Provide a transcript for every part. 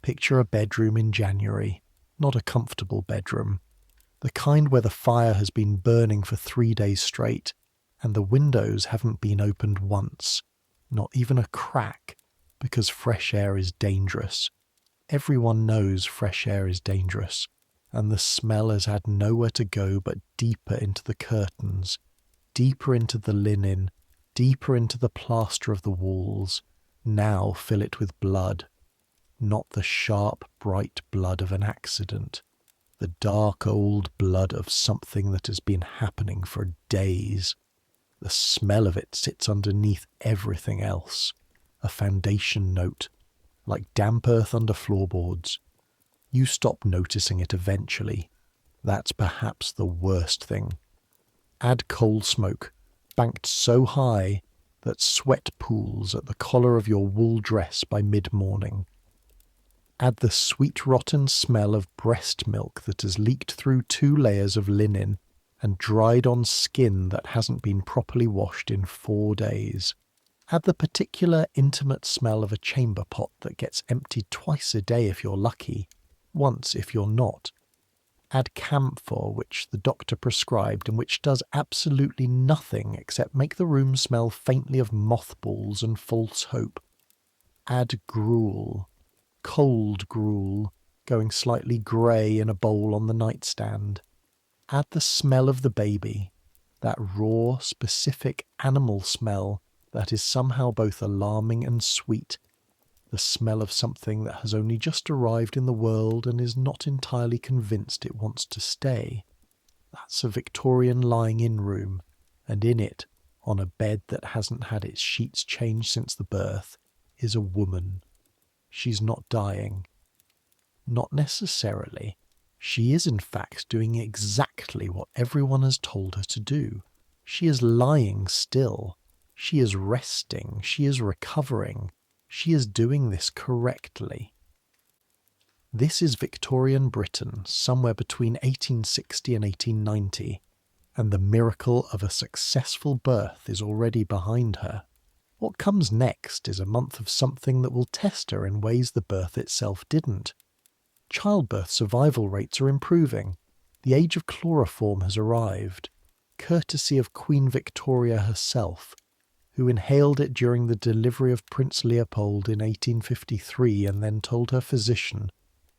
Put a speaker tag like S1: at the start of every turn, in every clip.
S1: Picture a bedroom in January, not a comfortable bedroom. The kind where the fire has been burning for 3 days straight, and the windows haven't been opened once, not even a crack, because fresh air is dangerous. Everyone knows fresh air is dangerous, and the smell has had nowhere to go but deeper into the curtains, deeper into the linen, deeper into the plaster of the walls. Now fill it with blood. Not the sharp, bright blood of an accident, the dark old blood of something that has been happening for days. The smell of it sits underneath everything else, a foundation note, like damp earth under floorboards. You stop noticing it eventually. That's perhaps the worst thing. Add coal smoke, banked so high that sweat pools at the collar of your wool dress by mid-morning. Add the sweet rotten smell of breast milk that has leaked through 2 layers of linen and dried on skin that hasn't been properly washed in 4 days. Add the particular intimate smell of a chamber pot that gets emptied twice a day if you're lucky, once if you're not. Add camphor, which the doctor prescribed and which does absolutely nothing except make the room smell faintly of mothballs and false hope. Add gruel. Cold gruel, going slightly grey in a bowl on the nightstand. Add the smell of the baby, that raw, specific animal smell that is somehow both alarming and sweet, the smell of something that has only just arrived in the world and is not entirely convinced it wants to stay. That's a Victorian lying-in room, and in it, on a bed that hasn't had its sheets changed since the birth, is a woman. She's not dying. Not necessarily. She is in fact doing exactly what everyone has told her to do. She is lying still. She is resting. She is recovering. She is doing this correctly. This is Victorian Britain, somewhere between 1860 and 1890, and the miracle of a successful birth is already behind her. What comes next is a month of something that will test her in ways the birth itself didn't. Childbirth survival rates are improving. The age of chloroform has arrived, courtesy of Queen Victoria herself, who inhaled it during the delivery of Prince Leopold in 1853 and then told her physician,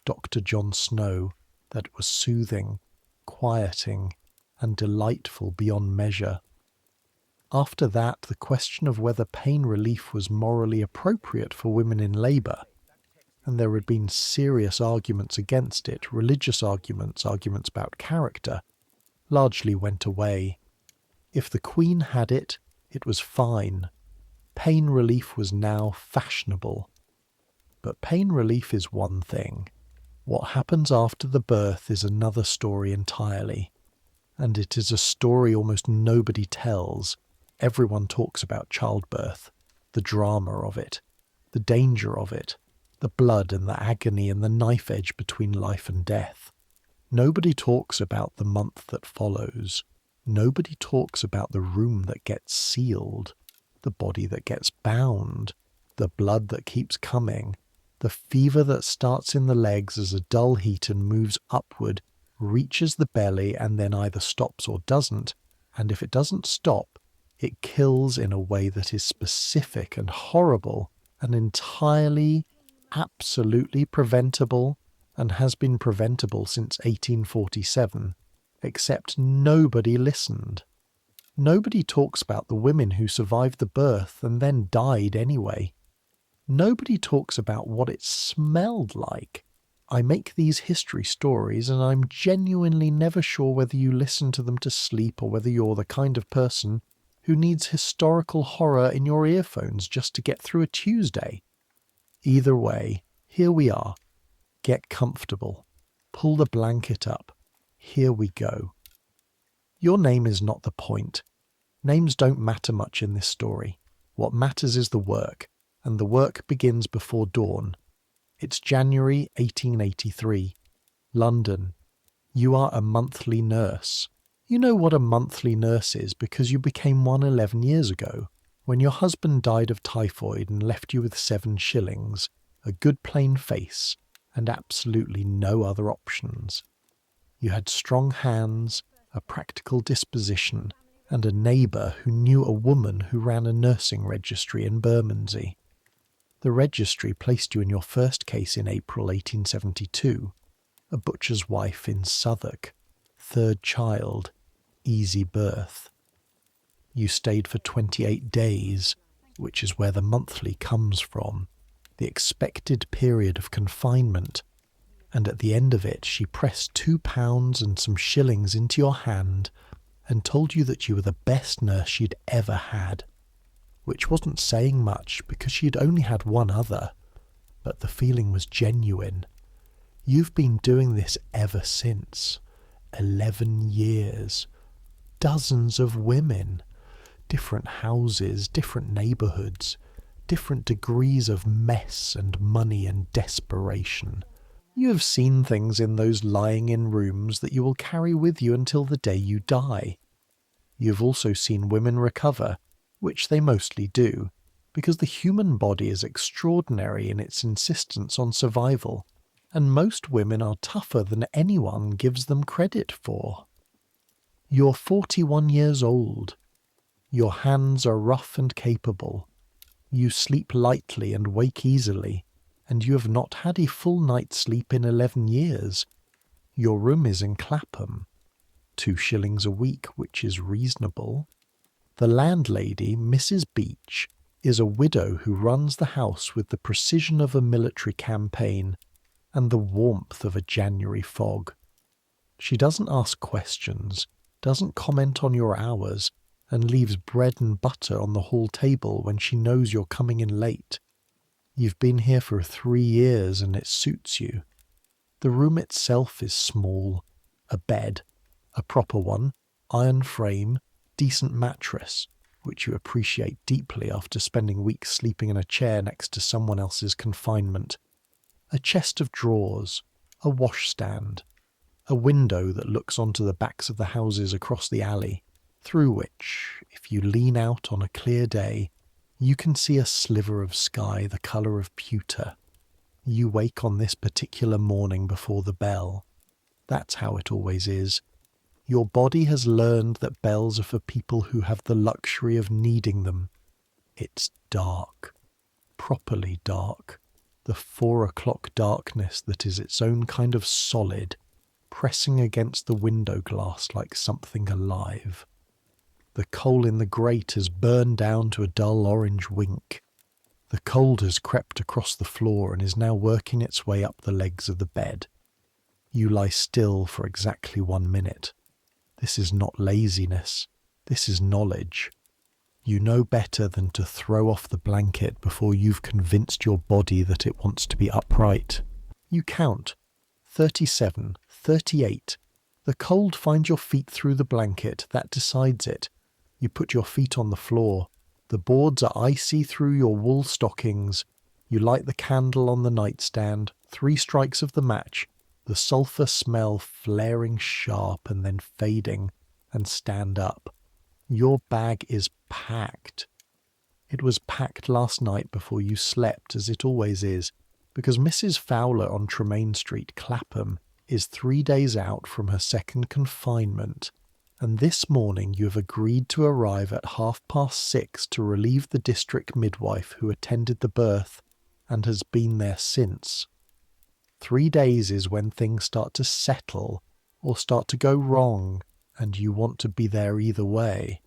S1: Dr. John Snow, that it was soothing, quieting, and delightful beyond measure. After that, the question of whether pain relief was morally appropriate for women in labour, and there had been serious arguments against it, religious arguments about character, largely went away. If the Queen had it, it was fine. Pain relief was now fashionable. But pain relief is one thing. What happens after the birth is another story entirely. And it is a story almost nobody tells. Everyone talks about childbirth, the drama of it, the danger of it, the blood and the agony and the knife edge between life and death. Nobody talks about the month that follows. Nobody talks about the room that gets sealed, the body that gets bound, the blood that keeps coming, the fever that starts in the legs as a dull heat and moves upward, reaches the belly and then either stops or doesn't, and if it doesn't stop, it kills in a way that is specific and horrible and entirely, absolutely preventable, and has been preventable since 1847, except nobody listened. Nobody talks about the women who survived the birth and then died anyway. Nobody talks about what it smelled like. I make these history stories and I'm genuinely never sure whether you listen to them to sleep or whether you're the kind of person who needs historical horror in your earphones just to get through a Tuesday. Either way, here we are. Get comfortable. Pull the blanket up. Here we go. Your name is not the point. Names don't matter much in this story. What matters is the work, and the work begins before dawn. It's January 1883. London. You are a monthly nurse. You know what a monthly nurse is because you became one 11 years ago, when your husband died of typhoid and left you with 7 shillings, a good plain face, and absolutely no other options. You had strong hands, a practical disposition, and a neighbour who knew a woman who ran a nursing registry in Bermondsey. The registry placed you in your first case in April 1872, a butcher's wife in Southwark, third child, easy birth. You stayed for 28 days, which is where the monthly comes from, the expected period of confinement, and at the end of it she pressed £2 and some shillings into your hand and told you that you were the best nurse she'd ever had, which wasn't saying much because she'd only had one other, but the feeling was genuine. You've been doing this ever since. 11 years. Dozens of women. Different houses, different neighbourhoods, different degrees of mess and money and desperation. You have seen things in those lying-in rooms that you will carry with you until the day you die. You have also seen women recover, which they mostly do, because the human body is extraordinary in its insistence on survival, and most women are tougher than anyone gives them credit for. You're 41 years old. Your hands are rough and capable. You sleep lightly and wake easily, and you have not had a full night's sleep in 11 years. Your room is in Clapham. 2 shillings a week, which is reasonable. The landlady, Mrs. Beach, is a widow who runs the house with the precision of a military campaign and the warmth of a January fog. She doesn't ask questions, doesn't comment on your hours, and leaves bread and butter on the hall table when she knows you're coming in late. You've been here for 3 years and it suits you. The room itself is small. A bed, a proper one, iron frame, decent mattress, which you appreciate deeply after spending weeks sleeping in a chair next to someone else's confinement. A chest of drawers, a washstand, a window that looks onto the backs of the houses across the alley, through which, if you lean out on a clear day, you can see a sliver of sky the colour of pewter. You wake on this particular morning before the bell. That's how it always is. Your body has learned that bells are for people who have the luxury of needing them. It's dark. Properly dark. The 4 o'clock darkness that is its own kind of solid, pressing against the window glass like something alive. The coal in the grate has burned down to a dull orange wink. The cold has crept across the floor and is now working its way up the legs of the bed. You lie still for exactly 1 minute. This is not laziness. This is knowledge. You know better than to throw off the blanket before you've convinced your body that it wants to be upright. You count. 37, 38. The cold finds your feet through the blanket. That decides it. You put your feet on the floor. The boards are icy through your wool stockings. You light the candle on the nightstand. 3 strikes of the match. The sulphur smell flaring sharp and then fading, and stand up. Your bag is packed. It was packed last night before you slept, as it always is, because Mrs. Fowler on Tremaine Street, Clapham, is 3 days out from her second confinement, and this morning you have agreed to arrive at 6:30 to relieve the district midwife who attended the birth, and has been there since. 3 days is when things start to settle, or start to go wrong, and you want to be there either way.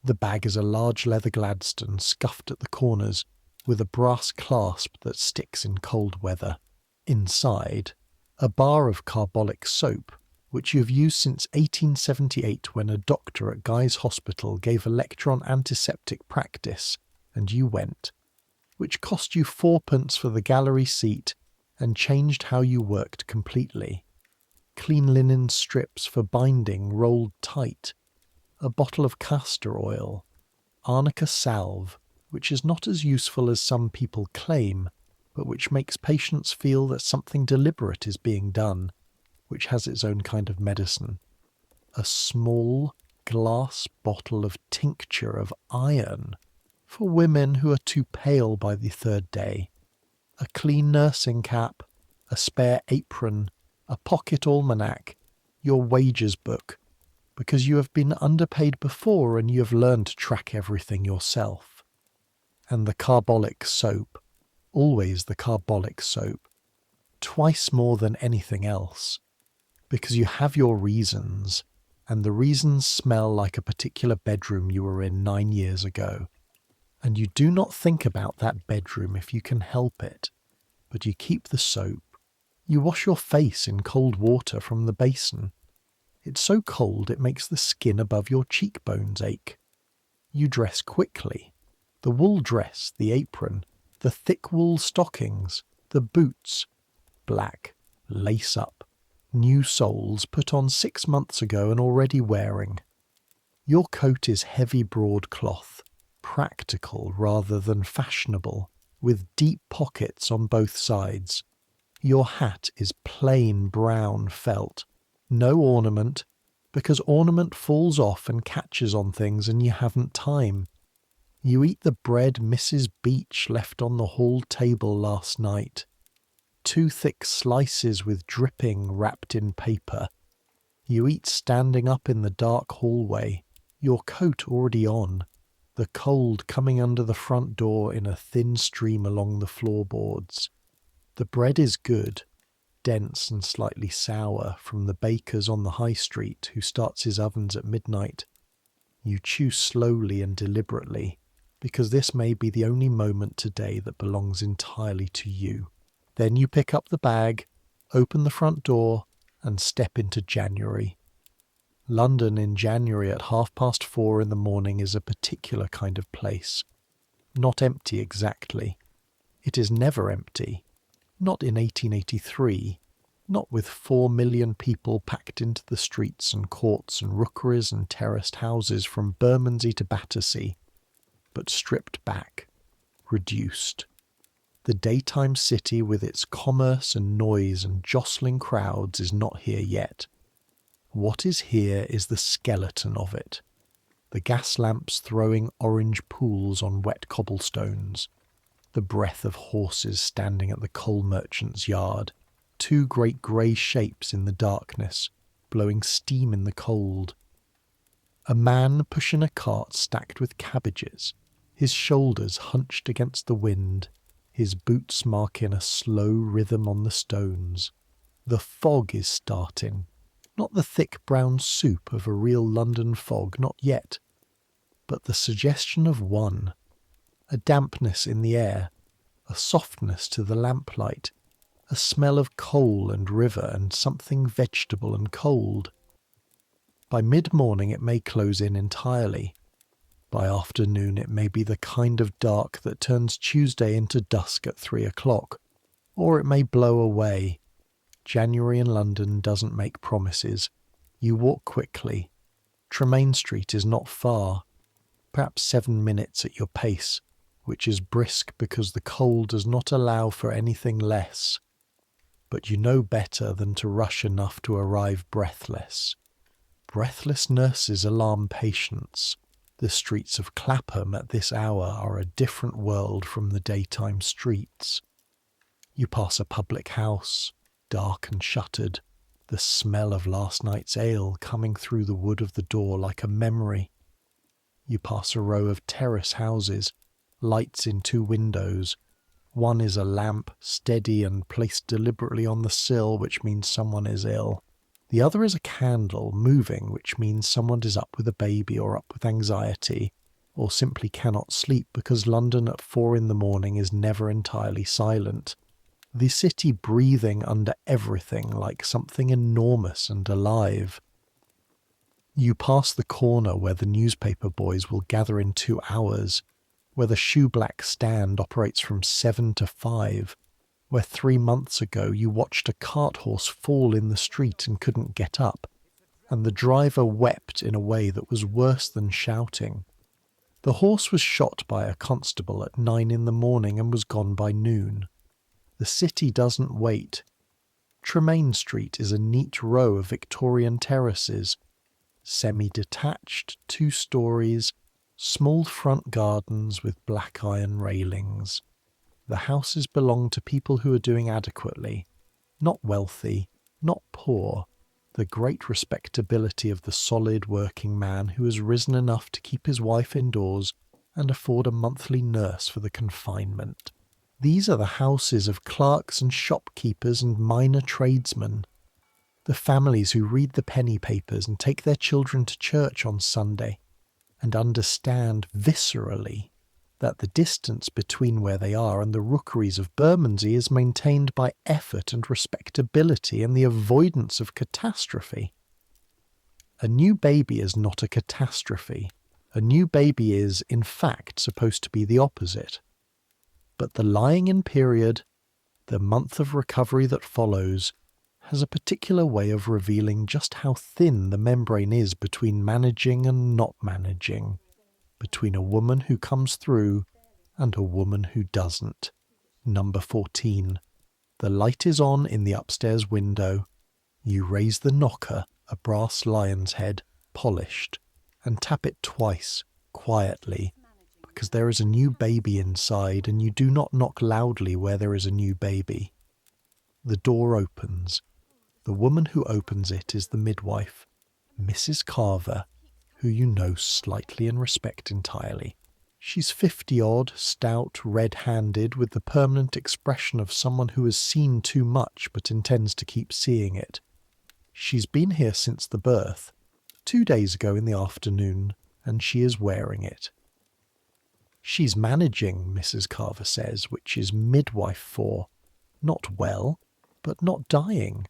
S1: The bag is a large leather Gladstone scuffed at the corners, with a brass clasp that sticks in cold weather. Inside, a bar of carbolic soap, which you have used since 1878 when a doctor at Guy's Hospital gave a lecture on antiseptic practice, and you went, which cost you 4p for the gallery seat and changed how you worked completely. Clean linen strips for binding rolled tight, a bottle of castor oil, arnica salve, which is not as useful as some people claim, but which makes patients feel that something deliberate is being done, which has its own kind of medicine. A small glass bottle of tincture of iron for women who are too pale by the 3rd day. A clean nursing cap, a spare apron, a pocket almanac, your wages book, because you have been underpaid before and you have learned to track everything yourself. And the carbolic soap, always the carbolic soap, twice more than anything else, because you have your reasons, and the reasons smell like a particular bedroom you were in 9 years ago. And you do not think about that bedroom if you can help it, but you keep the soap. You wash your face in cold water from the basin. It's so cold it makes the skin above your cheekbones ache. You dress quickly. The wool dress, the apron, the thick wool stockings, the boots, black, lace up, new soles put on 6 months ago and already wearing. Your coat is heavy broadcloth, practical rather than fashionable, with deep pockets on both sides. Your hat is plain brown felt, no ornament, because ornament falls off and catches on things and you haven't time. You eat the bread Mrs. Beach left on the hall table last night. 2 thick slices with dripping wrapped in paper. You eat standing up in the dark hallway, your coat already on, the cold coming under the front door in a thin stream along the floorboards. The bread is good, dense and slightly sour, from the baker's on the high street who starts his ovens at midnight. You chew slowly and deliberately, because this may be the only moment today that belongs entirely to you. Then you pick up the bag, open the front door, and step into January. London in January at 4:30 in the morning is a particular kind of place. Not empty exactly. It is never empty. Not in 1883. Not with 4 million people packed into the streets and courts and rookeries and terraced houses from Bermondsey to Battersea, but stripped back, reduced. The daytime city with its commerce and noise and jostling crowds is not here yet. What is here is the skeleton of it. The gas lamps throwing orange pools on wet cobblestones. The breath of horses standing at the coal merchant's yard. 2 great grey shapes in the darkness, blowing steam in the cold. A man pushing a cart stacked with cabbages, his shoulders hunched against the wind, his boots marking a slow rhythm on the stones. The fog is starting. Not the thick brown soup of a real London fog, not yet, but the suggestion of one. A dampness in the air, a softness to the lamplight, a smell of coal and river and something vegetable and cold. By mid-morning it may close in entirely. By afternoon it may be the kind of dark that turns Tuesday into dusk at 3 o'clock, or it may blow away. January in London doesn't make promises. You walk quickly. Tremaine Street is not far, perhaps 7 minutes at your pace, which is brisk because the cold does not allow for anything less. But you know better than to rush enough to arrive breathless. Breathless nurses alarm patients. The streets of Clapham at this hour are a different world from the daytime streets. You pass a public house, dark and shuttered, the smell of last night's ale coming through the wood of the door like a memory. You pass a row of terrace houses, lights in 2 windows. One is a lamp, steady and placed deliberately on the sill, which means someone is ill. The other is a candle, moving, which means someone is up with a baby or up with anxiety, or simply cannot sleep because London at 4 in the morning is never entirely silent. The city breathing under everything like something enormous and alive. You pass the corner where the newspaper boys will gather in 2 hours, where the shoeblack stand operates from 7 to 5, where 3 months ago you watched a cart horse fall in the street and couldn't get up, and the driver wept in a way that was worse than shouting. The horse was shot by a constable at 9 in the morning and was gone by noon. The city doesn't wait. Tremaine Street is a neat row of Victorian terraces, semi-detached, 2 stories, small front gardens with black iron railings. The houses belong to people who are doing adequately. Not wealthy, not poor, the great respectability of the solid working man who has risen enough to keep his wife indoors and afford a monthly nurse for the confinement. These are the houses of clerks and shopkeepers and minor tradesmen, the families who read the penny papers and take their children to church on Sunday and understand viscerally that the distance between where they are and the rookeries of Bermondsey is maintained by effort and respectability and the avoidance of catastrophe. A new baby is not a catastrophe. A new baby is, in fact, supposed to be the opposite. But the lying-in period, the month of recovery that follows, has a particular way of revealing just how thin the membrane is between managing and not managing, between a woman who comes through and a woman who doesn't. Number 14. The light is on in the upstairs window. You raise the knocker, a brass lion's head, polished, and tap it twice, quietly, because there is a new baby inside and you do not knock loudly where there is a new baby. The door opens. The woman who opens it is the midwife, Mrs. Carver, who you know slightly and respect entirely. She's 50-odd, stout, red-handed, with the permanent expression of someone who has seen too much but intends to keep seeing it. She's been here since the birth, 2 days ago in the afternoon, and she is wearing it. She's managing, Mrs. Carver says, which is midwife for, not well, but not dying.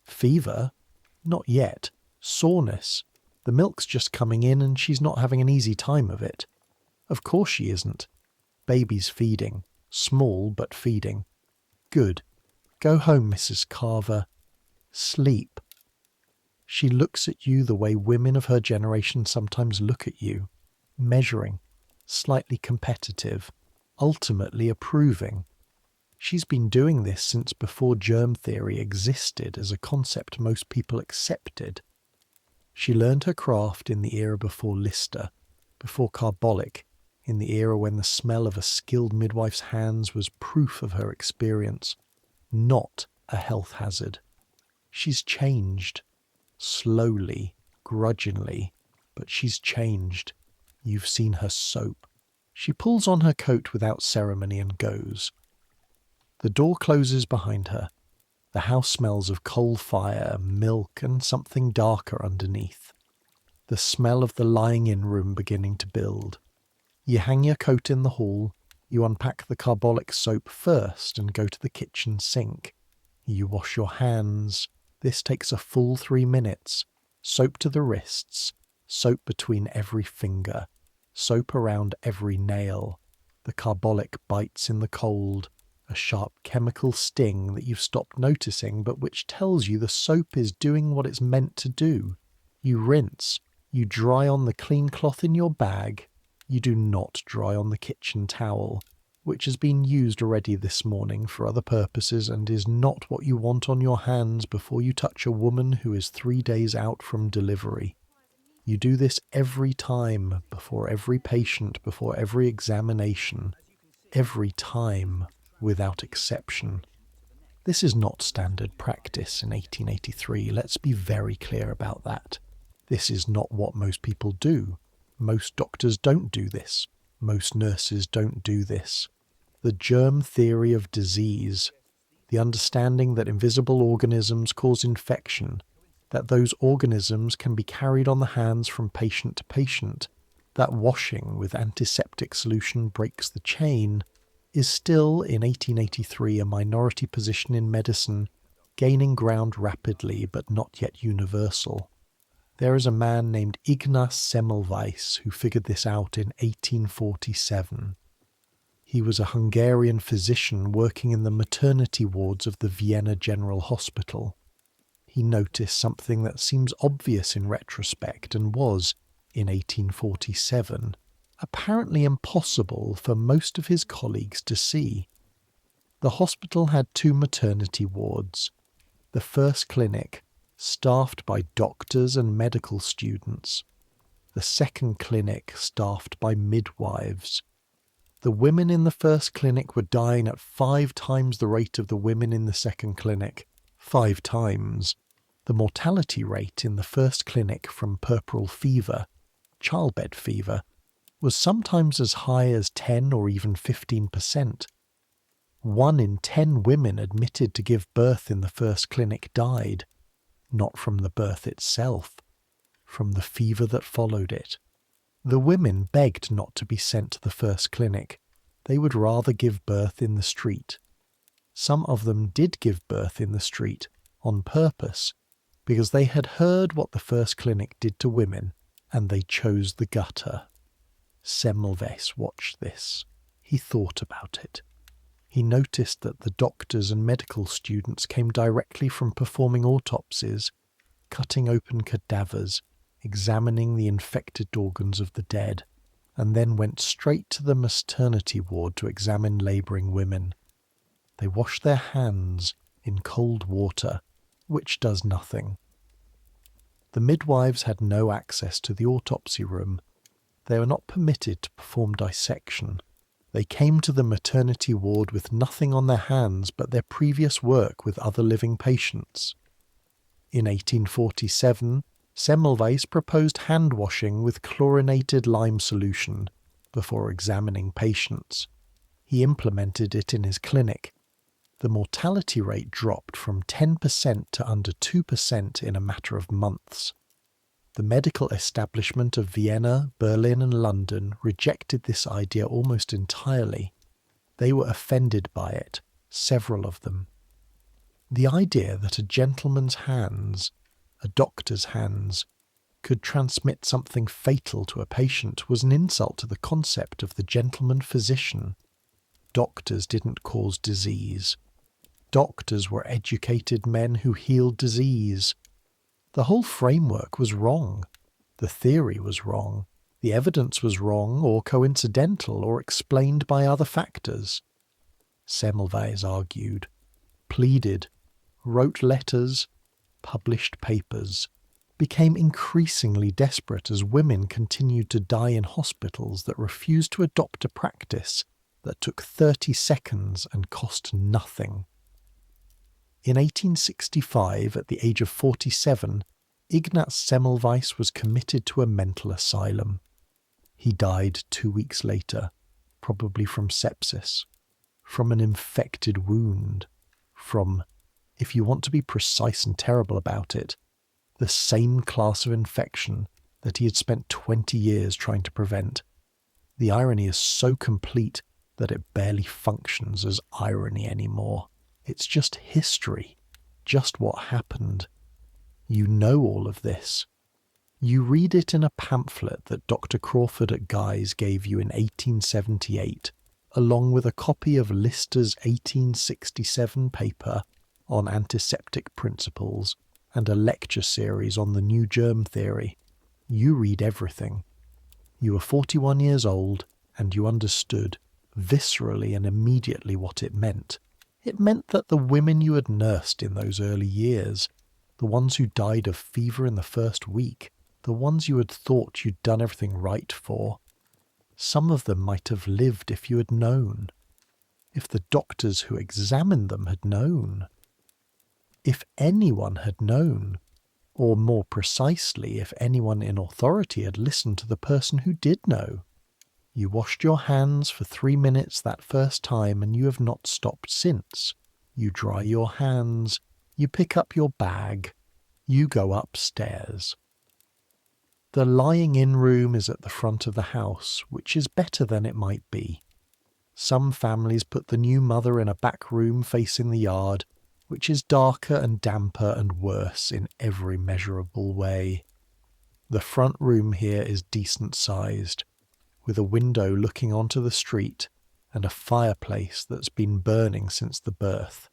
S1: Fever? Not yet. Soreness? The milk's just coming in and she's not having an easy time of it. Of course she isn't. Baby's feeding. Small, but feeding. Good. Go home, Mrs. Carver. Sleep. She looks at you the way women of her generation sometimes look at you, measuring, slightly competitive, ultimately approving. She's been doing this since before germ theory existed as a concept most people accepted. She learned her craft in the era before Lister, before carbolic, in the era when the smell of a skilled midwife's hands was proof of her experience, not a health hazard. She's changed. Slowly, grudgingly, but she's changed. You've seen her soap. She pulls on her coat without ceremony and goes. The door closes behind her. The house smells of coal fire, milk, and something darker underneath. The smell of the lying-in room beginning to build. You hang your coat in the hall. You unpack the carbolic soap first and go to the kitchen sink. You wash your hands. This takes a full 3 minutes. Soap to the wrists. Soap between every finger. Soap around every nail. The carbolic bites in the cold. A sharp chemical sting that you've stopped noticing, but which tells you the soap is doing what it's meant to do. You rinse. You dry on the clean cloth in your bag. You do not dry on the kitchen towel, which has been used already this morning for other purposes and is not what you want on your hands before you touch a woman who is 3 days out from delivery. You do this every time, before every patient, before every examination, every time, without exception. This is not standard practice in 1883, let's be very clear about that. This is not what most people do. Most doctors don't do this. Most nurses don't do this. The germ theory of disease, the understanding that invisible organisms cause infection, that those organisms can be carried on the hands from patient to patient, that washing with antiseptic solution breaks the chain, is still, in 1883, a minority position in medicine, gaining ground rapidly but not yet universal. There is a man named Ignaz Semmelweis who figured this out in 1847. He was a Hungarian physician working in the maternity wards of the Vienna General Hospital. He noticed something that seems obvious in retrospect and was, in 1847, apparently impossible for most of his colleagues to see. The hospital had 2 maternity wards. The first clinic, staffed by doctors and medical students. The second clinic, staffed by midwives. The women in the first clinic were dying at 5 times the rate of the women in the second clinic, 5 times. The mortality rate in the first clinic from puerperal fever, childbed fever, was sometimes as high as 10 or even 15%. 1 in 10 women admitted to give birth in the first clinic died, not from the birth itself, from the fever that followed it. The women begged not to be sent to the first clinic. They would rather give birth in the street. Some of them did give birth in the street on purpose, because they had heard what the first clinic did to women, and they chose the gutter. Semmelweis watched this. He thought about it. He noticed that the doctors and medical students came directly from performing autopsies, cutting open cadavers, examining the infected organs of the dead, and then went straight to the maternity ward to examine labouring women. They washed their hands in cold water, which does nothing. The midwives had no access to the autopsy room. They were not permitted to perform dissection. They came to the maternity ward with nothing on their hands but their previous work with other living patients. In 1847, Semmelweis proposed hand washing with chlorinated lime solution before examining patients. He implemented it in his clinic. The mortality rate dropped from 10% to under 2% in a matter of months. The medical establishment of Vienna, Berlin and London rejected this idea almost entirely. They were offended by it, several of them. The idea that a gentleman's hands, a doctor's hands, could transmit something fatal to a patient was an insult to the concept of the gentleman physician. Doctors didn't cause disease. Doctors were educated men who healed disease. The whole framework was wrong. The theory was wrong. The evidence was wrong or coincidental or explained by other factors. Semmelweis argued, pleaded, wrote letters, published papers, became increasingly desperate as women continued to die in hospitals that refused to adopt a practice that took 30 seconds and cost nothing. In 1865, at the age of 47, Ignaz Semmelweis was committed to a mental asylum. He died 2 weeks later, probably from sepsis, from an infected wound, from, if you want to be precise and terrible about it, the same class of infection that he had spent 20 years trying to prevent. The irony is so complete that it barely functions as irony anymore. It's just history, just what happened. You know all of this. You read it in a pamphlet that Dr. Crawford at Guy's gave you in 1878, along with a copy of Lister's 1867 paper on antiseptic principles and a lecture series on the new germ theory. You read everything. You were 41 years old and you understood, viscerally and immediately, what it meant. It meant that the women you had nursed in those early years, the ones who died of fever in the first week, the ones you had thought you'd done everything right for, some of them might have lived if you had known, if the doctors who examined them had known, if anyone had known, or more precisely, if anyone in authority had listened to the person who did know. You washed your hands for 3 minutes that first time and you have not stopped since. You dry your hands, you pick up your bag, you go upstairs. The lying-in room is at the front of the house, which is better than it might be. Some families put the new mother in a back room facing the yard, which is darker and damper and worse in every measurable way. The front room here is decent-sized, with a window looking onto the street and a fireplace that's been burning since the birth.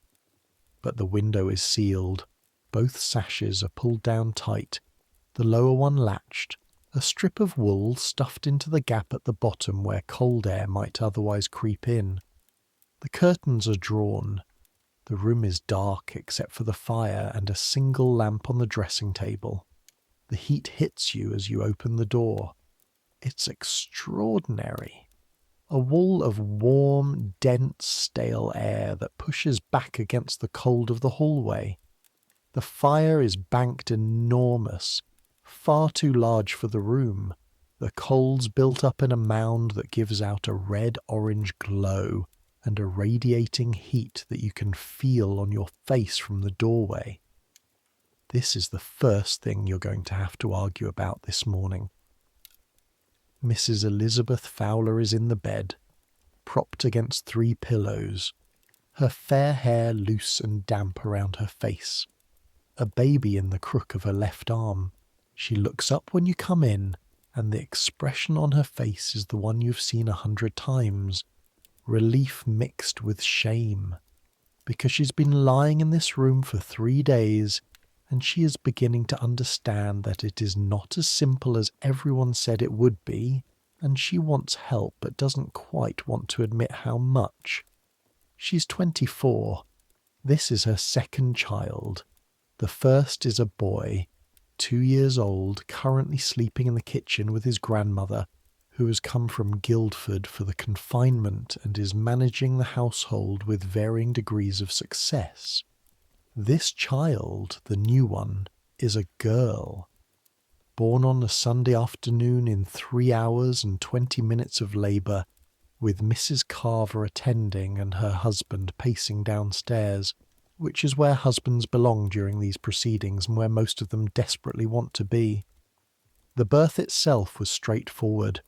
S1: But the window is sealed. Both sashes are pulled down tight, the lower one latched, a strip of wool stuffed into the gap at the bottom where cold air might otherwise creep in. The curtains are drawn. The room is dark except for the fire and a single lamp on the dressing table. The heat hits you as you open the door. It's extraordinary. A wall of warm, dense, stale air that pushes back against the cold of the hallway. The fire is banked enormous, far too large for the room. The coals built up in a mound that gives out a red-orange glow and a radiating heat that you can feel on your face from the doorway. This is the first thing you're going to have to argue about this morning. Mrs. Elizabeth Fowler is in the bed, propped against 3 pillows, her fair hair loose and damp around her face, a baby in the crook of her left arm. She looks up when you come in, and the expression on her face is the one you've seen 100 times, relief mixed with shame, because she's been lying in this room for 3 days, and she is beginning to understand that it is not as simple as everyone said it would be, and she wants help but doesn't quite want to admit how much. She's 24. This is her second child. The first is a boy, 2 years old, currently sleeping in the kitchen with his grandmother, who has come from Guildford for the confinement and is managing the household with varying degrees of success. This child, the new one, is a girl. Born on a Sunday afternoon in 3 hours and 20 minutes of labour, with Mrs. Carver attending and her husband pacing downstairs, which is where husbands belong during these proceedings and where most of them desperately want to be. The birth itself was straightforward.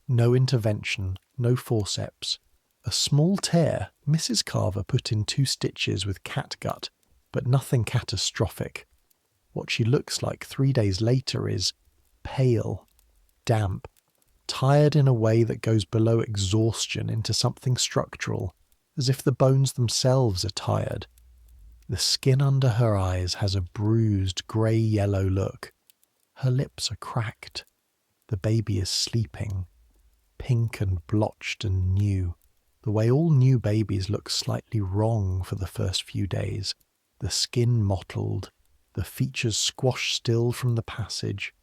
S1: No intervention, no forceps. A small tear, Mrs. Carver put in 2 stitches with catgut, but nothing catastrophic. What she looks like 3 days later is pale, damp, tired in a way that goes below exhaustion into something structural, as if the bones themselves are tired. The skin under her eyes has a bruised grey-yellow look. Her lips are cracked. The baby is sleeping, pink and blotched and new, the way all new babies look slightly wrong for the first few days. The skin mottled, the features squashed still from the passage,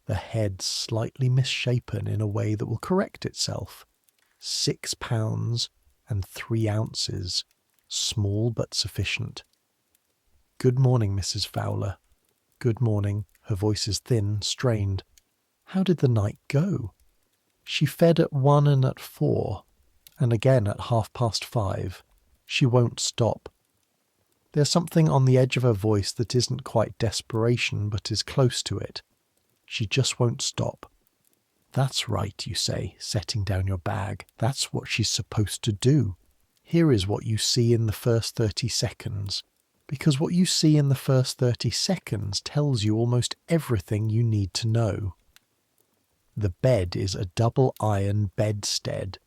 S1: the head slightly misshapen in a way that will correct itself. 6 pounds and 3 ounces, small but sufficient. "Good morning, Mrs. Fowler." "Good morning." Her voice is thin, strained. "How did the night go?" "She fed at 1 and at 4, and again at 5:30. She won't stop." There's something on the edge of her voice that isn't quite desperation, but is close to it. She just won't stop. "That's right," you say, setting down your bag. "That's what she's supposed to do. Here is what you see in the first 30 seconds. Because what you see in the first 30 seconds tells you almost everything you need to know." The bed is a double iron bedstead,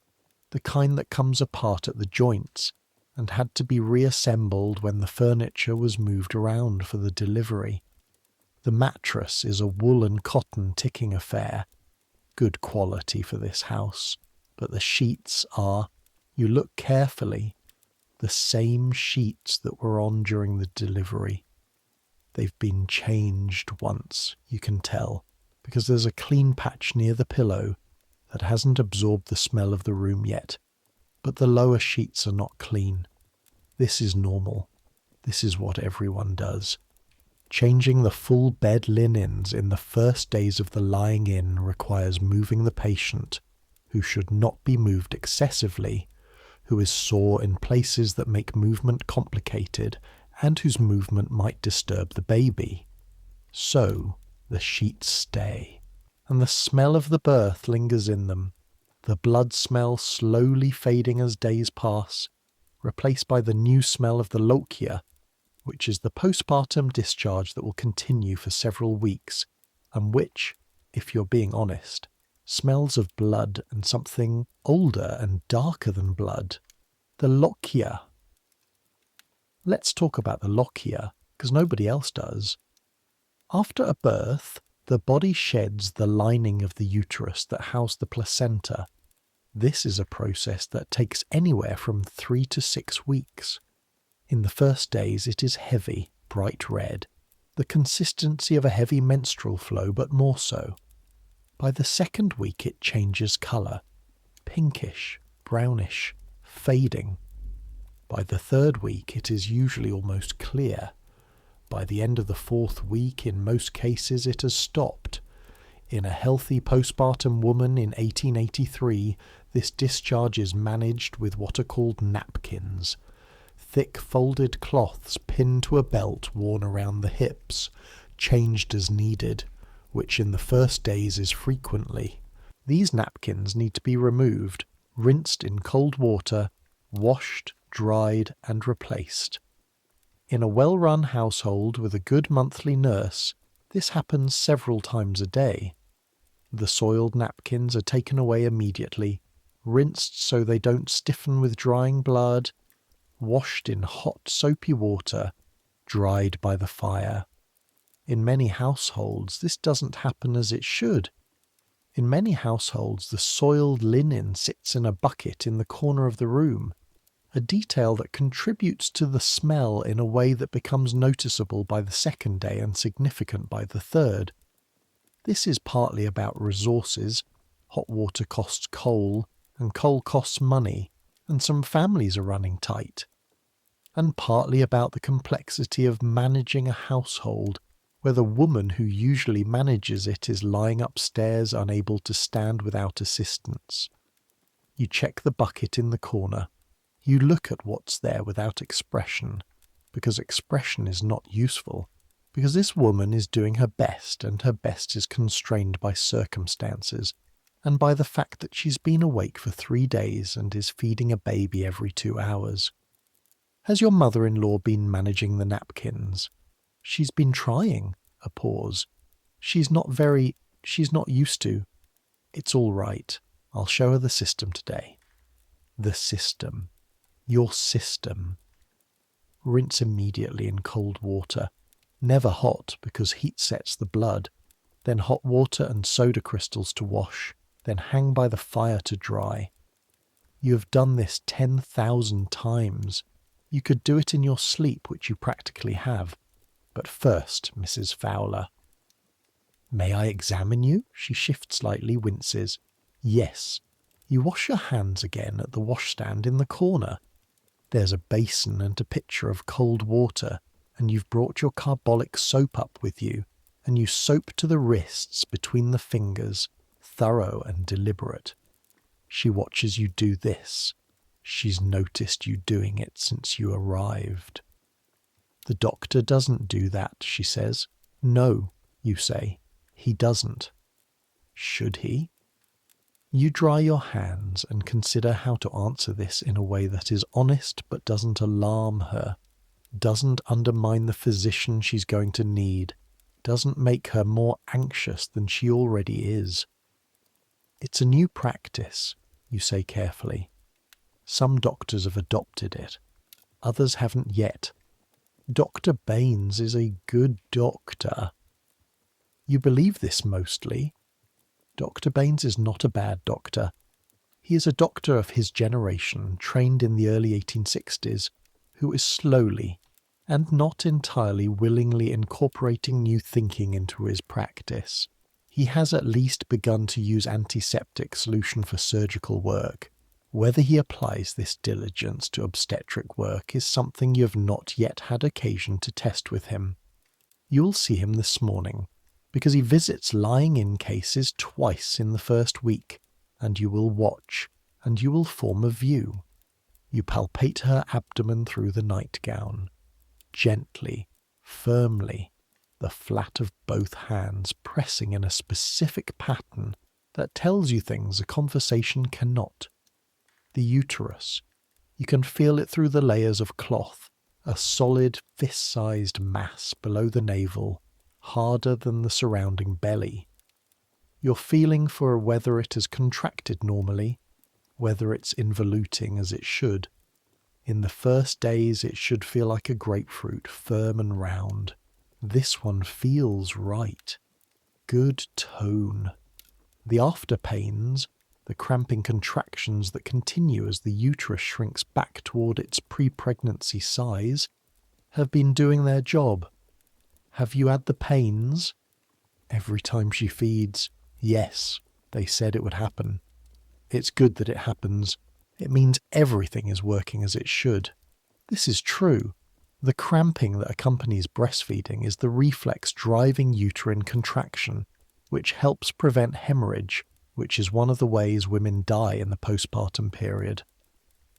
S1: the kind that comes apart at the joints, and had to be reassembled when the furniture was moved around for the delivery. The mattress is a wool and cotton ticking affair, good quality for this house, but the sheets are, you look carefully, the same sheets that were on during the delivery. They've been changed once, you can tell, because there's a clean patch near the pillow that hasn't absorbed the smell of the room yet. But the lower sheets are not clean. This is normal. This is what everyone does. Changing the full bed linens in the first days of the lying in requires moving the patient, who should not be moved excessively, who is sore in places that make movement complicated and whose movement might disturb the baby. So the sheets stay, and the smell of the birth lingers in them, the blood smell slowly fading as days pass, replaced by the new smell of the lochia, which is the postpartum discharge that will continue for several weeks, and which, if you're being honest, smells of blood and something older and darker than blood, the lochia. Let's talk about the lochia, because nobody else does. After a birth, the body sheds the lining of the uterus that housed the placenta. This is a process that takes anywhere from 3 to 6 weeks. In the first days it is heavy, bright red, the consistency of a heavy menstrual flow, but more so. By the second week it changes colour, pinkish, brownish, fading. By the third week it is usually almost clear. By the end of the 4th week, in most cases, it has stopped. In a healthy postpartum woman in 1883, this discharge is managed with what are called napkins, thick folded cloths pinned to a belt worn around the hips, changed as needed, which in the first days is frequently. These napkins need to be removed, rinsed in cold water, washed, dried, and replaced. In a well-run household with a good monthly nurse, this happens several times a day. The soiled napkins are taken away immediately, rinsed so they don't stiffen with drying blood, washed in hot soapy water, dried by the fire. In many households, this doesn't happen as it should. In many households, the soiled linen sits in a bucket in the corner of the room, a detail that contributes to the smell in a way that becomes noticeable by the 2nd day and significant by the 3rd. This is partly about resources. Hot water costs coal, and coal costs money, and some families are running tight. And partly about the complexity of managing a household where the woman who usually manages it is lying upstairs unable to stand without assistance. You check the bucket in the corner. You look at what's there without expression, because expression is not useful, because this woman is doing her best, and her best is constrained by circumstances, and by the fact that she's been awake for 3 days and is feeding a baby every 2 hours. Has your mother-in-law been managing the napkins? She's been trying. A pause. She's not used to. It's all right. I'll show her the system today. The system. Your system. Rinse immediately in cold water. Never hot, because heat sets the blood. Then hot water and soda crystals to wash. Then hang by the fire to dry. You have done this 10,000 times. You could do it in your sleep, which you practically have. But first, Mrs. Fowler. May I examine you? She shifts slightly, winces. Yes. You wash your hands again at the washstand in the corner. There's a basin and a pitcher of cold water, and you've brought your carbolic soap up with you, and you soap to the wrists between the fingers, thorough and deliberate. She watches you do this. She's noticed you doing it since you arrived. The doctor doesn't do that, she says. No, you say. He doesn't. Should he? You dry your hands and consider how to answer this in a way that is honest but doesn't alarm her, doesn't undermine the physician she's going to need, doesn't make her more anxious than she already is. It's a new practice, you say carefully. Some doctors have adopted it. Others haven't yet. Dr. Baines is a good doctor. You believe this mostly. Dr. Baines is not a bad doctor. He is a doctor of his generation, trained in the early 1860s, who is slowly, and not entirely willingly incorporating new thinking into his practice. He has at least begun to use antiseptic solution for surgical work. Whether he applies this diligence to obstetric work is something you have not yet had occasion to test with him. You will see him this morning, because he visits lying-in cases twice in the first week, and you will watch, and you will form a view. You palpate her abdomen through the nightgown. Gently, firmly, the flat of both hands pressing in a specific pattern that tells you things a conversation cannot. The uterus. You can feel it through the layers of cloth, a solid, fist-sized mass below the navel, harder than the surrounding belly. You're feeling for whether it has contracted normally, whether it's involuting as it should. In the first days it should feel like a grapefruit, firm and round. This one feels right. Good tone. The after pains, the cramping contractions that continue as the uterus shrinks back toward its pre-pregnancy size, have been doing their job. Have you had the pains? Every time she feeds, yes, they said it would happen. It's good that it happens. It means everything is working as it should. This is true. The cramping that accompanies breastfeeding is the reflex driving uterine contraction, which helps prevent hemorrhage, which is one of the ways women die in the postpartum period.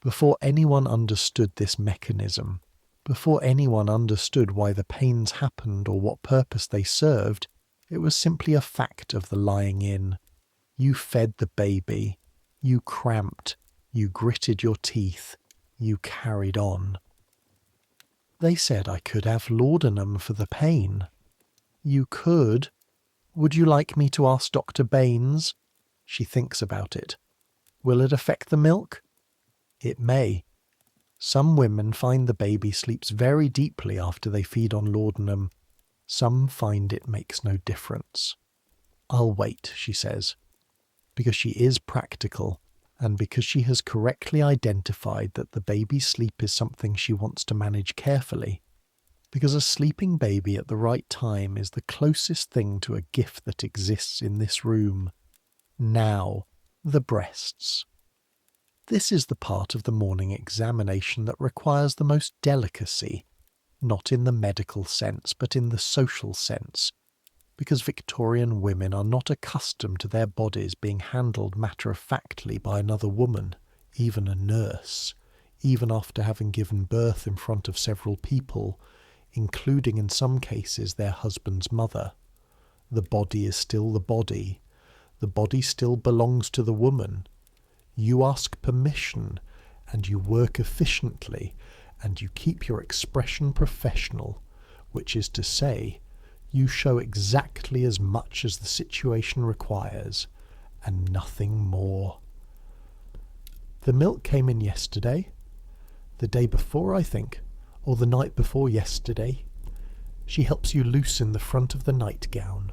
S1: Before anyone understood this mechanism, before anyone understood why the pains happened or what purpose they served, it was simply a fact of the lying in. You fed the baby, you cramped, you gritted your teeth, you carried on. They said I could have laudanum for the pain. You could. Would you like me to ask Dr. Baines? She thinks about it. Will it affect the milk? It may. Some women find the baby sleeps very deeply after they feed on laudanum. Some find it makes no difference. I'll wait, she says, because she is practical and because she has correctly identified that the baby's sleep is something she wants to manage carefully. Because a sleeping baby at the right time is the closest thing to a gift that exists in this room. Now, the breasts. This is the part of the morning examination that requires the most delicacy, not in the medical sense, but in the social sense, because Victorian women are not accustomed to their bodies being handled matter-of-factly by another woman, even a nurse, even after having given birth in front of several people, including in some cases their husband's mother. The body is still the body. The body still belongs to the woman. You ask permission, and you work efficiently, and you keep your expression professional, which is to say, you show exactly as much as the situation requires, and nothing more. The milk came in yesterday, the day before, I think, or the night before yesterday. She helps you loosen the front of the nightgown.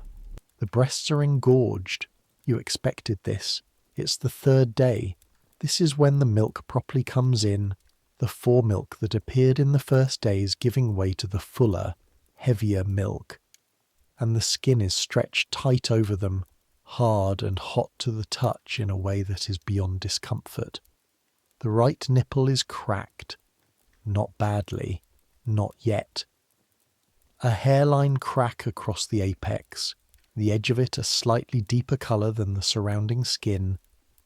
S1: The breasts are engorged. You expected this. It's the third day. This is when the milk properly comes in, the foremilk that appeared in the first days giving way to the fuller, heavier milk. And the skin is stretched tight over them, hard and hot to the touch in a way that is beyond discomfort. The right nipple is cracked. Not badly. Not yet. A hairline crack across the apex, the edge of it a slightly deeper colour than the surrounding skin,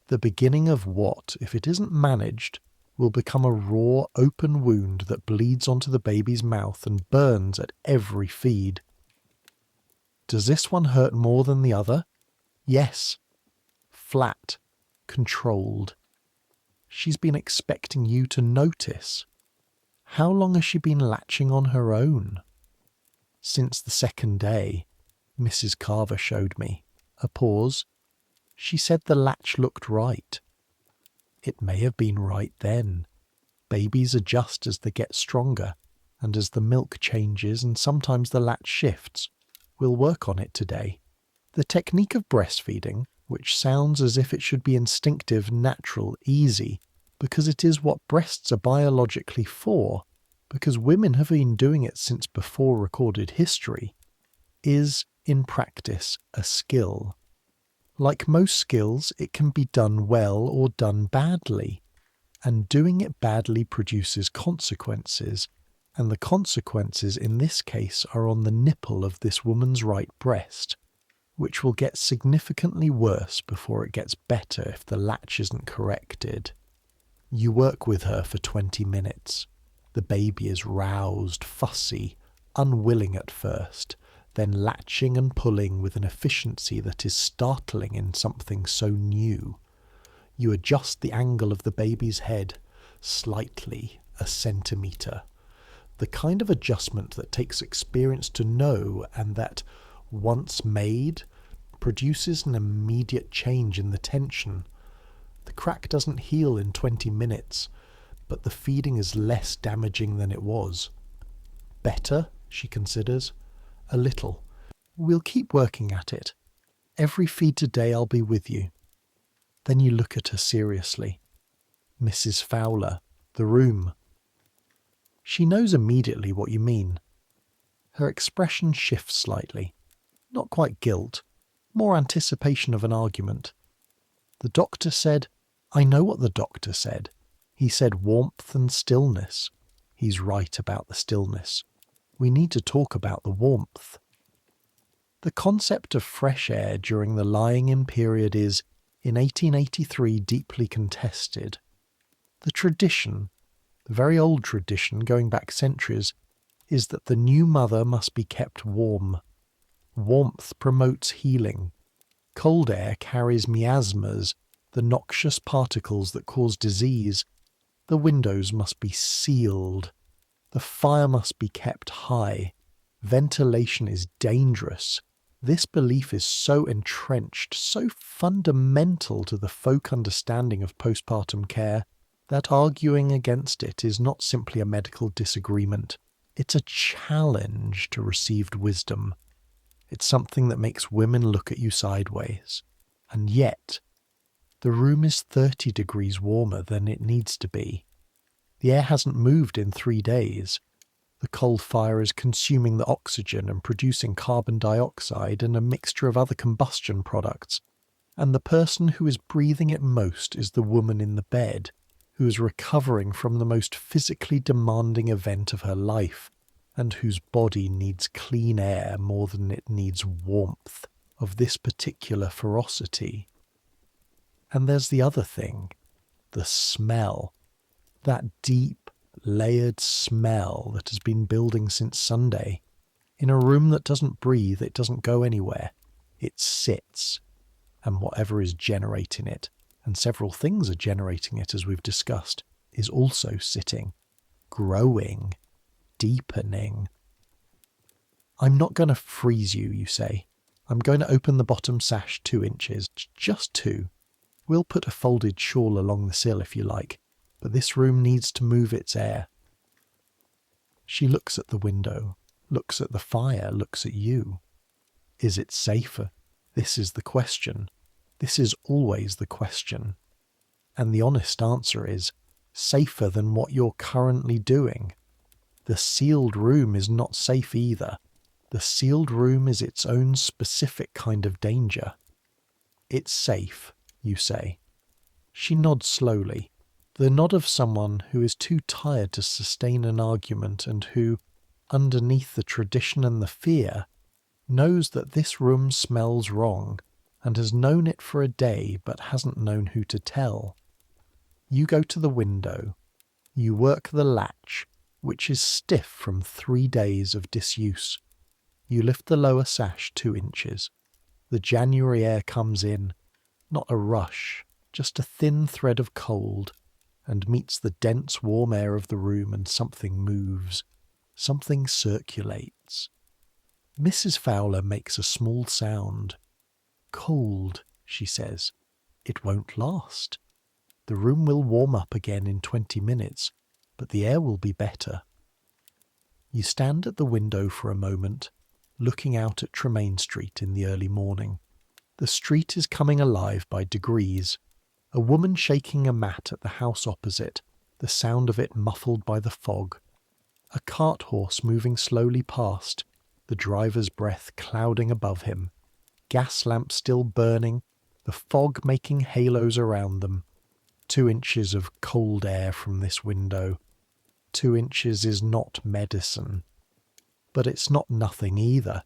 S1: the beginning of what, if it isn't managed, will become a raw, open wound that bleeds onto the baby's mouth and burns at every feed. Does this one hurt more than the other? Yes. Flat. Controlled. She's been expecting you to notice. How long has she been latching on her own? Since the second day, Mrs. Carver showed me. A pause. She said the latch looked right. It may have been right then. Babies adjust as they get stronger, and as the milk changes and sometimes the latch shifts. We'll work on it today. The technique of breastfeeding, which sounds as if it should be instinctive, natural, easy, because it is what breasts are biologically for, because women have been doing it since before recorded history, is, in practice, a skill. Like most skills, it can be done well or done badly, and doing it badly produces consequences, and the consequences in this case are on the nipple of this woman's right breast, which will get significantly worse before it gets better if the latch isn't corrected. You work with her for 20 minutes. The baby is roused, fussy, unwilling at first, then latching and pulling with an efficiency that is startling in something so new. You adjust the angle of the baby's head, slightly, a centimetre. The kind of adjustment that takes experience to know and that, once made, produces an immediate change in the tension. The crack doesn't heal in 20 minutes, but the feeding is less damaging than it was. Better, she considers. A little. We'll keep working at it. Every feed today I'll be with you. Then you look at her seriously. Mrs. Fowler, the room. She knows immediately what you mean. Her expression shifts slightly. Not quite guilt, more anticipation of an argument. The doctor said, I know what the doctor said. He said warmth and stillness. He's right about the stillness. We need to talk about the warmth. The concept of fresh air during the lying-in period is, in 1883, deeply contested. The tradition, the very old tradition going back centuries, is that the new mother must be kept warm. Warmth promotes healing. Cold air carries miasmas, the noxious particles that cause disease. The windows must be sealed. The fire must be kept high. Ventilation is dangerous. This belief is so entrenched, so fundamental to the folk understanding of postpartum care, that arguing against it is not simply a medical disagreement. It's a challenge to received wisdom. It's something that makes women look at you sideways. And yet, the room is 30 degrees warmer than it needs to be. The air hasn't moved in 3 days. The coal fire is consuming the oxygen and producing carbon dioxide and a mixture of other combustion products. And the person who is breathing it most is the woman in the bed, who is recovering from the most physically demanding event of her life, and whose body needs clean air more than it needs warmth of this particular ferocity. And there's the other thing, the smell. That deep, layered smell that has been building since Sunday. In a room that doesn't breathe, it doesn't go anywhere. It sits, and whatever is generating it, and several things are generating it as we've discussed, is also sitting, growing, deepening. I'm not going to freeze you, you say. I'm going to open the bottom sash 2 inches, just 2. We'll put a folded shawl along the sill if you like, but this room needs to move its air. She looks at the window, looks at the fire, looks at you. Is it safer? This is the question. This is always the question. And the honest answer is, safer than what you're currently doing. The sealed room is not safe either. The sealed room is its own specific kind of danger. It's safe, you say. She nods slowly, the nod of someone who is too tired to sustain an argument and who, underneath the tradition and the fear, knows that this room smells wrong and has known it for a day but hasn't known who to tell. You go to the window. You work the latch, which is stiff from 3 days of disuse. You lift the lower sash 2 inches. The January air comes in, not a rush, just a thin thread of cold, and meets the dense warm air of the room, and something moves. Something circulates. Mrs. Fowler makes a small sound. Cold, she says. It won't last. The room will warm up again in 20 minutes, but the air will be better. You stand at the window for a moment, looking out at Tremaine Street in the early morning. The street is coming alive by degrees. A woman shaking a mat at the house opposite, the sound of it muffled by the fog. A cart horse moving slowly past, the driver's breath clouding above him. Gas lamps still burning, the fog making halos around them. 2 inches of cold air from this window. 2 inches is not medicine. But it's not nothing either.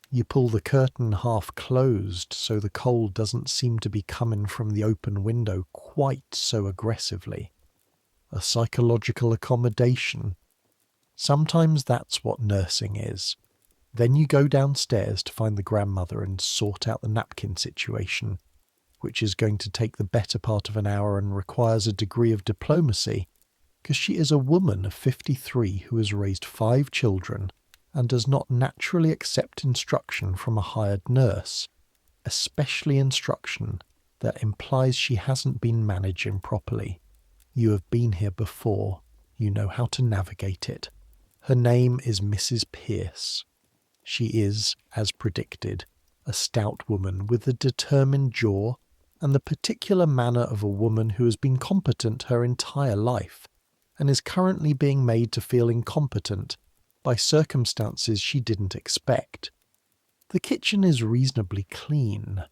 S1: You pull the curtain half closed so the cold doesn't seem to be coming from the open window quite so aggressively. A psychological accommodation. Sometimes that's what nursing is. Then you go downstairs to find the grandmother and sort out the napkin situation, which is going to take the better part of an hour and requires a degree of diplomacy, because she is a woman of 53 who has raised 5 children and does not naturally accept instruction from a hired nurse, especially instruction that implies she hasn't been managing properly. You have been here before. You know how to navigate it. Her name is Mrs. Pierce. She is, as predicted, a stout woman with a determined jaw and the particular manner of a woman who has been competent her entire life and is currently being made to feel incompetent by circumstances she didn't expect. The kitchen is reasonably clean.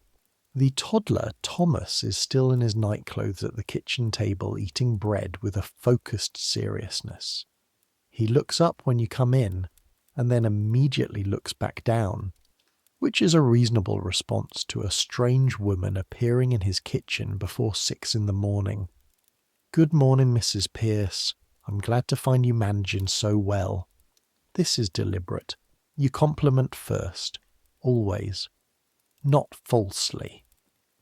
S1: The toddler, Thomas, is still in his nightclothes at the kitchen table eating bread with a focused seriousness. He looks up when you come in, and then immediately looks back down, which is a reasonable response to a strange woman appearing in his kitchen before 6 in the morning. "Good morning, Mrs. Pierce. I'm glad to find you managing so well." This is deliberate. You compliment first, always. Not falsely.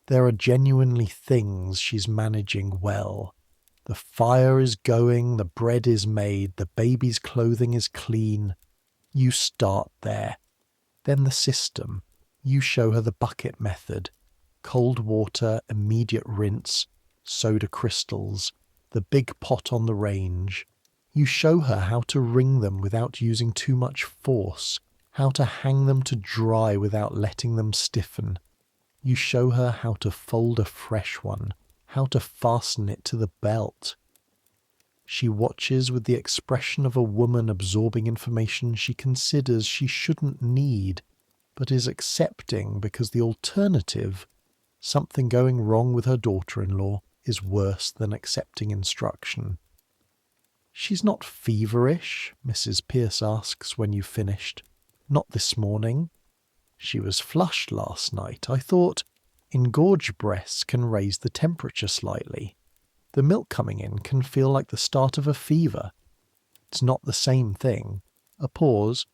S1: There are genuinely things she's managing well. The fire is going, the bread is made, the baby's clothing is clean. You start there. Then the system. You show her the bucket method. Cold water, immediate rinse, soda crystals, the big pot on the range. You show her how to wring them without using too much force, how to hang them to dry without letting them stiffen. You show her how to fold a fresh one, how to fasten it to the belt. She watches with the expression of a woman absorbing information she considers she shouldn't need, but is accepting because the alternative, something going wrong with her daughter-in-law, is worse than accepting instruction. "She's not feverish?" Mrs. Pierce asks when you've finished. "Not this morning." "She was flushed last night. I thought engorged breasts can raise the temperature slightly. The milk coming in can feel like the start of a fever." It's not the same thing. A pause.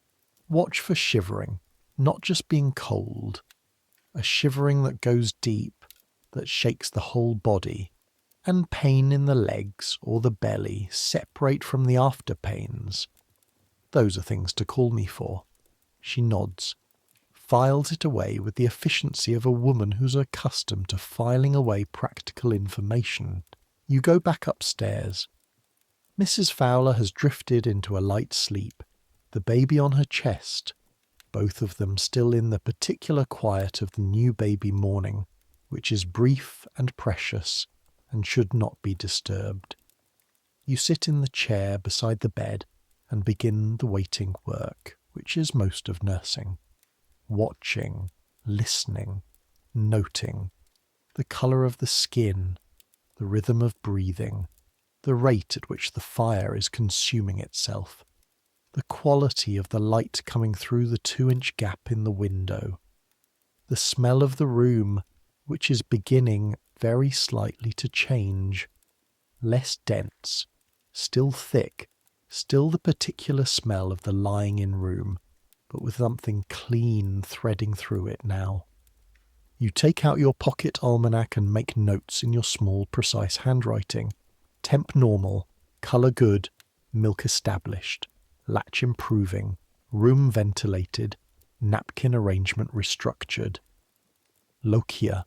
S1: Watch for shivering, not just being cold. A shivering that goes deep, that shakes the whole body. And pain in the legs or the belly separate from the after pains. "Those are things to call me for." She nods, files it away with the efficiency of a woman who's accustomed to filing away practical information. You go back upstairs. Mrs. Fowler has drifted into a light sleep, the baby on her chest, both of them still in the particular quiet of the new baby morning, which is brief and precious and should not be disturbed. You sit in the chair beside the bed and begin the waiting work, which is most of nursing. Watching, listening, noting, the colour of the skin, the rhythm of breathing, the rate at which the fire is consuming itself, the quality of the light coming through the 2-inch gap in the window, the smell of the room, which is beginning very slightly to change, less dense, still thick, still the particular smell of the lying-in room, but with something clean threading through it now. You take out your pocket almanac and make notes in your small, precise handwriting. Temp normal, colour good, milk established, latch improving, room ventilated, napkin arrangement restructured. Lochia,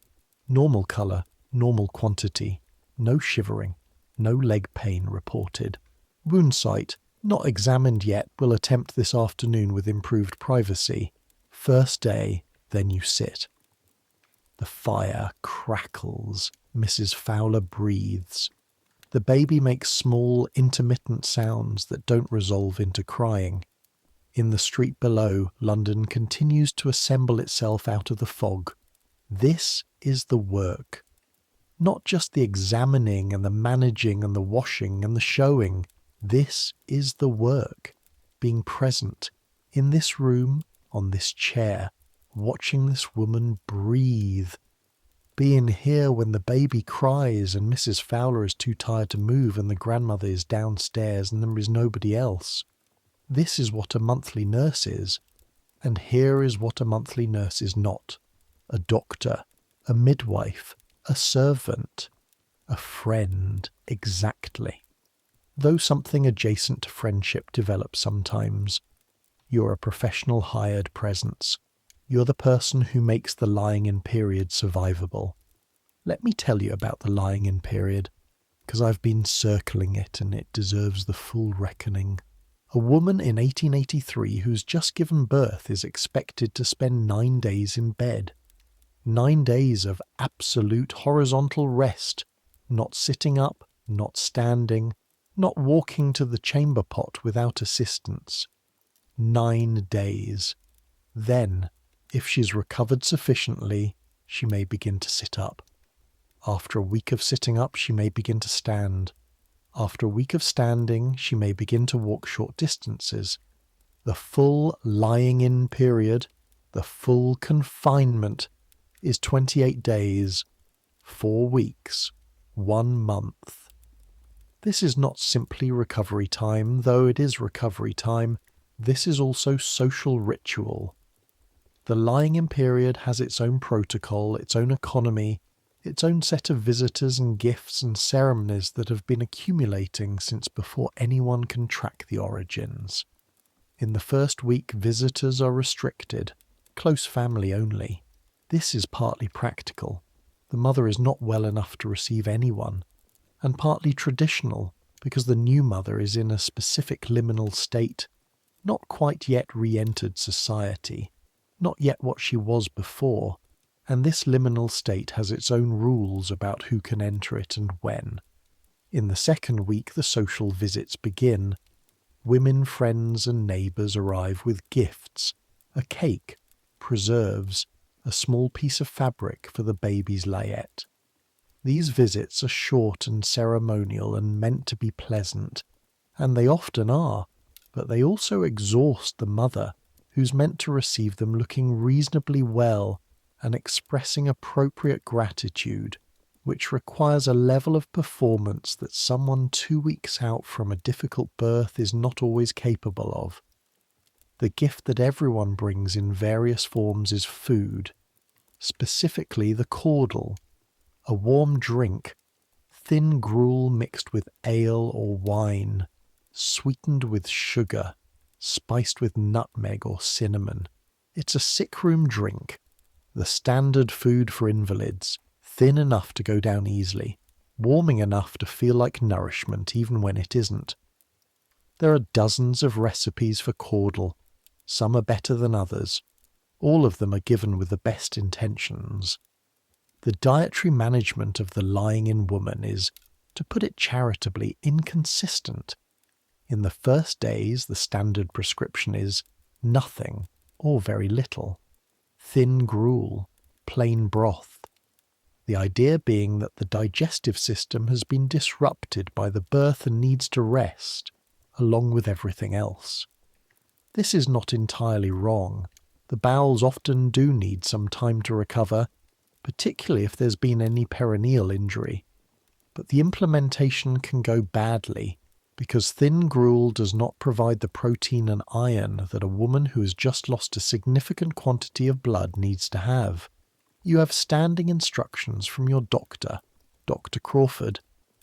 S1: normal colour, normal quantity, no shivering, no leg pain reported. Wound site, not examined yet, will attempt this afternoon with improved privacy. First day, then you sit. The fire crackles. Mrs. Fowler breathes. The baby makes small, intermittent sounds that don't resolve into crying. In the street below, London continues to assemble itself out of the fog. This is the work. Not just the examining and the managing and the washing and the showing. This is the work. Being present, in this room, on this chair, watching this woman breathe. Being here when the baby cries and Mrs. Fowler is too tired to move and the grandmother is downstairs and there is nobody else. This is what a monthly nurse is. And here is what a monthly nurse is not. A doctor, a midwife, a servant, a friend, exactly. Though something adjacent to friendship develops sometimes. You're a professional hired presence. You're the person who makes the lying-in period survivable. Let me tell you about the lying-in period, because I've been circling it and it deserves the full reckoning. A woman in 1883 who's just given birth is expected to spend 9 days in bed. 9 days of absolute horizontal rest, not sitting up, not standing, not walking to the chamber pot without assistance. 9 days. Then, if she's recovered sufficiently, she may begin to sit up. After a week of sitting up, she may begin to stand. After a week of standing, she may begin to walk short distances. The full lying-in period, the full confinement, is 28 days, 4 weeks, 1 month. This is not simply recovery time, though it is recovery time. This is also social ritual. The lying-in period has its own protocol, its own economy, its own set of visitors and gifts and ceremonies that have been accumulating since before anyone can track the origins. In the first week, visitors are restricted, close family only. This is partly practical. The mother is not well enough to receive anyone, and partly traditional, because the new mother is in a specific liminal state, not quite yet re-entered society, not yet what she was before, and this liminal state has its own rules about who can enter it and when. In the second week, the social visits begin. Women, friends and neighbours arrive with gifts, a cake, preserves, a small piece of fabric for the baby's layette. These visits are short and ceremonial and meant to be pleasant, and they often are, but they also exhaust the mother, who's meant to receive them looking reasonably well and expressing appropriate gratitude, which requires a level of performance that someone 2 weeks out from a difficult birth is not always capable of. The gift that everyone brings in various forms is food, specifically the caudle, a warm drink, thin gruel mixed with ale or wine, sweetened with sugar, spiced with nutmeg or cinnamon. It's a sick-room drink, the standard food for invalids, thin enough to go down easily, warming enough to feel like nourishment even when it isn't. There are dozens of recipes for caudle. Some are better than others. All of them are given with the best intentions. The dietary management of the lying-in woman is, to put it charitably, inconsistent. In the first days, the standard prescription is nothing or very little. Thin gruel, plain broth. The idea being that the digestive system has been disrupted by the birth and needs to rest, along with everything else. This is not entirely wrong. The bowels often do need some time to recover, particularly if there's been any perineal injury. But the implementation can go badly, because thin gruel does not provide the protein and iron that a woman who has just lost a significant quantity of blood needs to have. You have standing instructions from your doctor, Dr. Crawford,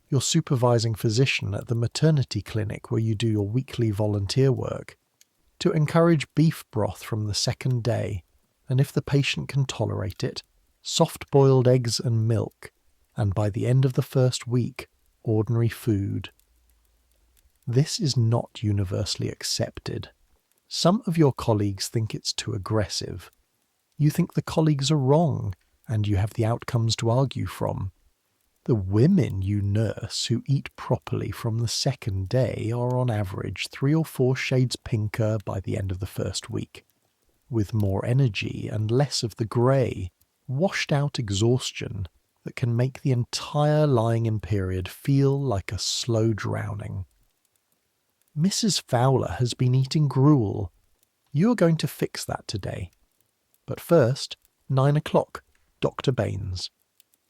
S1: your supervising physician at the maternity clinic where you do your weekly volunteer work, to encourage beef broth from the second day, and if the patient can tolerate it, soft-boiled eggs and milk, and by the end of the first week, ordinary food. This is not universally accepted. Some of your colleagues think it's too aggressive. You think the colleagues are wrong, and you have the outcomes to argue from. The women you nurse who eat properly from the second day are on average 3 or 4 shades pinker by the end of the first week, with more energy and less of the grey, washed-out exhaustion that can make the entire lying-in period feel like a slow drowning. Mrs. Fowler has been eating gruel. You are going to fix that today. But first, 9 o'clock, Dr. Baines.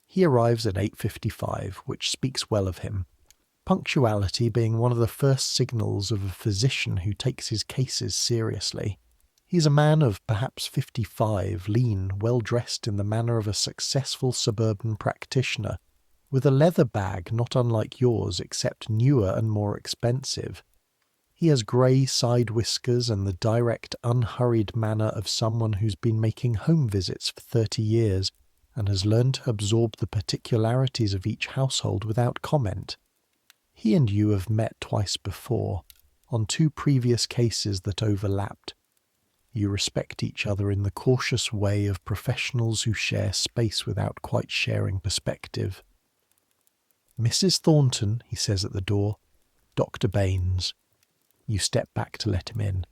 S1: He arrives at 8:55, which speaks well of him, punctuality being one of the first signals of a physician who takes his cases seriously. He is a man of perhaps 55, lean, well-dressed in the manner of a successful suburban practitioner, with a leather bag not unlike yours except newer and more expensive. He has grey side whiskers and the direct, unhurried manner of someone who's been making home visits for 30 years and has learned to absorb the particularities of each household without comment. He and you have met twice before, on 2 previous cases that overlapped. You respect each other in the cautious way of professionals who share space without quite sharing perspective. "Mrs. Thornton," he says at the door. "Dr. Baines." You step back to let him in.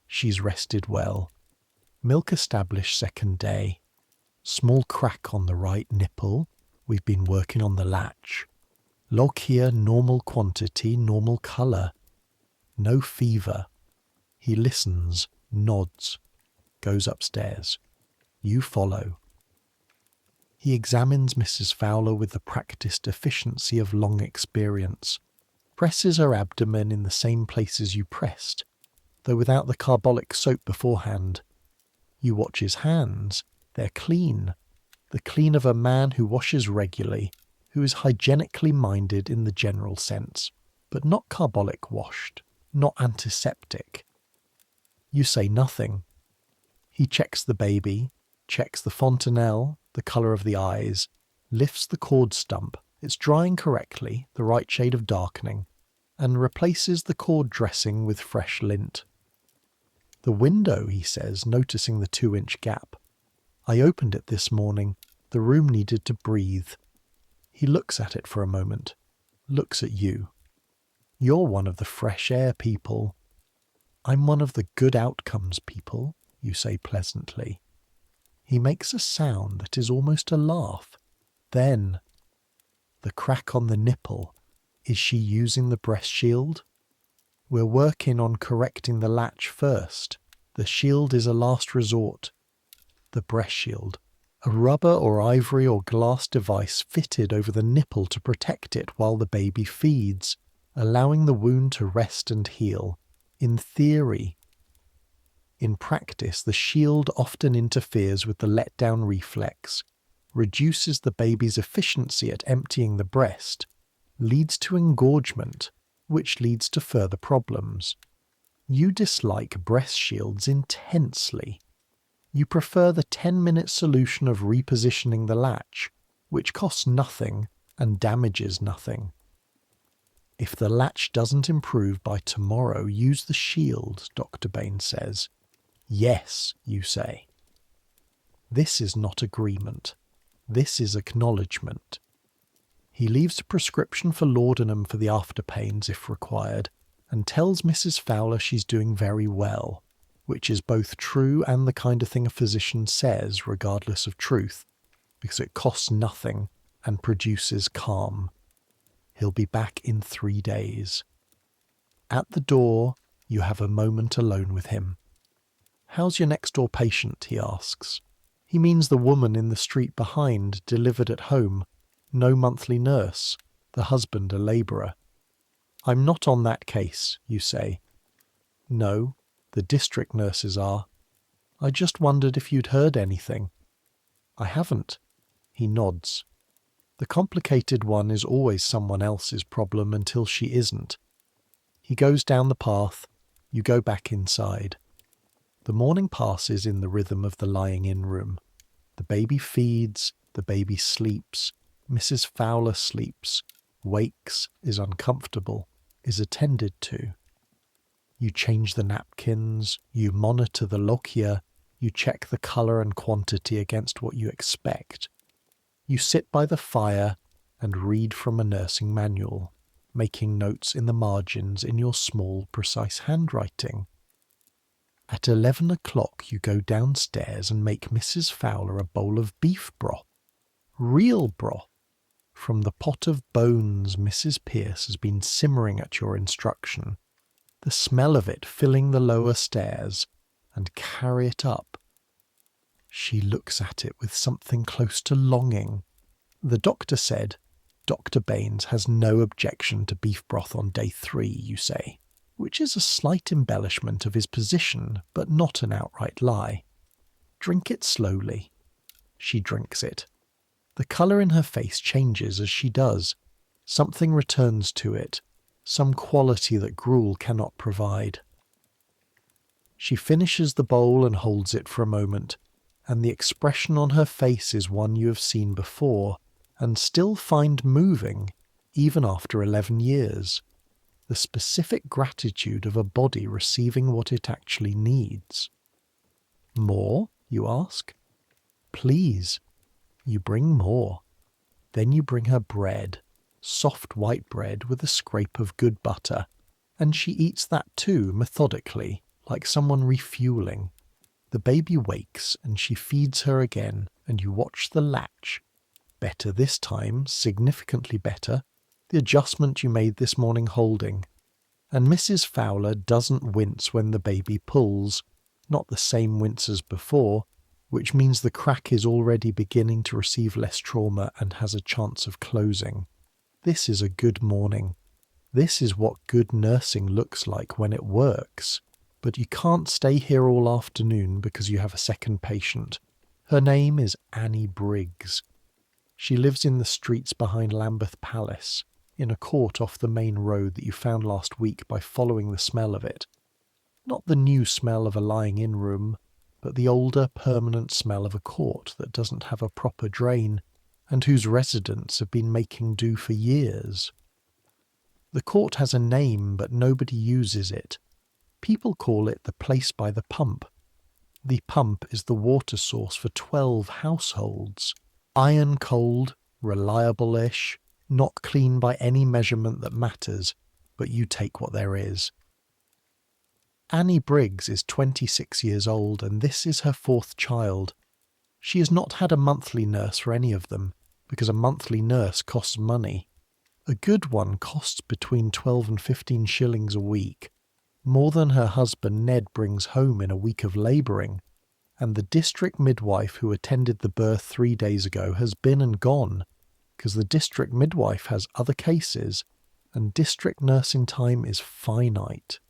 S1: She's rested well. Milk established second day. Small crack on the right nipple. We've been working on the latch. Lochia, normal quantity, normal colour. No fever. He listens, nods, goes upstairs. You follow. He examines Mrs. Fowler with the practised efficiency of long experience, presses her abdomen in the same places you pressed, though without the carbolic soap beforehand. You watch his hands. They're clean. The clean of a man who washes regularly, who is hygienically minded in the general sense, but not carbolic washed, not antiseptic. You say nothing. He checks the baby, checks the fontanelle, the colour of the eyes, lifts the cord stump, it's drying correctly, the right shade of darkening, and replaces the cord dressing with fresh lint. The window, he says, noticing the 2-inch gap. I opened it this morning. The room needed to breathe. He looks at it for a moment, looks at you. You're one of the fresh air people. I'm one of the good outcomes people, you say pleasantly. He makes a sound that is almost a laugh. Then, the crack on the nipple. Is she using the breast shield? We're working on correcting the latch first. The shield is a last resort. The breast shield. A rubber or ivory or glass device fitted over the nipple to protect it while the baby feeds, allowing the wound to rest and heal. In theory. In practice, the shield often interferes with the letdown reflex, reduces the baby's efficiency at emptying the breast, leads to engorgement, which leads to further problems. You dislike breast shields intensely. You prefer the 10-minute solution of repositioning the latch, which costs nothing and damages nothing. If the latch doesn't improve by tomorrow, use the shield, Dr. Bain says. Yes, you say. This is not agreement. This is acknowledgement. He leaves a prescription for laudanum for the after pains if required, and tells Mrs. Fowler she's doing very well, which is both true and the kind of thing a physician says regardless of truth, because it costs nothing and produces calm. He'll be back in 3 days. At the door, you have a moment alone with him. How's your next-door patient, he asks. He means the woman in the street behind, delivered at home. No monthly nurse, the husband a labourer. I'm not on that case, you say. No, the district nurses are. I just wondered if you'd heard anything. I haven't. He nods. The complicated one is always someone else's problem until she isn't. He goes down the path. You go back inside. The morning passes in the rhythm of the lying-in room. The baby feeds, the baby sleeps. Mrs. Fowler sleeps, wakes, is uncomfortable, is attended to. You change the napkins, you monitor the lochia, you check the colour and quantity against what you expect. You sit by the fire and read from a nursing manual, making notes in the margins in your small, precise handwriting. At 11 o'clock you go downstairs and make Mrs. Fowler a bowl of beef broth. Real broth. From the pot of bones Mrs. Pierce has been simmering at your instruction, the smell of it filling the lower stairs, and carry it up. She looks at it with something close to longing. The doctor said, Dr. Baines has no objection to beef broth on day 3, you say, which is a slight embellishment of his position, but not an outright lie. Drink it slowly. She drinks it. The colour in her face changes as she does. Something returns to it, some quality that gruel cannot provide. She finishes the bowl and holds it for a moment, and the expression on her face is one you have seen before, and still find moving, even after 11 years. The specific gratitude of a body receiving what it actually needs. More, you ask? Please. You bring more. Then you bring her bread, soft white bread with a scrape of good butter, and she eats that too, methodically, like someone refuelling. The baby wakes and she feeds her again, and you watch the latch. Better this time, significantly better. The adjustment you made this morning holding. And Mrs. Fowler doesn't wince when the baby pulls, not the same wince as before, which means the crack is already beginning to receive less trauma and has a chance of closing. This is a good morning. This is what good nursing looks like when it works. But you can't stay here all afternoon because you have a second patient. Her name is Annie Briggs. She lives in the streets behind Lambeth Palace, in a court off the main road that you found last week by following the smell of it. Not the new smell of a lying-in room, but the older, permanent smell of a court that doesn't have a proper drain, and whose residents have been making do for years. The court has a name, but nobody uses it. People call it the place by the pump. The pump is the water source for 12 households. Iron cold, reliable-ish, not clean by any measurement that matters, but you take what there is. Annie Briggs is 26 years old, and this is her 4th child. She has not had a monthly nurse for any of them, because a monthly nurse costs money. A good one costs between 12 and 15 shillings a week, more than her husband Ned brings home in a week of labouring, and the district midwife who attended the birth 3 days ago has been and gone, because the district midwife has other cases, and district nursing time is finite.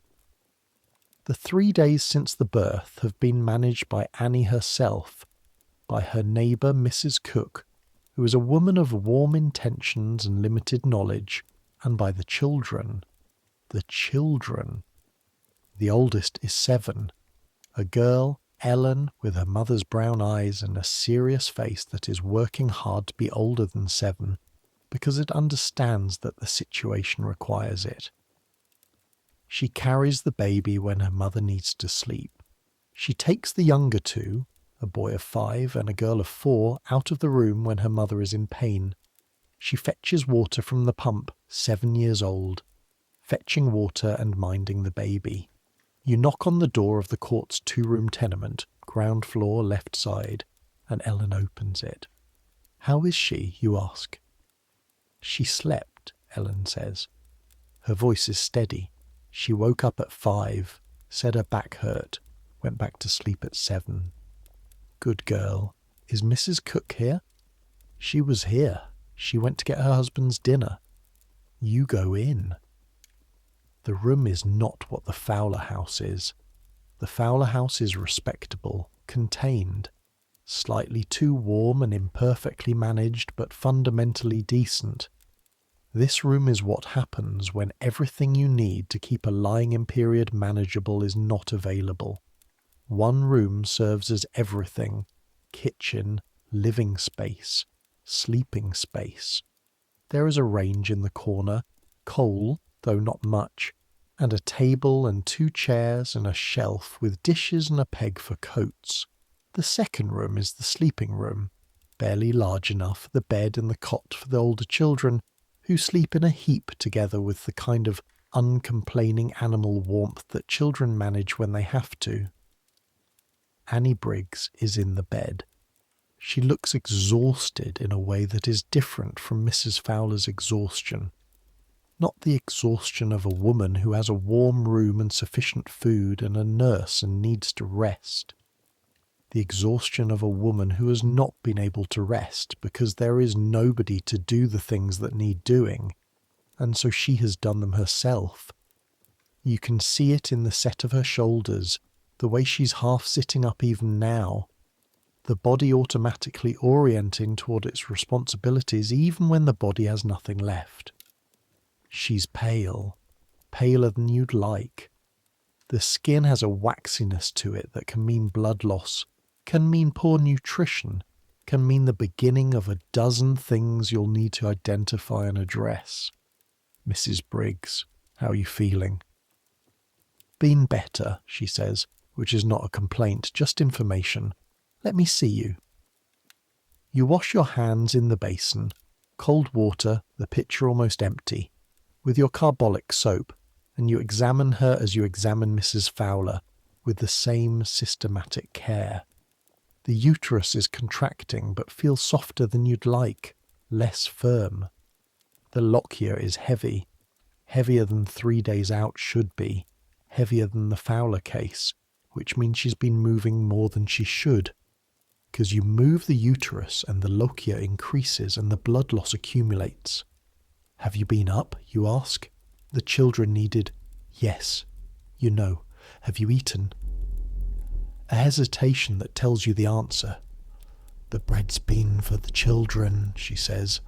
S1: The 3 days since the birth have been managed by Annie herself, by her neighbour Mrs. Cook, who is a woman of warm intentions and limited knowledge, and by the children. The children. The oldest is 7, a girl, Ellen, with her mother's brown eyes and a serious face that is working hard to be older than 7, because it understands that the situation requires it. She carries the baby when her mother needs to sleep. She takes the younger 2, a boy of 5 and a girl of 4, out of the room when her mother is in pain. She fetches water from the pump, 7 years old, fetching water and minding the baby. You knock on the door of the court's 2-room tenement, ground floor, left side, and Ellen opens it. "How is she?" you ask. "She slept," Ellen says. Her voice is steady. She woke up at 5, said her back hurt, went back to sleep at 7. "Good girl. Is Mrs. Cook here?" "She was here. She went to get her husband's dinner." "You go in." The room is not what the Fowler house is. The Fowler house is respectable, contained, slightly too warm and imperfectly managed, but fundamentally decent. This room is what happens when everything you need to keep a lying-in period manageable is not available. One room serves as everything: kitchen, living space, sleeping space. There is a range in the corner, coal, though not much, and a table and 2 chairs and a shelf with dishes and a peg for coats. The second room is the sleeping room, barely large enough, the bed and the cot for the older children, who sleep in a heap together with the kind of uncomplaining animal warmth that children manage when they have to. Annie Briggs is in the bed. She looks exhausted in a way that is different from Mrs. Fowler's exhaustion. Not the exhaustion of a woman who has a warm room and sufficient food and a nurse and needs to rest. The exhaustion of a woman who has not been able to rest because there is nobody to do the things that need doing, and so she has done them herself. You can see it in the set of her shoulders, the way she's half sitting up even now, the body automatically orienting toward its responsibilities even when the body has nothing left. She's pale, paler than you'd like. The skin has a waxiness to it that can mean blood loss, can mean poor nutrition, can mean the beginning of a dozen things you'll need to identify and address. "Mrs. Briggs, how are you feeling?" "Been better," she says, which is not a complaint, just information. "Let me see you." You wash your hands in the basin, cold water, the pitcher almost empty, with your carbolic soap, and you examine her as you examine Mrs. Fowler, with the same systematic care. The uterus is contracting, but feels softer than you'd like, less firm. The lochia is heavy, heavier than 3 days out should be, heavier than the Fowler case, which means she's been moving more than she should. Because you move the uterus and the lochia increases and the blood loss accumulates. Have you been up, you ask? The children needed, yes. You know. Have you eaten? A hesitation that tells you the answer. The bread's been for the children, she says.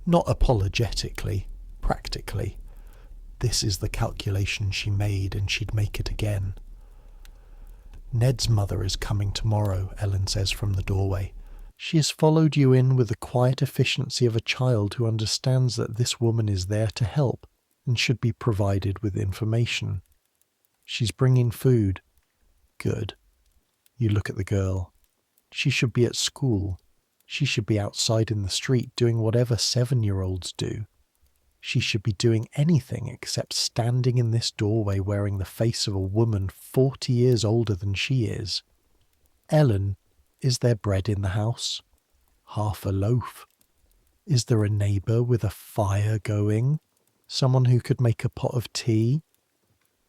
S1: Not apologetically, practically. This is the calculation she made, and she'd make it again. Ned's mother is coming tomorrow, Ellen says from the doorway. She has followed you in with the quiet efficiency of a child who understands that this woman is there to help and should be provided with information. She's bringing food. Good. You look at the girl. She should be at school. She should be outside in the street doing whatever 7-year-olds do. She should be doing anything except standing in this doorway wearing the face of a woman 40 years older than she is. Ellen, is there bread in the house? Half a loaf. Is there a neighbour with a fire going? Someone who could make a pot of tea?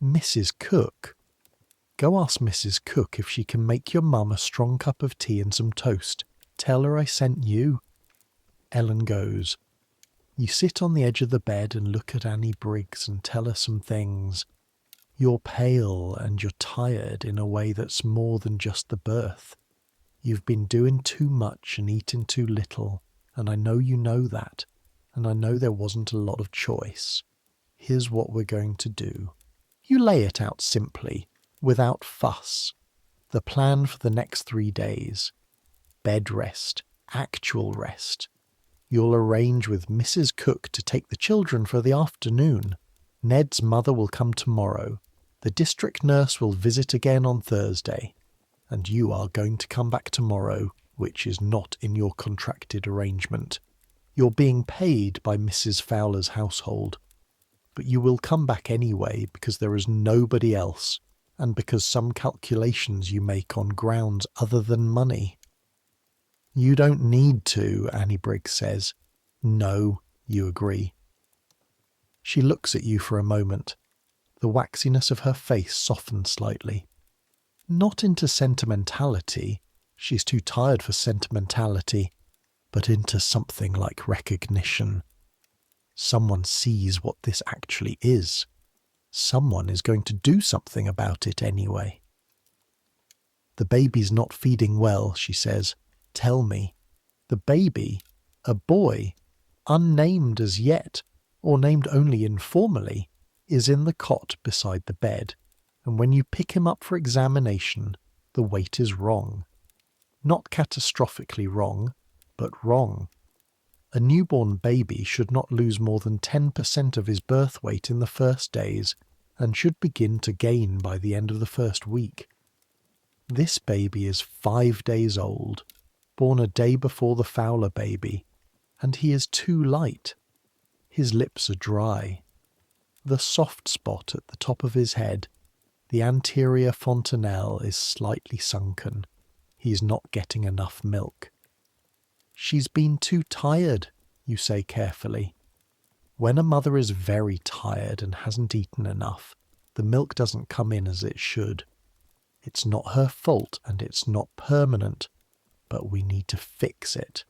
S1: Mrs. Cook. Go ask Mrs. Cook if she can make your mum a strong cup of tea and some toast. Tell her I sent you. Ellen goes. You sit on the edge of the bed and look at Annie Briggs and tell her some things. You're pale and you're tired in a way that's more than just the birth. You've been doing too much and eating too little, and I know you know that, and I know there wasn't a lot of choice. Here's what we're going to do. You lay it out simply, without fuss. The plan for the next 3 days. Bed rest, actual rest. You'll arrange with Mrs. Cook to take the children for the afternoon. Ned's mother will come tomorrow. The district nurse will visit again on Thursday. And you are going to come back tomorrow, which is not in your contracted arrangement. You're being paid by Mrs. Fowler's household. But you will come back anyway because there is nobody else, and because some calculations you make on grounds other than money. You don't need to, Annie Briggs says. No, you agree. She looks at you for a moment. The waxiness of her face softens slightly. Not into sentimentality, she's too tired for sentimentality, but into something like recognition. Someone sees what this actually is. Someone is going to do something about it anyway. The baby's not feeding well, she says. Tell me. The baby, a boy, unnamed as yet, or named only informally, is in the cot beside the bed, and when you pick him up for examination, the weight is wrong. Not catastrophically wrong, but wrong. A newborn baby should not lose more than 10% of his birth weight in the first days, and should begin to gain by the end of the first week. This baby is 5 days old, born a day before the Fowler baby, and he is too light. His lips are dry. The soft spot at the top of his head, the anterior fontanelle, is slightly sunken. He is not getting enough milk. She's been too tired, you say carefully. When a mother is very tired and hasn't eaten enough, the milk doesn't come in as it should. It's not her fault and it's not permanent, but we need to fix it.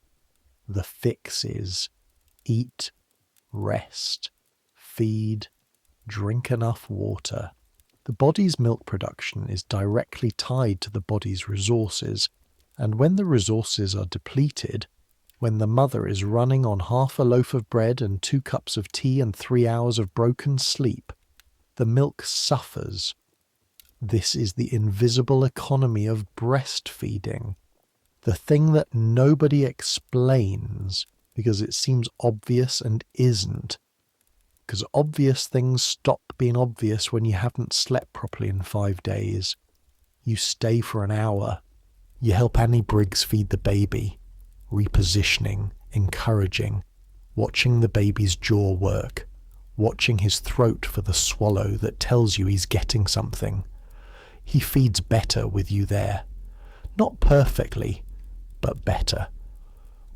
S1: The fix is eat, rest, feed, drink enough water. The body's milk production is directly tied to the body's resources, and when the resources are depleted, when the mother is running on half a loaf of bread and 2 cups of tea and 3 hours of broken sleep, the milk suffers. This is the invisible economy of breastfeeding, the thing that nobody explains because it seems obvious and isn't. Because obvious things stop being obvious when you haven't slept properly in 5 days. You stay for an hour. You help Annie Briggs feed the baby, repositioning, encouraging, watching the baby's jaw work, watching his throat for the swallow that tells you he's getting something. He feeds better with you there. Not perfectly, but better.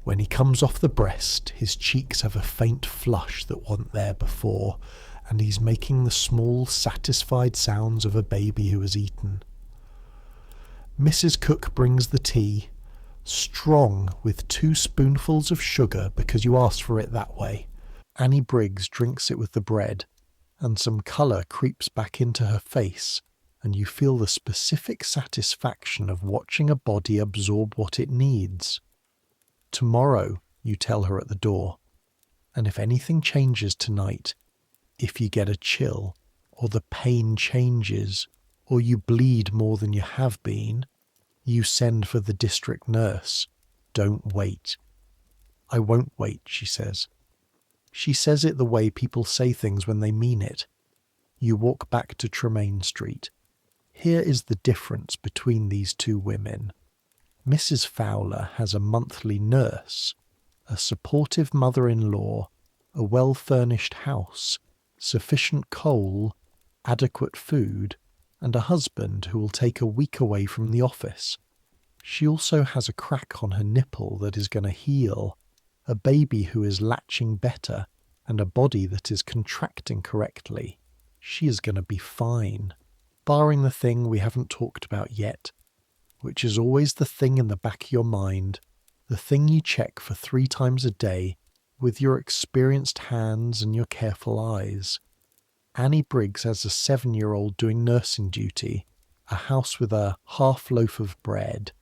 S1: When he comes off the breast, his cheeks have a faint flush that weren't there before, and he's making the small, satisfied sounds of a baby who has eaten. Mrs. Cook brings the tea, strong with 2 spoonfuls of sugar because you asked for it that way. Annie Briggs drinks it with the bread, and some colour creeps back into her face, and you feel the specific satisfaction of watching a body absorb what it needs. Tomorrow, you tell her at the door, and if anything changes tonight, if you get a chill, or the pain changes, or you bleed more than you have been, you send for the district nurse. Don't wait. I won't wait, she says. She says it the way people say things when they mean it. You walk back to Tremaine Street. Here is the difference between these 2 women. Mrs. Fowler has a monthly nurse, a supportive mother-in-law, a well-furnished house, sufficient coal, adequate food, and a husband who will take a week away from the office. She also has a crack on her nipple that is going to heal, a baby who is latching better, and a body that is contracting correctly. She is going to be fine, barring the thing we haven't talked about yet, which is always the thing in the back of your mind, the thing you check for 3 times a day with your experienced hands and your careful eyes. Annie Briggs has a 7-year-old doing nursing duty, a house with a half loaf of bread,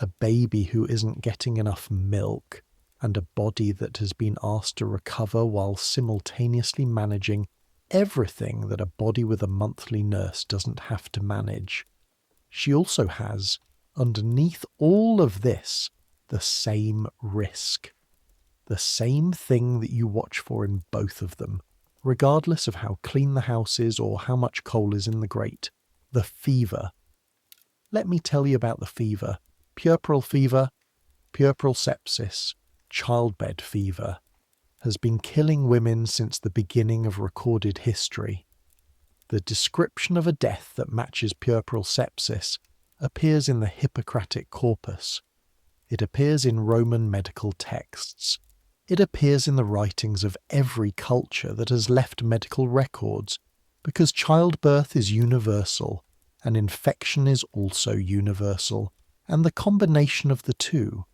S1: a baby who isn't getting enough milk, and a body that has been asked to recover while simultaneously managing everything that a body with a monthly nurse doesn't have to manage. She also has, underneath all of this, the same risk. The same thing that you watch for in both of them, regardless of how clean the house is or how much coal is in the grate. The fever. Let me tell you about the fever. Puerperal fever, puerperal sepsis, childbed fever, has been killing women since the beginning of recorded history. The description of a death that matches puerperal sepsis appears in the Hippocratic corpus. It appears in Roman medical texts. It appears in the writings of every culture that has left medical records, because childbirth is universal, and infection is also universal, and the combination of the 2,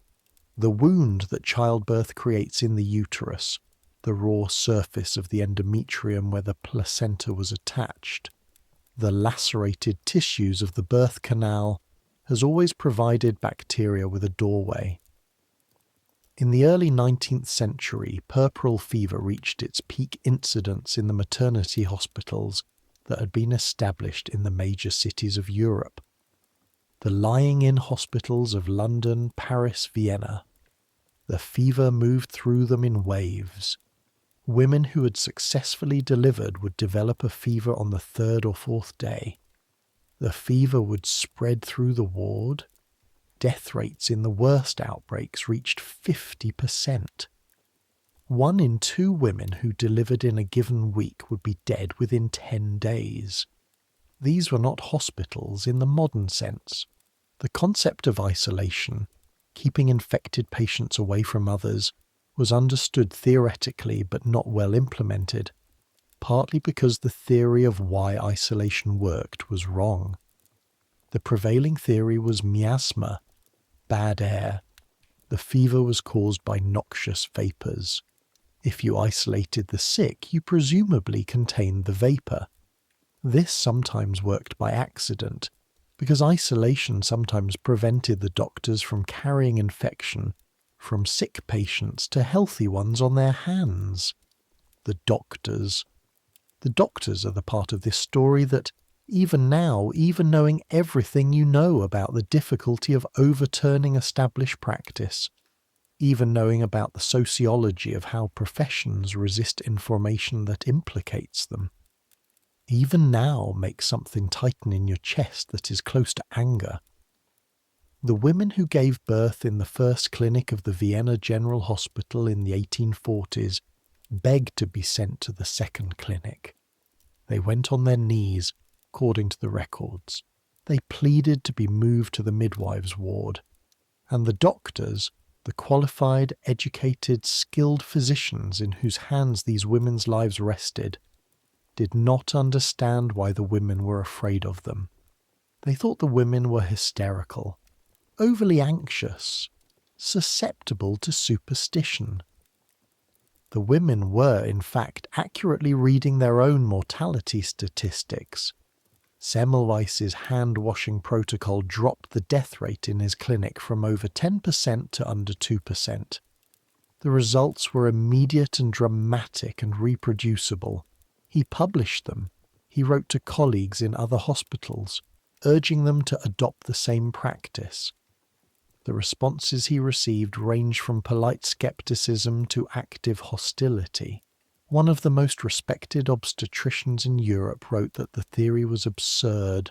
S1: the wound that childbirth creates in the uterus, the raw surface of the endometrium where the placenta was attached, the lacerated tissues of the birth canal, has always provided bacteria with a doorway. In the early 19th century, puerperal fever reached its peak incidence in the maternity hospitals that had been established in the major cities of Europe. The lying-in hospitals of London, Paris, Vienna. The fever moved through them in waves. Women who had successfully delivered would develop a fever on the 3rd or 4th day. The fever would spread through the ward. Death rates in the worst outbreaks reached 50%. 1 in 2 women who delivered in a given week would be dead within 10 days. These were not hospitals in the modern sense. The concept of isolation, keeping infected patients away from others, was understood theoretically but not well implemented, partly because the theory of why isolation worked was wrong. The prevailing theory was miasma, bad air. The fever was caused by noxious vapours. If you isolated the sick, you presumably contained the vapour. This sometimes worked by accident, because isolation sometimes prevented the doctors from carrying infection from sick patients to healthy ones on their hands. The doctors. The doctors are the part of this story that, even now, even knowing everything you know about the difficulty of overturning established practice, even knowing about the sociology of how professions resist information that implicates them, even now make something tighten in your chest that is close to anger. The women who gave birth in the first clinic of the Vienna General Hospital in the 1840s begged to be sent to the second clinic. They went on their knees, according to the records. They pleaded to be moved to the midwives' ward. And the doctors, The qualified, educated, skilled physicians in whose hands these women's lives rested did not understand why the women were afraid of them. They thought the women were hysterical, overly anxious, susceptible to superstition. The women were, in fact, accurately reading their own mortality statistics. Semmelweis's hand-washing protocol dropped the death rate in his clinic from over 10% to under 2%. The results were immediate and dramatic and reproducible. He published them. He wrote to colleagues in other hospitals, urging them to adopt the same practice. The responses he received ranged from polite skepticism to active hostility. One of the most respected obstetricians in Europe wrote that the theory was absurd.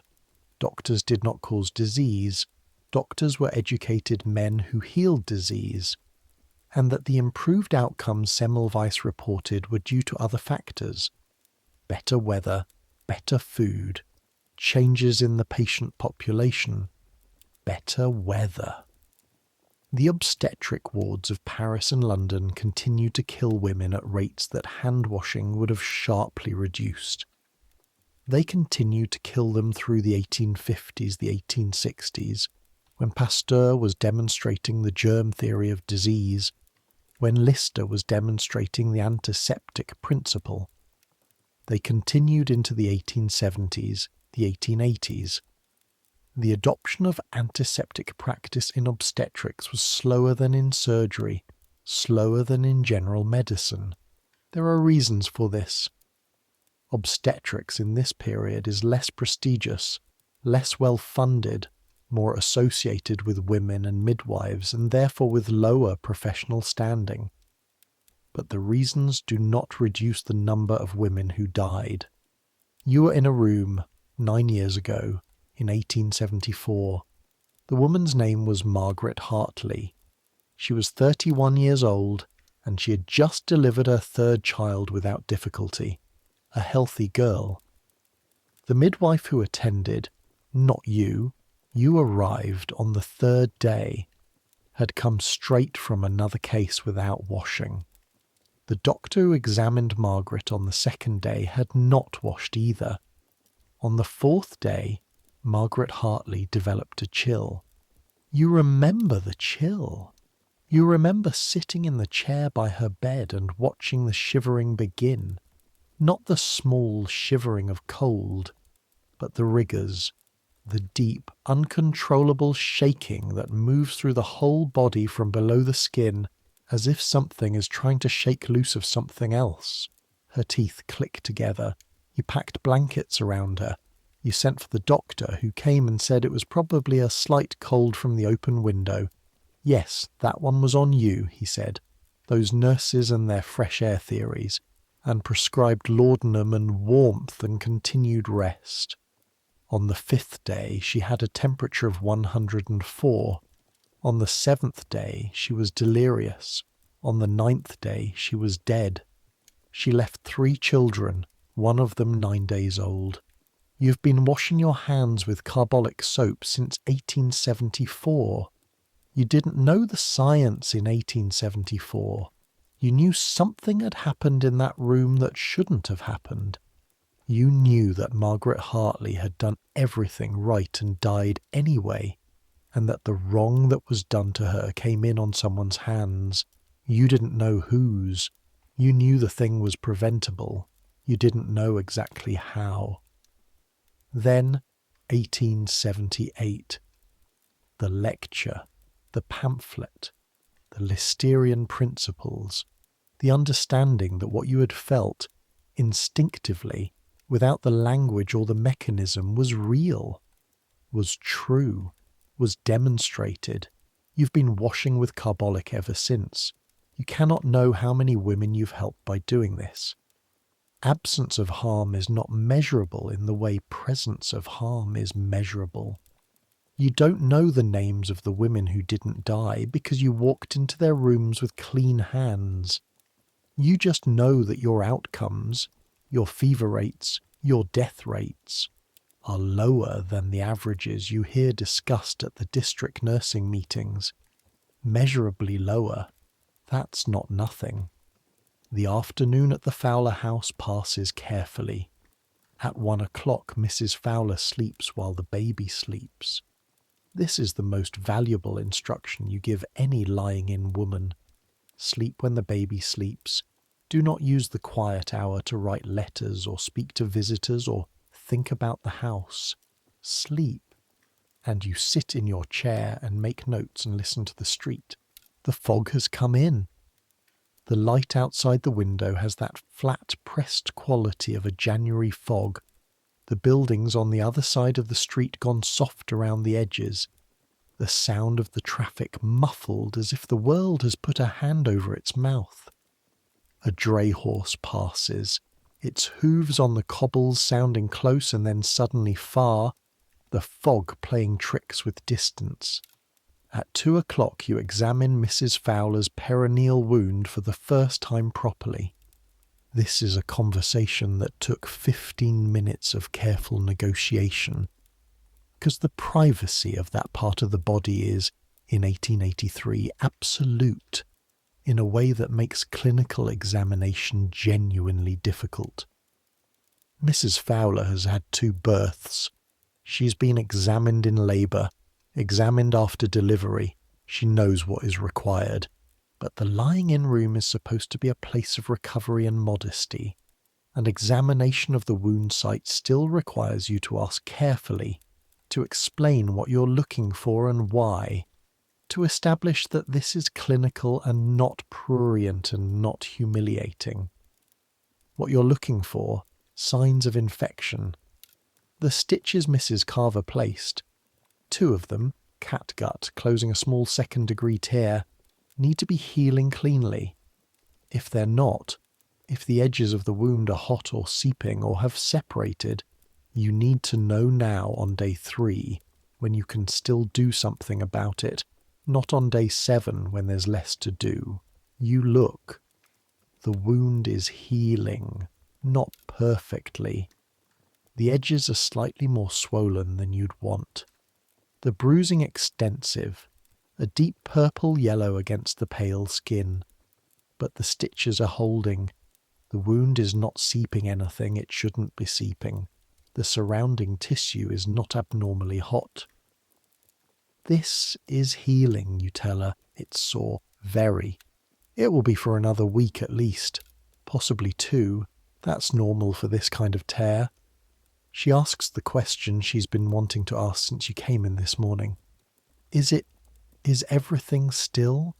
S1: Doctors did not cause disease. Doctors were educated men who healed disease, and that the improved outcomes Semmelweis reported were due to other factors: better weather, better food, changes in the patient population, better weather. The obstetric wards of Paris and London continued to kill women at rates that hand-washing would have sharply reduced. They continued to kill them through the 1850s, the 1860s, when Pasteur was demonstrating the germ theory of disease, when Lister was demonstrating the antiseptic principle. They continued into the 1870s, the 1880s. The adoption of antiseptic practice in obstetrics was slower than in surgery, slower than in general medicine. There are reasons for this. Obstetrics in this period is less prestigious, less well-funded, more associated with women and midwives, and therefore with lower professional standing. But the reasons do not reduce the number of women who died. You were in a room 9 years ago, in 1874. The woman's name was Margaret Hartley. She was 31 years old, and she had just delivered her third child without difficulty, a healthy girl. The midwife who attended, not you arrived on the third day, had come straight from another case without washing. The doctor who examined Margaret on the second day had not washed either. On the fourth day, Margaret Hartley developed a chill. You remember the chill. You remember sitting in the chair by her bed and watching the shivering begin. Not the small shivering of cold, but the rigours, the deep, uncontrollable shaking that moves through the whole body from below the skin, as if something is trying to shake loose of something else. Her teeth click together. You packed blankets around her. You sent for the doctor, who came and said it was probably a slight cold from the open window. Yes, that one was on you, he said. Those nurses and their fresh air theories, and prescribed laudanum and warmth and continued rest. On the fifth day she had a temperature of 104. On the seventh day she was delirious. On the ninth day she was dead. She left 3 children, one of them 9 days old. You've been washing your hands with carbolic soap since 1874. You didn't know the science in 1874. You knew something had happened in that room that shouldn't have happened. You knew that Margaret Hartley had done everything right and died anyway, and that the wrong that was done to her came in on someone's hands. You didn't know whose. You knew the thing was preventable. You didn't know exactly how. Then, 1878. The lecture, the pamphlet, the Listerian principles, the understanding that what you had felt, instinctively, without the language or the mechanism, was real, was true, was demonstrated. You've been washing with carbolic ever since. You cannot know how many women you've helped by doing this. Absence of harm is not measurable in the way presence of harm is measurable. You don't know the names of the women who didn't die because you walked into their rooms with clean hands. You just know that your outcomes, your fever rates, your death rates, are lower than the averages you hear discussed at the district nursing meetings. measurably lower. That's not nothing. The afternoon at the Fowler house passes carefully. At 1 o'clock, Mrs. Fowler sleeps while the baby sleeps. This is the most valuable instruction you give any lying-in woman. Sleep when the baby sleeps. Do not use the quiet hour to write letters or speak to visitors or think about the house. Sleep. And you sit in your chair and make notes and listen to the street. The fog has come in. The light outside the window has that flat, pressed quality of a January fog. The buildings on the other side of the street gone soft around the edges. The sound of the traffic muffled as if the world has put a hand over its mouth. A dray horse passes, its hooves on the cobbles sounding close and then suddenly far, the fog playing tricks with distance. At 2 o'clock you examine Mrs. Fowler's perineal wound for the first time properly. This is a conversation that took 15 minutes of careful negotiation, because the privacy of that part of the body is, in 1883, absolute, in a way that makes clinical examination genuinely difficult. Mrs. Fowler has had 2 births. She's been examined in labour, examined after delivery. She knows what is required. But the lying-in room is supposed to be a place of recovery and modesty. An examination of the wound site still requires you to ask carefully, to explain what you're looking for and why, to establish that this is clinical and not prurient and not humiliating. What you're looking for, signs of infection. The stitches Mrs. Carver placed, 2 of them, catgut, closing a small second-degree tear, need to be healing cleanly. If they're not, if the edges of the wound are hot or seeping or have separated, you need to know now on day 3, when you can still do something about it, not on day 7 when there's less to do. You look. The wound is healing, not perfectly. The edges are slightly more swollen than you'd want. The bruising extensive, a deep purple-yellow against the pale skin. But the stitches are holding. The wound is not seeping anything it shouldn't be seeping. The surrounding tissue is not abnormally hot. This is healing, you tell her. It's sore. Very. It will be for another week at least. Possibly 2. That's normal for this kind of tear. She asks the question she's been wanting to ask since you came in this morning. Is everything still?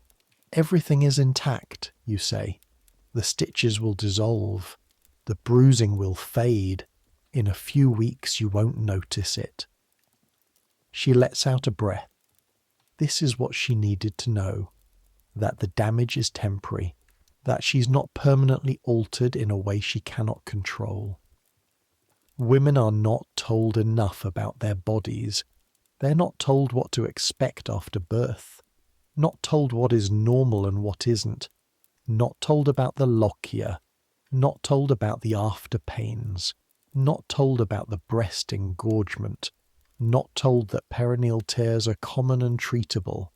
S1: Everything is intact, you say. The stitches will dissolve. The bruising will fade. In a few weeks you won't notice it. She lets out a breath. This is what she needed to know. That the damage is temporary. That she's not permanently altered in a way she cannot control. Women are not told enough about their bodies. They're not told what to expect after birth. Not told what is normal and what isn't. Not told about the lochia. Not told about the after pains. Not told about the breast engorgement. Not told that perineal tears are common and treatable.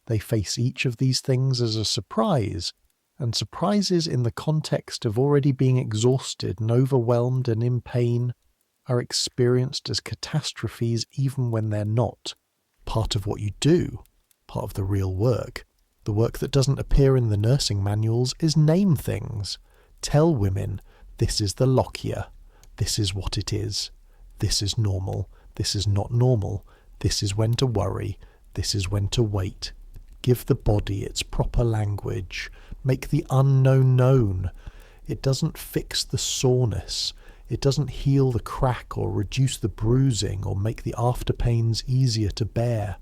S1: They face each of these things as a surprise, and surprises in the context of already being exhausted and overwhelmed and in pain are experienced as catastrophes even when they're not. Part of what you do, part of the real work, the work that doesn't appear in the nursing manuals, is name things. Tell women, this is the lochia, this is what it is, this is normal, this is not normal, this is when to worry, this is when to wait. Give the body its proper language. Make the unknown known. It doesn't fix the soreness. It doesn't heal the crack or reduce the bruising or make the after pains easier to bear.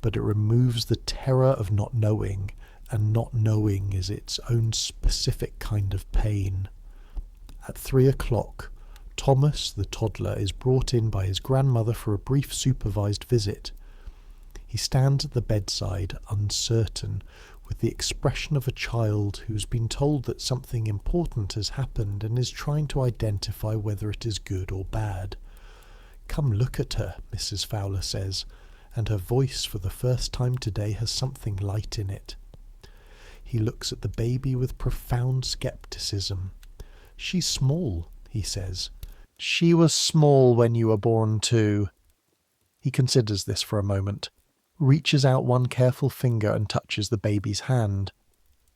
S1: But it removes the terror of not knowing, and not knowing is its own specific kind of pain. At 3 o'clock, Thomas, the toddler, is brought in by his grandmother for a brief supervised visit. He stands at the bedside, uncertain, with the expression of a child who's been told that something important has happened and is trying to identify whether it is good or bad. "Come look at her," Mrs. Fowler says, and her voice for the first time today has something light in it. He looks at the baby with profound skepticism. "She's small," he says. "She was small when you were born too." He considers this for a moment, reaches out one careful finger and touches the baby's hand.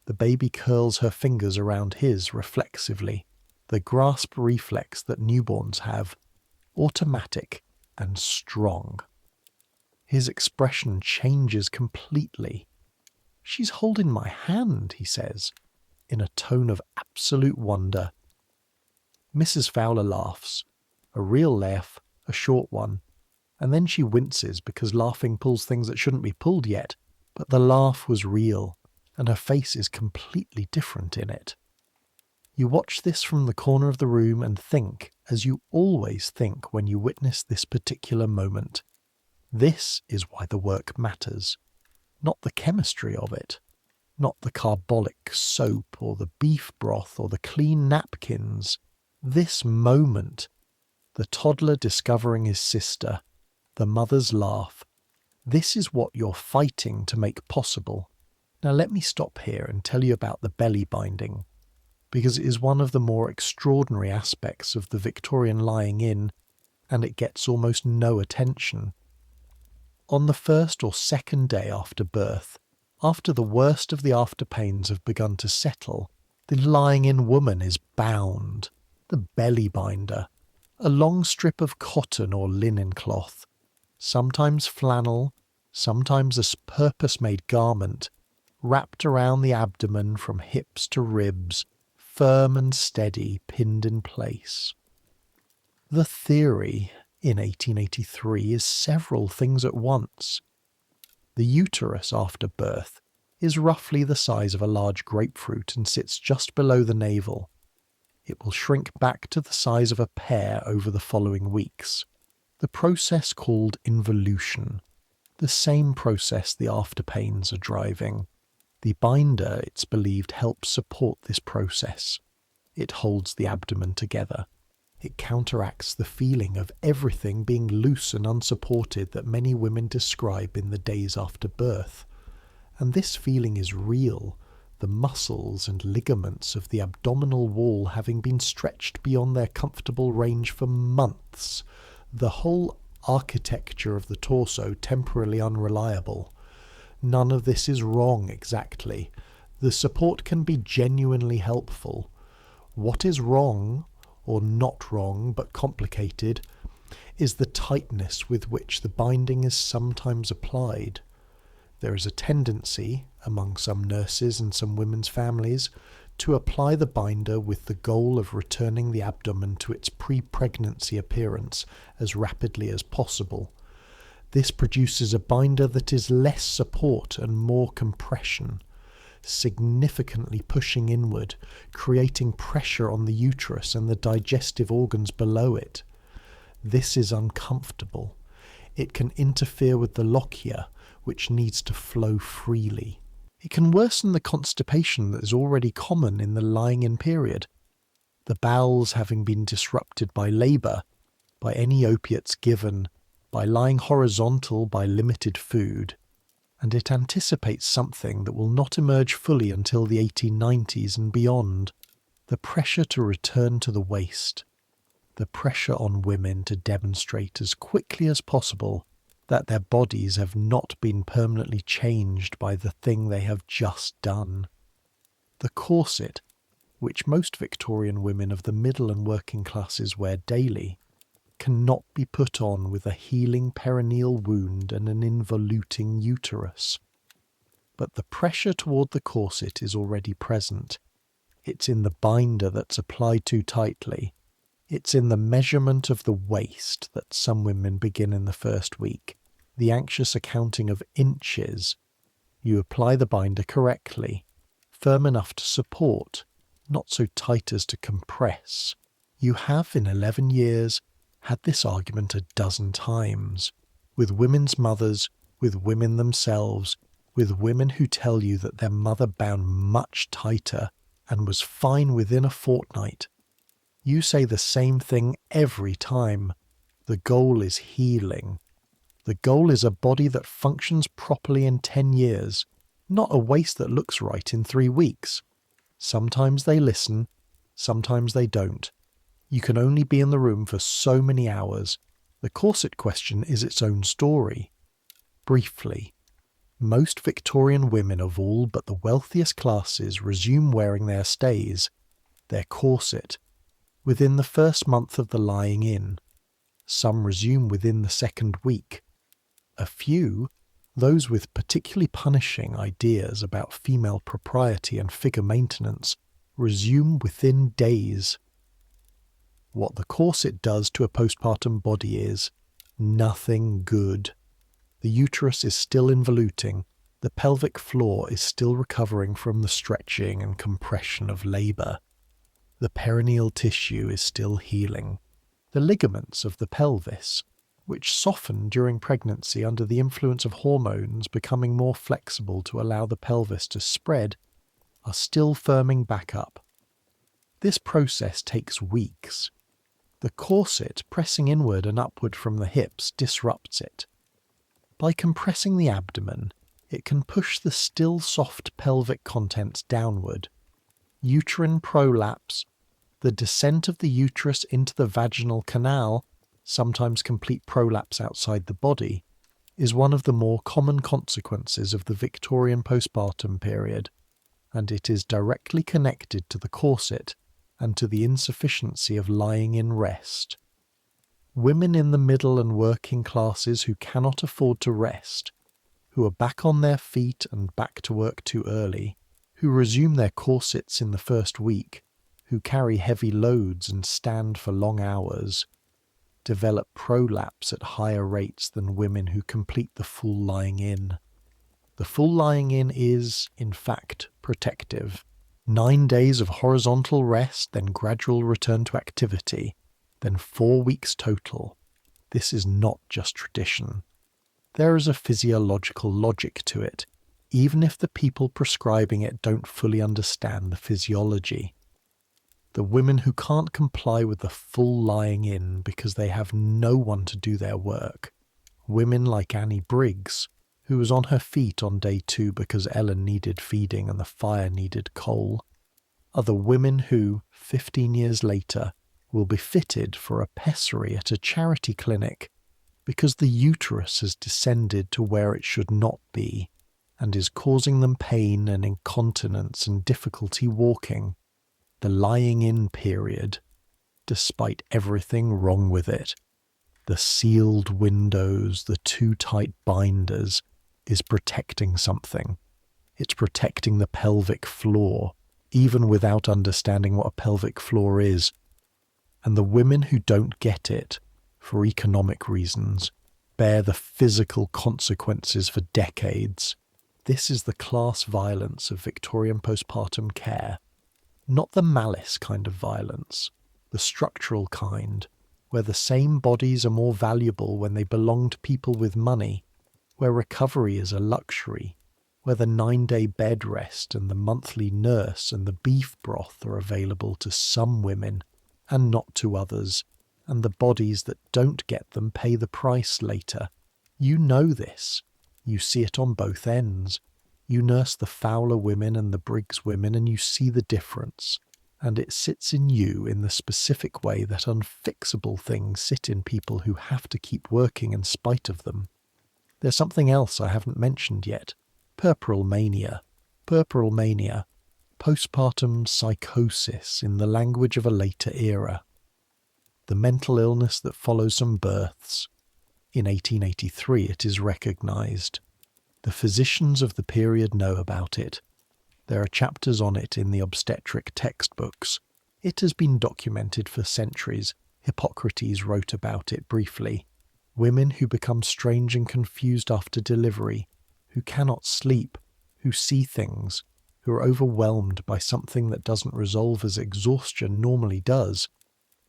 S1: The baby curls her fingers around his reflexively, the grasp reflex that newborns have, automatic and strong. His expression changes completely. "She's holding my hand," he says, in a tone of absolute wonder. Mrs. Fowler laughs, a real laugh, a short one, and then she winces because laughing pulls things that shouldn't be pulled yet, but the laugh was real, and her face is completely different in it. You watch this from the corner of the room and think, as you always think when you witness this particular moment, this is why the work matters. Not the chemistry of it, not the carbolic soap or the beef broth or the clean napkins. This moment, the toddler discovering his sister, the mother's laugh, this is what you're fighting to make possible. Now let me stop here and tell you about the belly binding, because it is one of the more extraordinary aspects of the Victorian lying in, and it gets almost no attention. On the first or second day after birth, after the worst of the after pains have begun to settle, the lying in woman is bound, the belly binder, a long strip of cotton or linen cloth, sometimes flannel, sometimes a purpose-made garment, wrapped around the abdomen from hips to ribs, firm and steady, pinned in place. The theory, in 1883, is several things at once. The uterus after birth is roughly the size of a large grapefruit and sits just below the navel. It will shrink back to the size of a pear over the following weeks. The process called involution, the same process the after pains are driving. The binder, it's believed, helps support this process. It holds the abdomen together. It counteracts the feeling of everything being loose and unsupported that many women describe in the days after birth. And this feeling is real, the muscles and ligaments of the abdominal wall having been stretched beyond their comfortable range for months, the whole architecture of the torso temporarily unreliable. None of this is wrong exactly. The support can be genuinely helpful. What is wrong, or not wrong but complicated, is the tightness with which the binding is sometimes applied. There is a tendency, among some nurses and some women's families, to apply the binder with the goal of returning the abdomen to its pre-pregnancy appearance as rapidly as possible. This produces a binder that is less support and more compression, significantly pushing inward, creating pressure on the uterus and the digestive organs below it. This is uncomfortable. It can interfere with the lochia, which needs to flow freely. It can worsen the constipation that is already common in the lying-in period. The bowels having been disrupted by labour, by any opiates given, by lying horizontal, by limited food, and it anticipates something that will not emerge fully until the 1890s and beyond, the pressure to return to the waist, the pressure on women to demonstrate as quickly as possible that their bodies have not been permanently changed by the thing they have just done. The corset, which most Victorian women of the middle and working classes wear daily, cannot be put on with a healing perineal wound and an involuting uterus. But the pressure toward the corset is already present. It's in the binder that's applied too tightly. It's in the measurement of the waist that some women begin in the first week, the anxious accounting of inches. You apply the binder correctly, firm enough to support, not so tight as to compress. You have, in 11 years, had this argument a dozen times, with women's mothers, with women themselves, with women who tell you that their mother bound much tighter and was fine within a fortnight. You say the same thing every time. The goal is healing. The goal is a body that functions properly in 10 years, not a waist that looks right in 3 weeks. Sometimes they listen, sometimes they don't. You can only be in the room for so many hours. The corset question is its own story. Briefly, most Victorian women of all but the wealthiest classes resume wearing their stays, their corset, within the first month of the lying in. Some resume within the second week. A few, those with particularly punishing ideas about female propriety and figure maintenance, resume within days. What the corset does to a postpartum body is nothing good. The uterus is still involuting, the pelvic floor is still recovering from the stretching and compression of labour. The perineal tissue is still healing. The ligaments of the pelvis, which soften during pregnancy under the influence of hormones becoming more flexible to allow the pelvis to spread, are still firming back up. This process takes weeks. The corset pressing inward and upward from the hips disrupts it. By compressing the abdomen, it can push the still soft pelvic contents downward. Uterine prolapse, the descent of the uterus into the vaginal canal, sometimes complete prolapse outside the body, is one of the more common consequences of the Victorian postpartum period, and it is directly connected to the corset and to the insufficiency of lying in rest. Women in the middle and working classes who cannot afford to rest, who are back on their feet and back to work too early, who resume their corsets in the first week, who carry heavy loads and stand for long hours, develop prolapse at higher rates than women who complete the full lying in. The full lying in is, in fact, protective. 9 days of horizontal rest, then gradual return to activity, then 4 weeks total. This is not just tradition. There is a physiological logic to it, even if the people prescribing it don't fully understand the physiology. The women who can't comply with the full lying in because they have no one to do their work, women like Annie Briggs, who was on her feet on day 2 because Ellen needed feeding and the fire needed coal, are the women who, 15 years later, will be fitted for a pessary at a charity clinic because the uterus has descended to where it should not be and is causing them pain and incontinence and difficulty walking. The lying-in period, despite everything wrong with it, the sealed windows, the too tight binders, is protecting something. It's protecting the pelvic floor, even without understanding what a pelvic floor is. And the women who don't get it, for economic reasons, bear the physical consequences for decades. This is the class violence of Victorian postpartum care. Not the malice kind of violence, the structural kind, where the same bodies are more valuable when they belong to people with money, where recovery is a luxury, where the 9-day bed rest and the monthly nurse and the beef broth are available to some women and not to others, and the bodies that don't get them pay the price later. You know this. You see it on both ends. You nurse the Fowler women and the Briggs women and you see the difference, and it sits in you in the specific way that unfixable things sit in people who have to keep working in spite of them. There's something else I haven't mentioned yet. Puerperal mania. Puerperal mania. Postpartum psychosis in the language of a later era. The mental illness that follows some births. In 1883 it is recognised. The physicians of the period know about it. There are chapters on it in the obstetric textbooks. It has been documented for centuries. Hippocrates wrote about it briefly. Women who become strange and confused after delivery, who cannot sleep, who see things, who are overwhelmed by something that doesn't resolve as exhaustion normally does.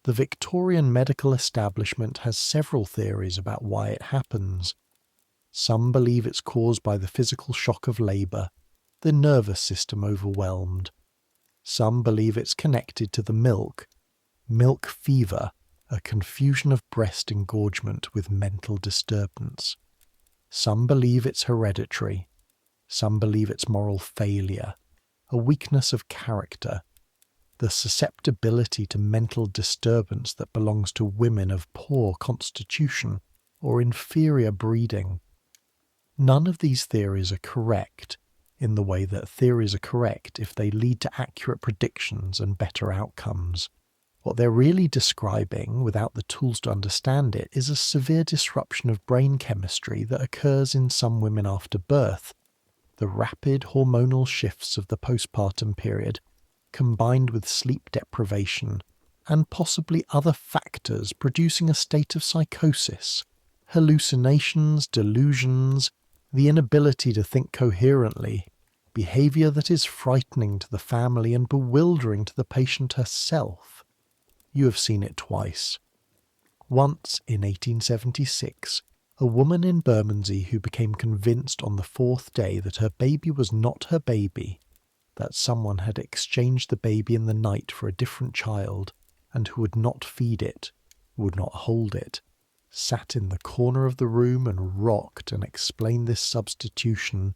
S1: The Victorian medical establishment has several theories about why it happens. Some believe it's caused by the physical shock of labour, the nervous system overwhelmed. Some believe it's connected to the milk fever, a confusion of breast engorgement with mental disturbance. Some believe it's hereditary. Some believe it's moral failure, a weakness of character, the susceptibility to mental disturbance that belongs to women of poor constitution or inferior breeding. None of these theories are correct in the way that theories are correct if they lead to accurate predictions and better outcomes. What they're really describing, without the tools to understand it, is a severe disruption of brain chemistry that occurs in some women after birth. The rapid hormonal shifts of the postpartum period, combined with sleep deprivation, and possibly other factors producing a state of psychosis, hallucinations, delusions, the inability to think coherently, behaviour that is frightening to the family and bewildering to the patient herself. You have seen it twice. Once, in 1876, a woman in Bermondsey who became convinced on the fourth day that her baby was not her baby, that someone had exchanged the baby in the night for a different child, and who would not feed it, would not hold it, sat in the corner of the room and rocked and explained this substitution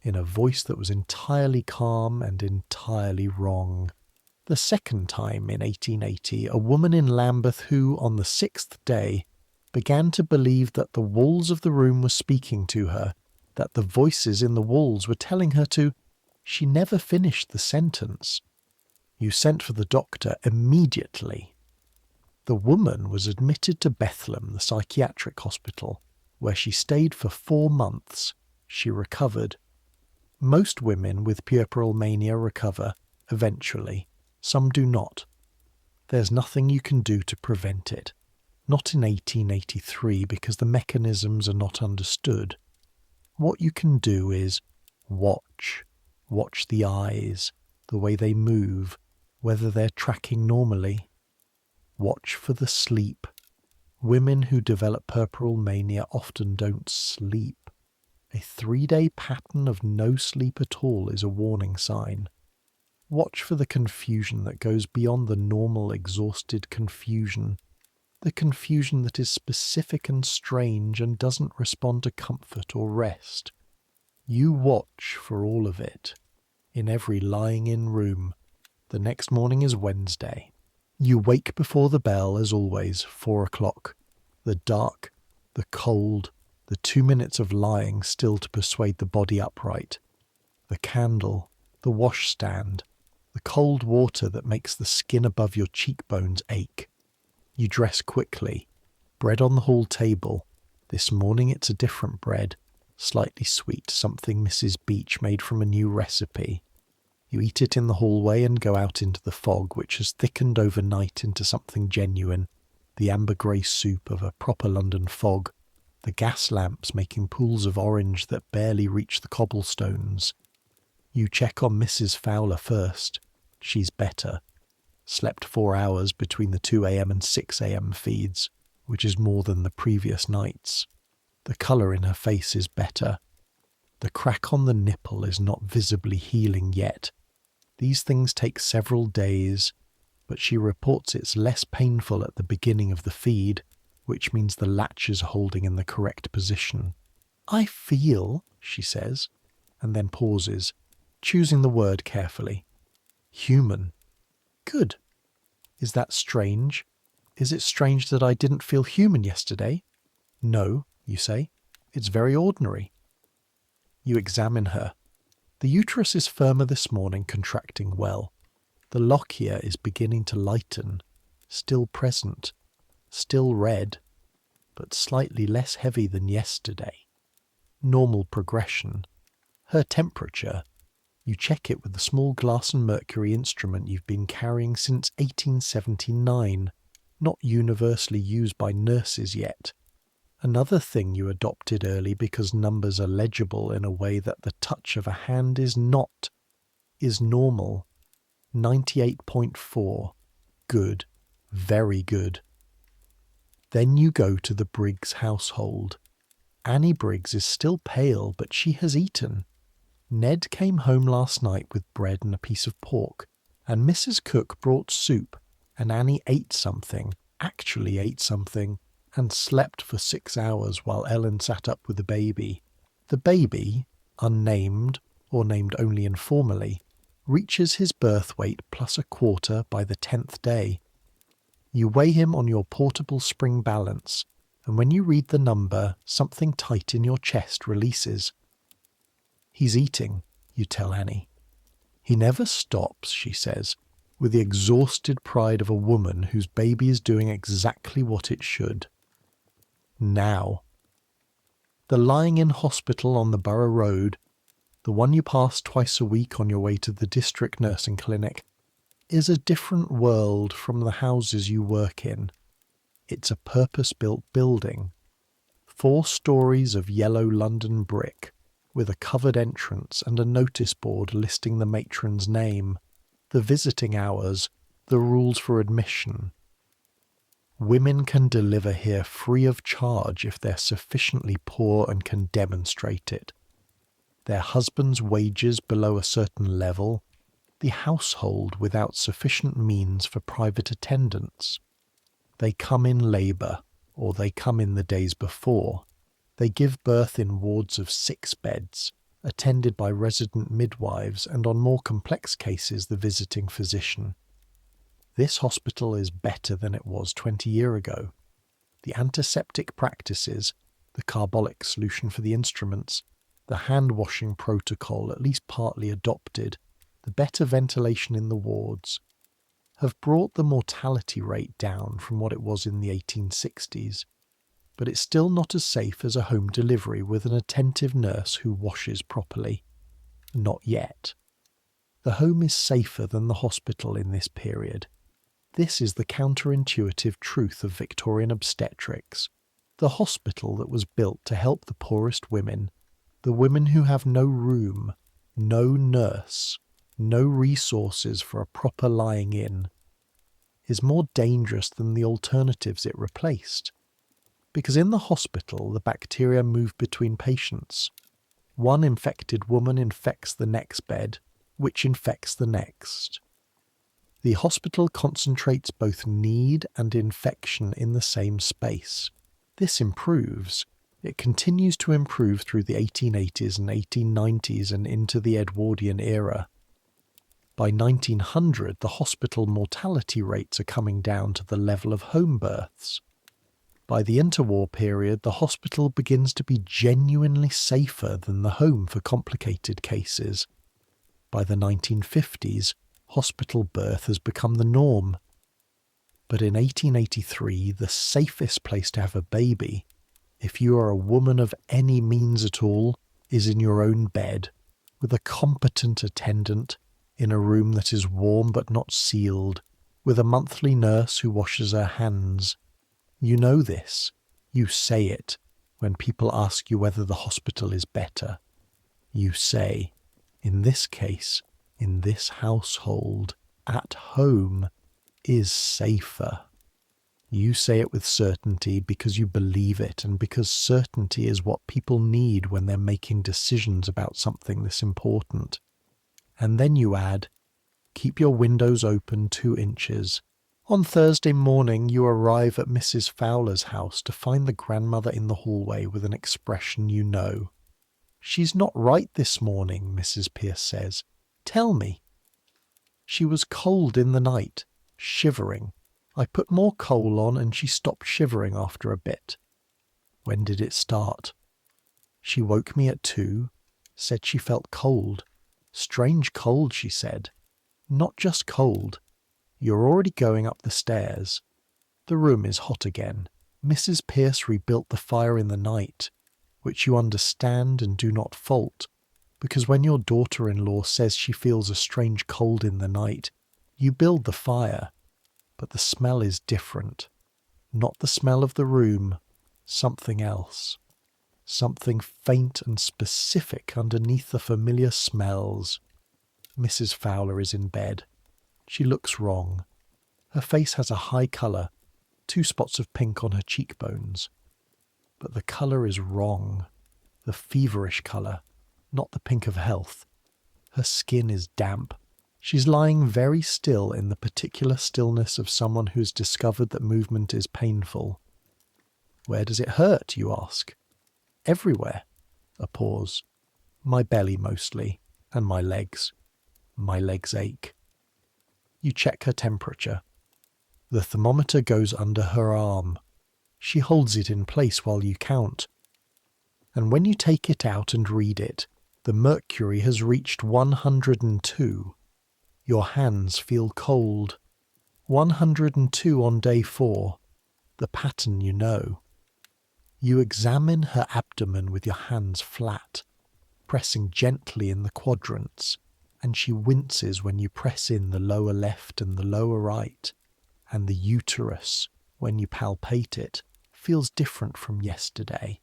S1: in a voice that was entirely calm and entirely wrong. The second time, in 1880, a woman in Lambeth who, on the sixth day, began to believe that the walls of the room were speaking to her, that the voices in the walls were telling her to. She never finished the sentence. You sent for the doctor immediately. The woman was admitted to Bethlem, the psychiatric hospital, where she stayed for 4 months. She recovered. Most women with puerperal mania recover, eventually. Some do not. There's nothing you can do to prevent it. Not in 1883, because the mechanisms are not understood. What you can do is watch. Watch the eyes, the way they move, whether they're tracking normally. Watch for the sleep. Women who develop puerperal mania often don't sleep. A 3-day pattern of no sleep at all is a warning sign. Watch for the confusion that goes beyond the normal exhausted confusion, the confusion that is specific and strange and doesn't respond to comfort or rest. You watch for all of it, in every lying-in room. The next morning is Wednesday. You wake before the bell, as always, 4 o'clock. The dark, the cold, the 2 minutes of lying still to persuade the body upright. The candle, the washstand, the cold water that makes the skin above your cheekbones ache. You dress quickly. Bread on the hall table. This morning it's a different bread, slightly sweet, something Mrs. Beach made from a new recipe. You eat it in the hallway and go out into the fog, which has thickened overnight into something genuine, the amber-grey soup of a proper London fog, the gas lamps making pools of orange that barely reach the cobblestones. You check on Mrs. Fowler first. She's better. Slept 4 hours between the 2 a.m. and 6 a.m. feeds, which is more than the previous nights. The colour in her face is better. The crack on the nipple is not visibly healing yet. These things take several days, but she reports it's less painful at the beginning of the feed, which means the latch is holding in the correct position. I feel, she says, and then pauses, choosing the word carefully. Human. Good. Is that strange? Is it strange that I didn't feel human yesterday? No, you say. It's very ordinary. You examine her. The uterus is firmer this morning, contracting well. The lochia is beginning to lighten, still present, still red, but slightly less heavy than yesterday. Normal progression. Her temperature. You check it with the small glass and mercury instrument you've been carrying since 1879, not universally used by nurses yet. Another thing you adopted early because numbers are legible in a way that the touch of a hand is not, is normal. 98.4. Good. Very good. Then you go to the Briggs household. Annie Briggs is still pale, but she has eaten. Ned came home last night with bread and a piece of pork, and Mrs. Cook brought soup, and Annie ate something, actually ate something, and slept for 6 hours while Ellen sat up with the baby. The baby, unnamed or named only informally, reaches his birth weight plus a quarter by the 10th day. You weigh him on your portable spring balance, and when you read the number, something tight in your chest releases. He's eating, you tell Annie. He never stops, she says, with the exhausted pride of a woman whose baby is doing exactly what it should. Now. The lying-in hospital on the Borough Road, the one you pass twice a week on your way to the district nursing clinic, is a different world from the houses you work in. It's a purpose-built building. 4 stories of yellow London brick, with a covered entrance and a notice board listing the matron's name, the visiting hours, the rules for admission. Women can deliver here free of charge if they're sufficiently poor and can demonstrate it. Their husband's wages below a certain level, the household without sufficient means for private attendance. They come in labour, or they come in the days before. They give birth in wards of 6 beds, attended by resident midwives and on more complex cases the visiting physician. This hospital is better than it was 20 years ago. The antiseptic practices, the carbolic solution for the instruments, the hand-washing protocol at least partly adopted, the better ventilation in the wards, have brought the mortality rate down from what it was in the 1860s. But it's still not as safe as a home delivery with an attentive nurse who washes properly. Not yet. The home is safer than the hospital in this period. This is the counterintuitive truth of Victorian obstetrics. The hospital that was built to help the poorest women, the women who have no room, no nurse, no resources for a proper lying in, is more dangerous than the alternatives it replaced. Because in the hospital, the bacteria move between patients. One infected woman infects the next bed, which infects the next. The hospital concentrates both need and infection in the same space. This improves. It continues to improve through the 1880s and 1890s and into the Edwardian era. By 1900, the hospital mortality rates are coming down to the level of home births. By the interwar period, the hospital begins to be genuinely safer than the home for complicated cases. By the 1950s, hospital birth has become the norm. But in 1883, the safest place to have a baby, if you are a woman of any means at all, is in your own bed, with a competent attendant, in a room that is warm but not sealed, with a monthly nurse who washes her hands. You know this. You say it when people ask you whether the hospital is better. You say, in this case, in this household, at home, is safer. You say it with certainty because you believe it and because certainty is what people need when they're making decisions about something this important. And then you add, keep your windows open 2 inches. On Thursday morning you arrive at Mrs. Fowler's house to find the grandmother in the hallway with an expression you know. She's not right this morning, Mrs. Pierce says. Tell me. She was cold in the night, shivering. I put more coal on and she stopped shivering after a bit. When did it start? She woke me at 2, said she felt cold. Strange cold, she said. Not just cold. You're already going up the stairs. The room is hot again. Mrs. Pierce rebuilt the fire in the night, which you understand and do not fault, because when your daughter-in-law says she feels a strange cold in the night, you build the fire, but the smell is different. Not the smell of the room, something else. Something faint and specific underneath the familiar smells. Mrs. Fowler is in bed. She looks wrong. Her face has a high colour, 2 spots of pink on her cheekbones. But the colour is wrong. The feverish colour, not the pink of health. Her skin is damp. She's lying very still in the particular stillness of someone who's discovered that movement is painful. Where does it hurt, you ask? Everywhere. A pause. My belly mostly, and my legs. My legs ache. You check her temperature. The thermometer goes under her arm. She holds it in place while you count. And when you take it out and read it, the mercury has reached 102. Your hands feel cold. 102 on day 4. The pattern you know. You examine her abdomen with your hands flat, pressing gently in the quadrants, and she winces when you press in the lower left and the lower right, and the uterus, when you palpate it, feels different from yesterday,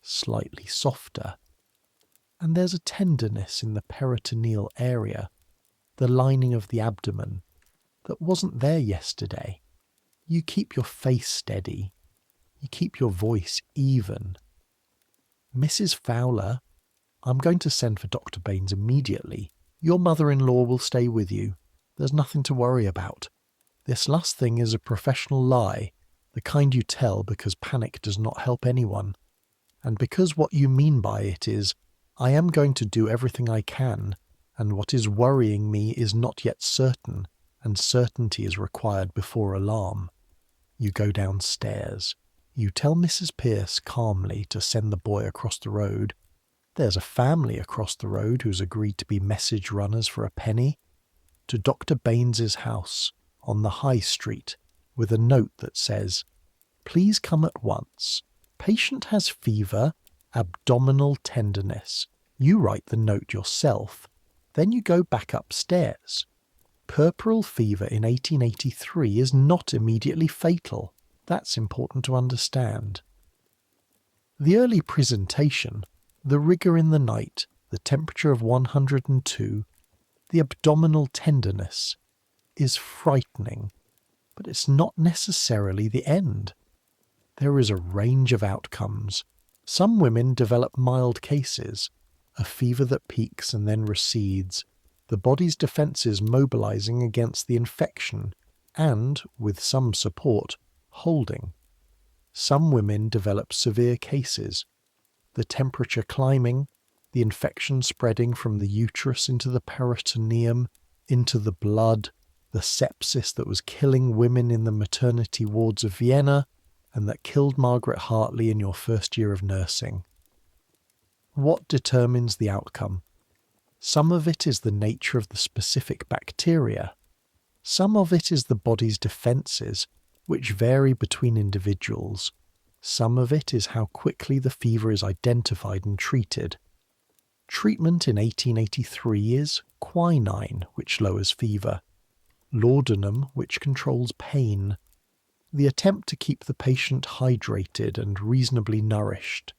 S1: slightly softer. And there's a tenderness in the peritoneal area, the lining of the abdomen, that wasn't there yesterday. You keep your face steady. You keep your voice even. Mrs. Fowler, I'm going to send for Dr. Baines immediately. Your mother-in-law will stay with you. There's nothing to worry about. This last thing is a professional lie, the kind you tell because panic does not help anyone, and because what you mean by it is, I am going to do everything I can, and what is worrying me is not yet certain, and certainty is required before alarm. You go downstairs. You tell Mrs. Pierce calmly to send the boy across the road. There's a family across the road who's agreed to be message runners for a penny. To Dr. Baines's house, on the High Street, with a note that says, Please come at once. Patient has fever, abdominal tenderness. You write the note yourself. Then you go back upstairs. Puerperal fever in 1883 is not immediately fatal. That's important to understand. The early presentation, the rigour in the night, the temperature of 102, the abdominal tenderness, is frightening, but it's not necessarily the end. There is a range of outcomes. Some women develop mild cases, a fever that peaks and then recedes, the body's defences mobilising against the infection and, with some support, holding. Some women develop severe cases, the temperature climbing, the infection spreading from the uterus into the peritoneum, into the blood, the sepsis that was killing women in the maternity wards of Vienna and that killed Margaret Hartley in your first year of nursing. What determines the outcome? Some of it is the nature of the specific bacteria. Some of it is the body's defences, which vary between individuals. Some of it is how quickly the fever is identified and treated. Treatment in 1883 is quinine, which lowers fever, laudanum, which controls pain, the attempt to keep the patient hydrated and reasonably nourished.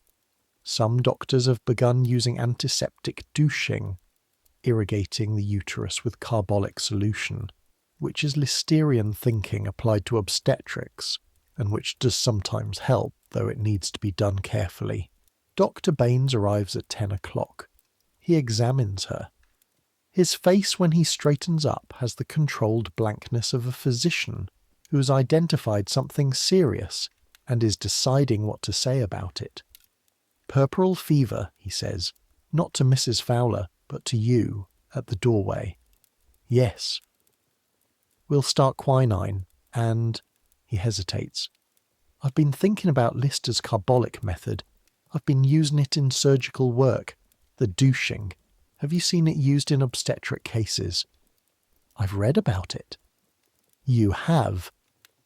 S1: Some doctors have begun using antiseptic douching, irrigating the uterus with carbolic solution, which is Listerian thinking applied to obstetrics, and which does sometimes help, though it needs to be done carefully. Dr. Baines arrives at 10 o'clock. He examines her. His face, when he straightens up, has the controlled blankness of a physician who has identified something serious and is deciding what to say about it. Puerperal fever, he says, not to Mrs. Fowler, but to you, at the doorway. Yes. We'll start quinine, and... He hesitates. I've been thinking about Lister's carbolic method. I've been using it in surgical work. The douching. Have you seen it used in obstetric cases? I've read about it. You have.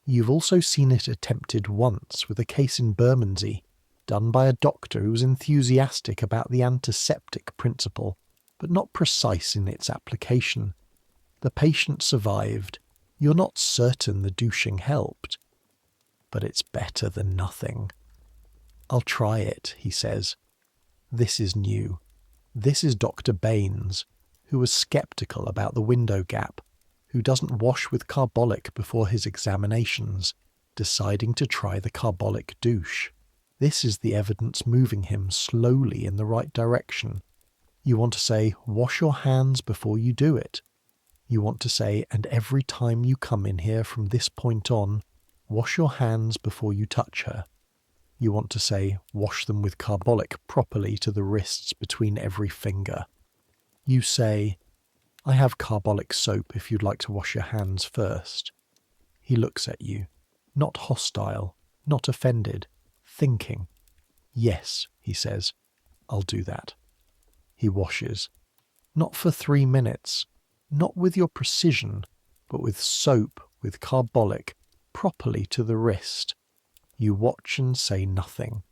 S1: You've also seen it attempted once with a case in Bermondsey, done by a doctor who was enthusiastic about the antiseptic principle, but not precise in its application. The patient survived. You're not certain the douching helped. But it's better than nothing. I'll try it, he says. This is new. This is Dr. Baines, who was sceptical about the window gap, who doesn't wash with carbolic before his examinations, deciding to try the carbolic douche. This is the evidence moving him slowly in the right direction. You want to say, wash your hands before you do it. You want to say, and every time you come in here from this point on, wash your hands before you touch her. You want to say, wash them with carbolic properly to the wrists between every finger. You say, I have carbolic soap if you'd like to wash your hands first. He looks at you, not hostile, not offended, thinking. Yes, he says, I'll do that. He washes. Not for 3 minutes, not with your precision, but with soap, with carbolic, properly to the wrist. You watch and say nothing.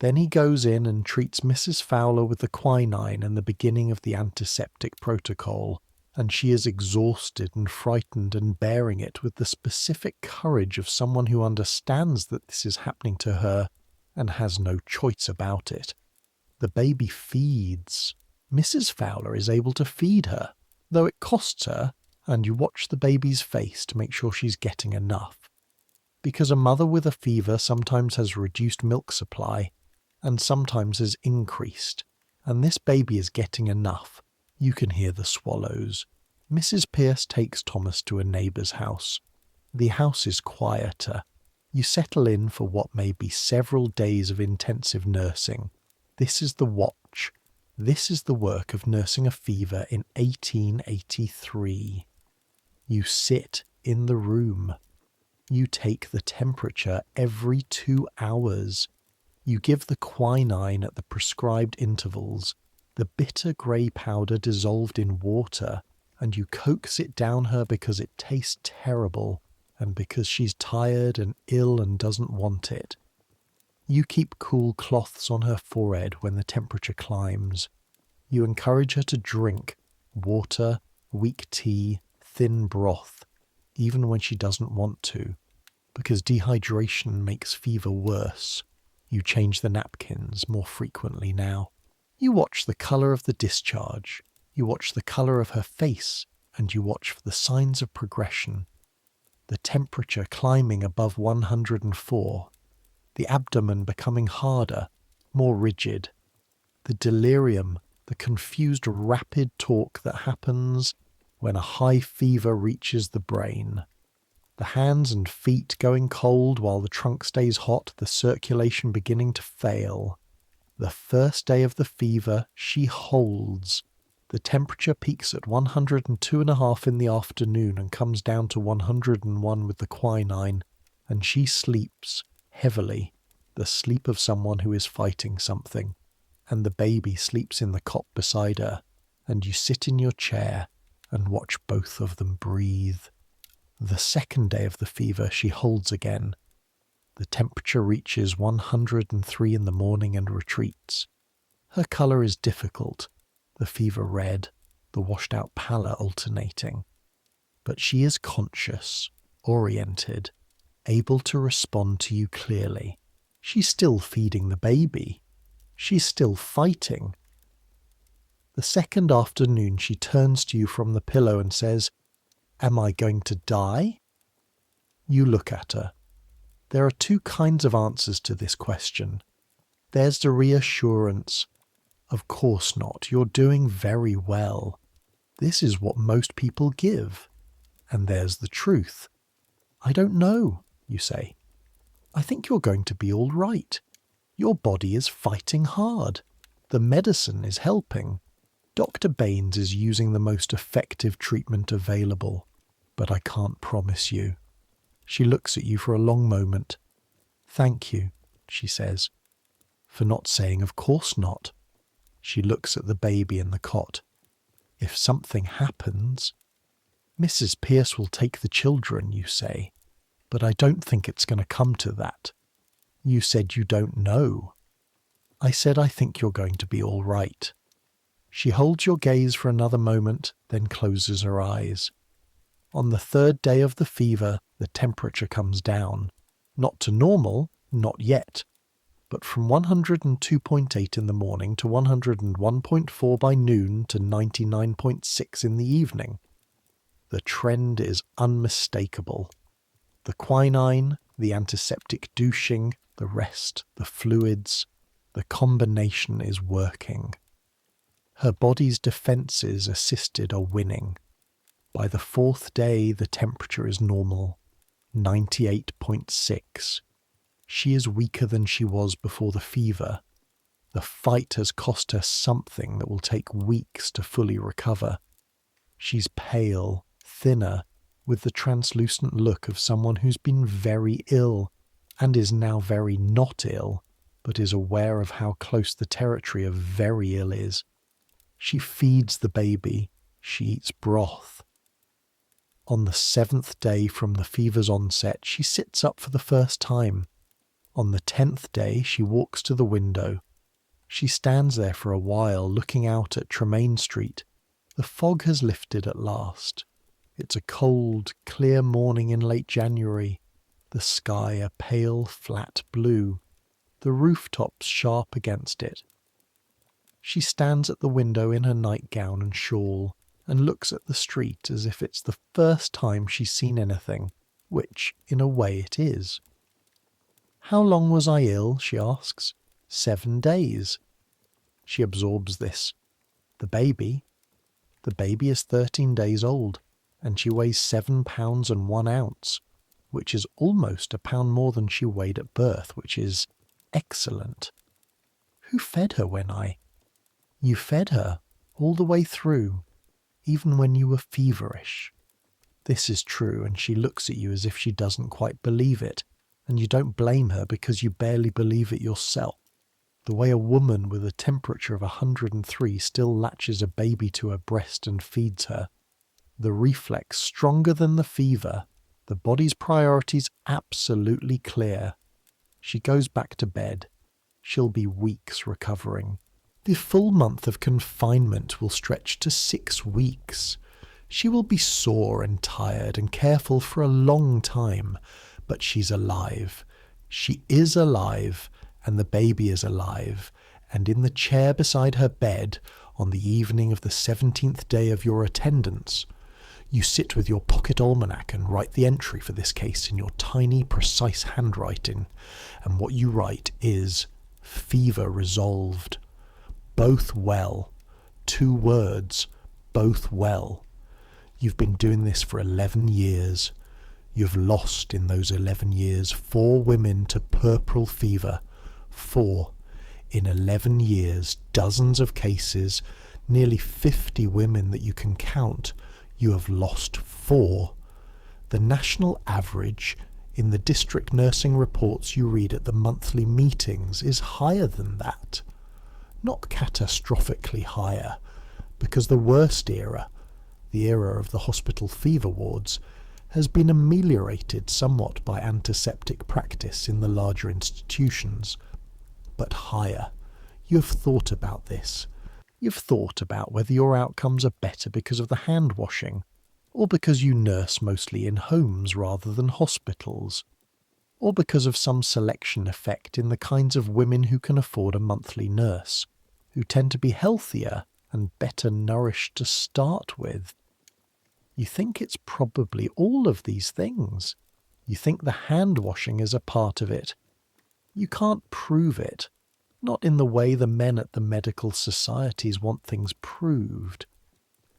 S1: Then he goes in and treats Mrs. Fowler with the quinine and the beginning of the antiseptic protocol, and she is exhausted and frightened and bearing it with the specific courage of someone who understands that this is happening to her and has no choice about it. The baby feeds. Mrs. Fowler is able to feed her, though it costs her, and you watch the baby's face to make sure she's getting enough. Because a mother with a fever sometimes has reduced milk supply, and sometimes has increased, and this baby is getting enough. You can hear the swallows. Mrs. Pierce takes Thomas to a neighbour's house. The house is quieter. You settle in for what may be several days of intensive nursing. This is the watch. This is the work of nursing a fever in 1883. You sit in the room. You take the temperature every 2 hours. You give the quinine at the prescribed intervals, the bitter grey powder dissolved in water, and you coax it down her because it tastes terrible and because she's tired and ill and doesn't want it. You keep cool cloths on her forehead when the temperature climbs. You encourage her to drink water, weak tea, thin broth, even when she doesn't want to, because dehydration makes fever worse. You change the napkins more frequently now. You watch the colour of the discharge. You watch the colour of her face, and you watch for the signs of progression. The temperature climbing above 104. The abdomen becoming harder, more rigid. The delirium, the confused rapid talk that happens when a high fever reaches the brain. The hands and feet going cold while the trunk stays hot, the circulation beginning to fail. The first day of the fever, she holds. The temperature peaks at 102.5 in the afternoon and comes down to 101 with the quinine, and she sleeps heavily, the sleep of someone who is fighting something, and the baby sleeps in the cot beside her, and you sit in your chair and watch both of them breathe. The second day of the fever she holds again. The temperature reaches 103 in the morning and retreats. Her colour is difficult, the fever red, the washed-out pallor alternating. But she is conscious, oriented, able to respond to you clearly. She's still feeding the baby. She's still fighting. The second afternoon she turns to you from the pillow and says, "Am I going to die?" You look at her. There are two kinds of answers to this question. There's the reassurance, "Of course not, you're doing very well. This is what most people give." And there's the truth. "I don't know," you say. "I think you're going to be all right. Your body is fighting hard. The medicine is helping. Dr. Baines is using the most effective treatment available, but I can't promise you." She looks at you for a long moment. "Thank you," she says, "for not saying of course not." She looks at the baby in the cot. "If something happens..." "Mrs. Pierce will take the children," you say, "but I don't think it's going to come to that." You said you don't know. I said I think you're going to be all right. She holds your gaze for another moment, then closes her eyes. On the third day of the fever, the temperature comes down. Not to normal, not yet, but from 102.8 in the morning to 101.4 by noon to 99.6 in the evening. The trend is unmistakable. The quinine, the antiseptic douching, the rest, the fluids, the combination is working. Her body's defences assisted are winning. By the fourth day, the temperature is normal, 98.6. She is weaker than she was before the fever. The fight has cost her something that will take weeks to fully recover. She's pale, thinner, with the translucent look of someone who's been very ill, and is now very not ill, but is aware of how close the territory of very ill is. She feeds the baby. She eats broth. On the 7th day from the fever's onset, she sits up for the first time. On the 10th day, she walks to the window. She stands there for a while, looking out at Tremaine Street. The fog has lifted at last. It's a cold, clear morning in late January. The sky a pale, flat blue. The rooftops sharp against it. She stands at the window in her nightgown and shawl, and looks at the street as if it's the first time she's seen anything, which, in a way, it is. "How long was I ill?" she asks. 7 days. She absorbs this. The baby is 13 days old, and she weighs 7 pounds and 1 ounce, which is almost a pound more than she weighed at birth, which is excellent. Who fed her You fed her all the way through, even when you were feverish. This is true, and she looks at you as if she doesn't quite believe it, and you don't blame her because you barely believe it yourself. The way a woman with a temperature of 103 still latches a baby to her breast and feeds her. The reflex stronger than the fever. The body's priorities absolutely clear. She goes back to bed. She'll be weeks recovering. The full month of confinement will stretch to 6 weeks. She will be sore and tired and careful for a long time, but she's alive. She is alive, and the baby is alive, and in the chair beside her bed, on the evening of the 17th day of your attendance, you sit with your pocket almanac and write the entry for this case in your tiny, precise handwriting, and what you write is, "Fever resolved. Both well. 2 words, both well. You've been doing this for 11 years. You've lost in those 11 years 4 women to puerperal fever. 4. In 11 years, dozens of cases, nearly 50 women that you can count. You have lost 4. The national average in the district nursing reports you read at the monthly meetings is higher than that. Not catastrophically higher, because the worst era, the era of the hospital fever wards, has been ameliorated somewhat by antiseptic practice in the larger institutions. But higher. You have thought about this. You've thought about whether your outcomes are better because of the hand washing, or because you nurse mostly in homes rather than hospitals, or because of some selection effect in the kinds of women who can afford a monthly nurse, who tend to be healthier and better nourished to start with. You think it's probably all of these things. You think the hand washing is a part of it. You can't prove it, not in the way the men at the medical societies want things proved.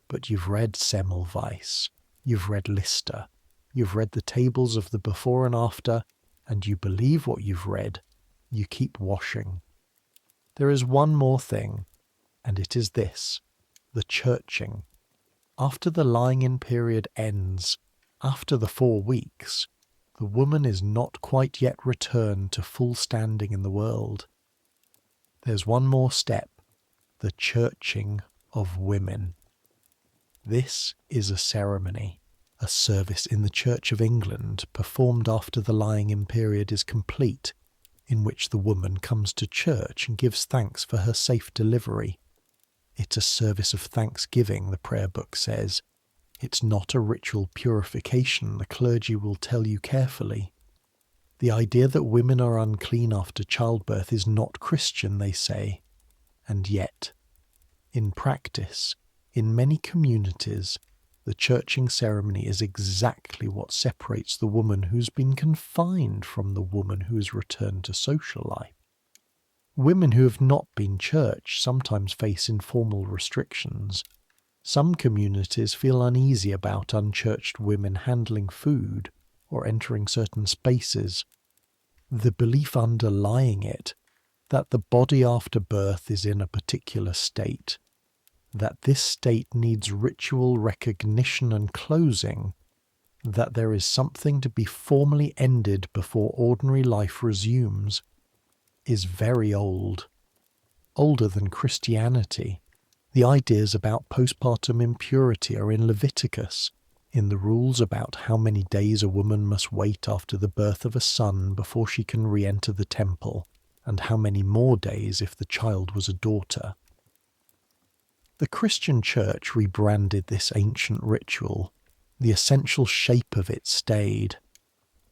S1: But you've read Semmelweis, you've read Lister, you've read the tables of the before and after, and you believe what you've read. You keep washing. There is one more thing, and it is this, the churching. After the lying-in period ends, after the 4 weeks, the woman is not quite yet returned to full standing in the world. There's one more step, the churching of women. This is a ceremony, a service in the Church of England performed after the lying-in period is complete, in which the woman comes to church and gives thanks for her safe delivery. It's a service of thanksgiving, the prayer book says. It's not a ritual purification, the clergy will tell you carefully. The idea that women are unclean after childbirth is not Christian, they say. And yet, in practice, in many communities, the churching ceremony is exactly what separates the woman who's been confined from the woman who has returned to social life. Women who have not been churched sometimes face informal restrictions. Some communities feel uneasy about unchurched women handling food or entering certain spaces. The belief underlying it that the body after birth is in a particular state, that this state needs ritual recognition and closing, that there is something to be formally ended before ordinary life resumes, is very old. Older than Christianity. The ideas about postpartum impurity are in Leviticus, in the rules about how many days a woman must wait after the birth of a son before she can re-enter the temple, and how many more days if the child was a daughter. The Christian Church rebranded this ancient ritual. The essential shape of it stayed.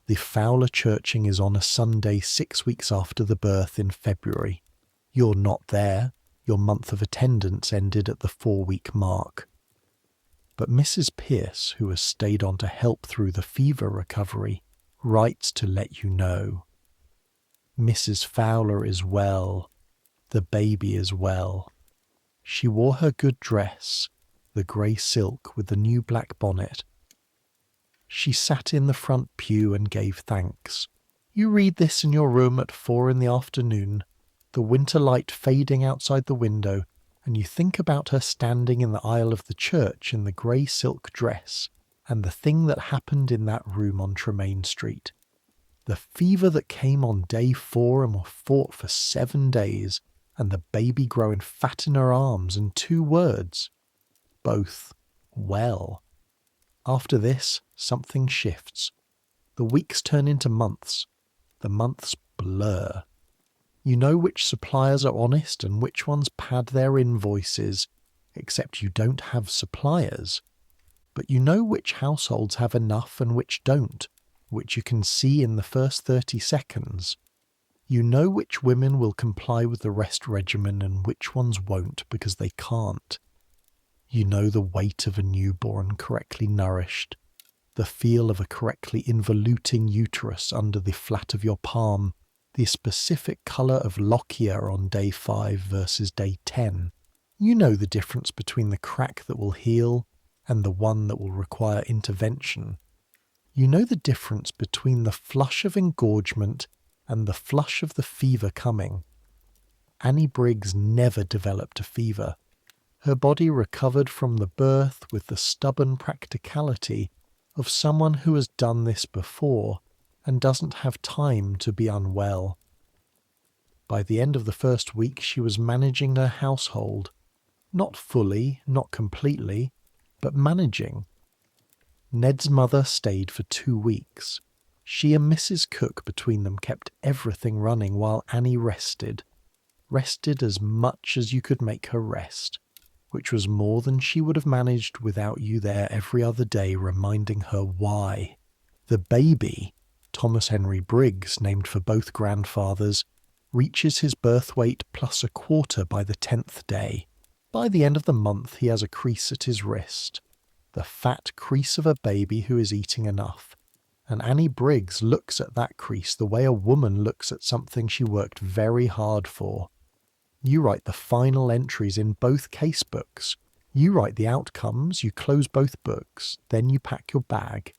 S1: The Fowler churching is on a Sunday 6 weeks after the birth in February. You're not there. Your month of attendance ended at the 4-week mark. But Mrs. Pierce, who has stayed on to help through the fever recovery, writes to let you know. Mrs. Fowler is well. The baby is well. She wore her good dress, the grey silk with the new black bonnet. She sat in the front pew and gave thanks. You read this in your room at 4 in the afternoon, the winter light fading outside the window, and you think about her standing in the aisle of the church in the grey silk dress, and the thing that happened in that room on Tremaine Street. The fever that came on day 4 and fought for 7 days, and the baby growing fat in her arms, and 2 words. Both well. After this, something shifts. The weeks turn into months. The months blur. You know which suppliers are honest and which ones pad their invoices, except you don't have suppliers. But you know which households have enough and which don't, which you can see in the first 30 seconds. You know which women will comply with the rest regimen and which ones won't because they can't. You know the weight of a newborn correctly nourished, the feel of a correctly involuting uterus under the flat of your palm, the specific colour of lochia on day 5 versus day 10. You know the difference between the crack that will heal and the one that will require intervention. You know the difference between the flush of engorgement and the flush of the fever coming. Annie Briggs never developed a fever. Her body recovered from the birth with the stubborn practicality of someone who has done this before and doesn't have time to be unwell. By the end of the first week, she was managing her household. Not fully, not completely, but managing. Ned's mother stayed for 2 weeks. She and Mrs. Cook between them kept everything running while Annie rested. Rested as much as you could make her rest, which was more than she would have managed without you there every other day reminding her why. The baby, Thomas Henry Briggs, named for both grandfathers, reaches his birth weight plus a quarter by the 10th day. By the end of the month, he has a crease at his wrist. The fat crease of a baby who is eating enough. And Annie Briggs looks at that crease the way a woman looks at something she worked very hard for. You write the final entries in both case books. You write the outcomes, you close both books, then you pack your bag.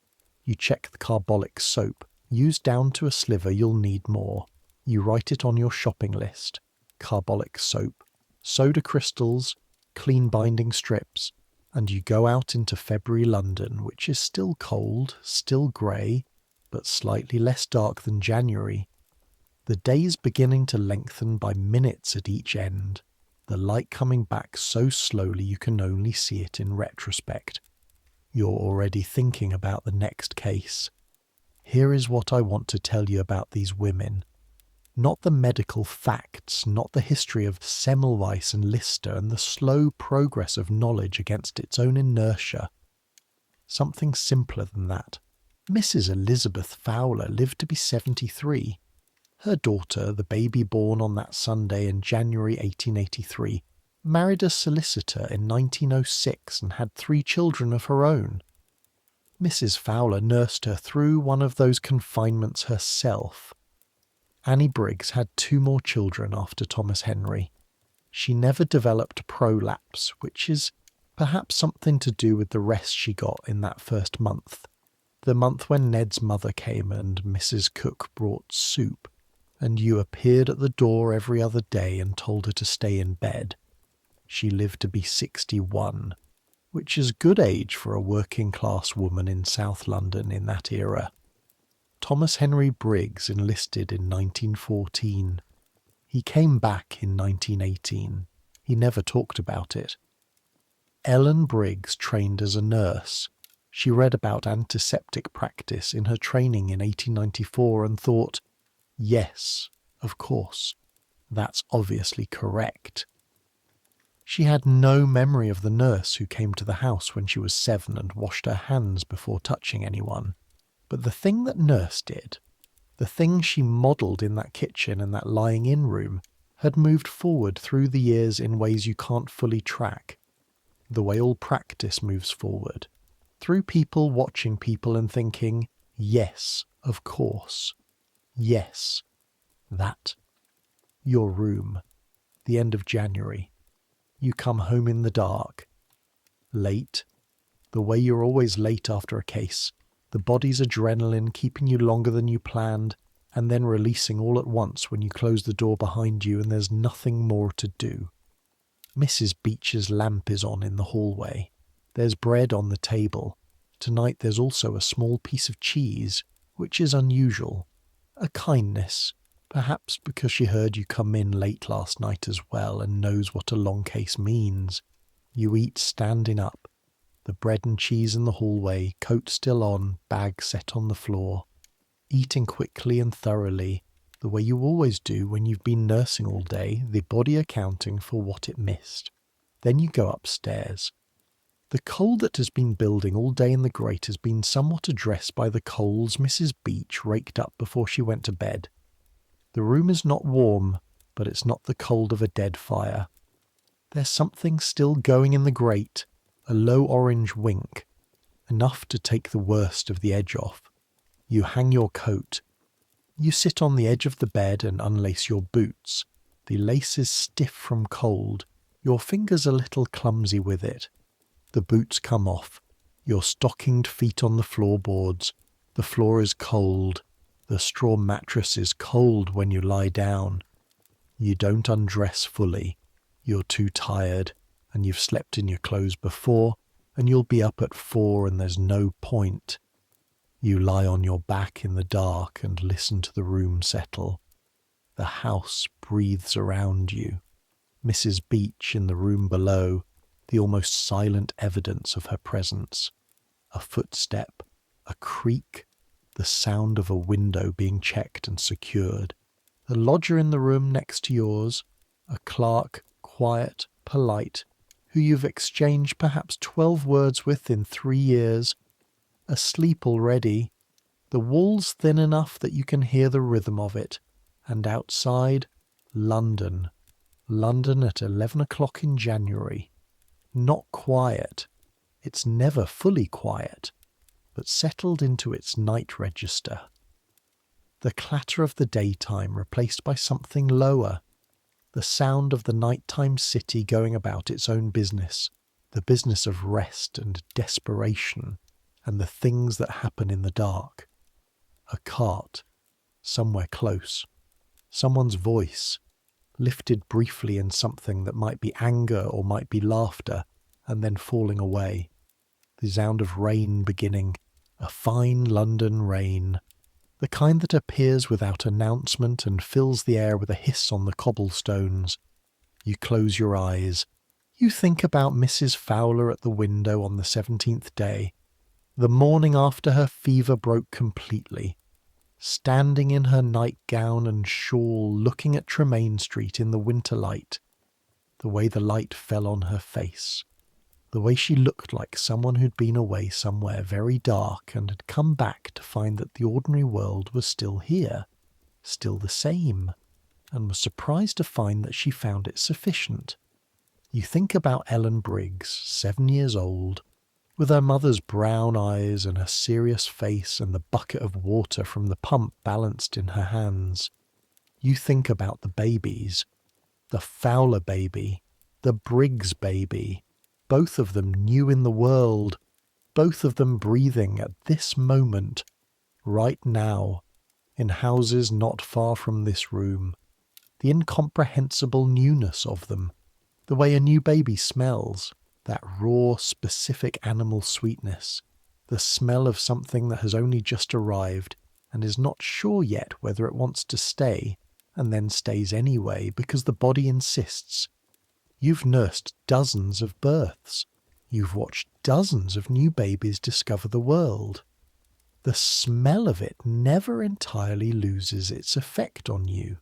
S1: You check the carbolic soap. Use down to a sliver, you'll need more. You write it on your shopping list. Carbolic soap, soda crystals, clean binding strips, and you go out into February London, which is still cold, still grey, but slightly less dark than January. The days beginning to lengthen by minutes at each end, the light coming back so slowly you can only see it in retrospect. You're already thinking about the next case. Here is what I want to tell you about these women. Not the medical facts, not the history of Semmelweis and Lister and the slow progress of knowledge against its own inertia. Something simpler than that. Mrs. Elizabeth Fowler lived to be 73. Her daughter, the baby born on that Sunday in January 1883, married a solicitor in 1906 and had 3 children of her own. Mrs. Fowler nursed her through one of those confinements herself. Annie Briggs had 2 more children after Thomas Henry. She never developed prolapse, which is perhaps something to do with the rest she got in that first month. The month when Ned's mother came and Mrs. Cook brought soup, and you appeared at the door every other day and told her to stay in bed. She lived to be 61, which is good age for a working-class woman in South London in that era. Thomas Henry Briggs enlisted in 1914. He came back in 1918. He never talked about it. Ellen Briggs trained as a nurse. She read about antiseptic practice in her training in 1894 and thought, yes, of course, that's obviously correct. She had no memory of the nurse who came to the house when she was 7 and washed her hands before touching anyone. But the thing that nurse did, the thing she modelled in that kitchen and that lying-in room, had moved forward through the years in ways you can't fully track. The way all practice moves forward, through people watching people and thinking, yes, of course, yes, that. Your room, the end of January. You come home in the dark. Late, the way you're always late after a case, the body's adrenaline keeping you longer than you planned, and then releasing all at once when you close the door behind you and there's nothing more to do. Mrs. Beech's lamp is on in the hallway. There's bread on the table. Tonight there's also a small piece of cheese, which is unusual. A kindness, perhaps because she heard you come in late last night as well and knows what a long case means. You eat standing up. The bread and cheese in the hallway, coat still on, bag set on the floor. Eating quickly and thoroughly, the way you always do when you've been nursing all day, the body accounting for what it missed. Then you go upstairs. The coal that has been building all day in the grate has been somewhat addressed by the coals Mrs. Beech raked up before she went to bed. The room is not warm, but it's not the cold of a dead fire. There's something still going in the grate, a low orange wink, enough to take the worst of the edge off. You hang your coat. You sit on the edge of the bed and unlace your boots. The lace is stiff from cold. Your fingers a little clumsy with it. The boots come off. Your stockinged feet on the floorboards. The floor is cold. The straw mattress is cold when you lie down. You don't undress fully. You're too tired, and you've slept in your clothes before, and you'll be up at 4 and there's no point. You lie on your back in the dark and listen to the room settle. The house breathes around you. Mrs. Beech in the room below, the almost silent evidence of her presence. A footstep, a creak, the sound of a window being checked and secured. The lodger in the room next to yours, a clerk, quiet, polite, who you've exchanged perhaps 12 words with in 3 years, asleep already, the walls thin enough that you can hear the rhythm of it, and outside, London. London at 11 o'clock in January. Not quiet. It's never fully quiet, but settled into its night register. The clatter of the daytime replaced by something lower. The sound of the nighttime city going about its own business, the business of rest and desperation, and the things that happen in the dark. A cart, somewhere close. Someone's voice, lifted briefly in something that might be anger or might be laughter, and then falling away. The sound of rain beginning, a fine London rain, the kind that appears without announcement and fills the air with a hiss on the cobblestones. You close your eyes. You think about Mrs. Fowler at the window on the 17th day, the morning after her fever broke completely, standing in her nightgown and shawl looking at Tremaine Street in the winter light, the way the light fell on her face, the way she looked like someone who'd been away somewhere very dark and had come back to find that the ordinary world was still here, still the same, and was surprised to find that she found it sufficient. You think about Ellen Briggs, 7 years old, with her mother's brown eyes and her serious face and the bucket of water from the pump balanced in her hands. You think about the babies, the Fowler baby, the Briggs baby, both of them new in the world, both of them breathing at this moment, right now, in houses not far from this room. The incomprehensible newness of them, the way a new baby smells, that raw, specific animal sweetness, the smell of something that has only just arrived and is not sure yet whether it wants to stay, and then stays anyway because the body insists. You've nursed dozens of births. You've watched dozens of new babies discover the world. The smell of it never entirely loses its effect on you.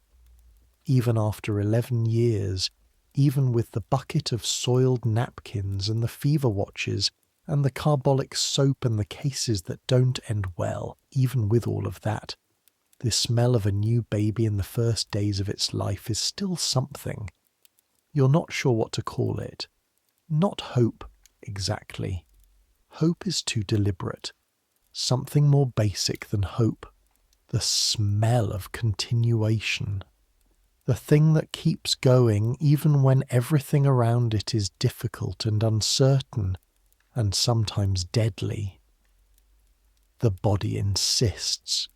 S1: Even after 11 years, even with the bucket of soiled napkins and the fever watches and the carbolic soap and the cases that don't end well, even with all of that, the smell of a new baby in the first days of its life is still something. You're not sure what to call it. Not hope, exactly. Hope is too deliberate. Something more basic than hope. The smell of continuation. The thing that keeps going even when everything around it is difficult and uncertain and sometimes deadly. The body insists.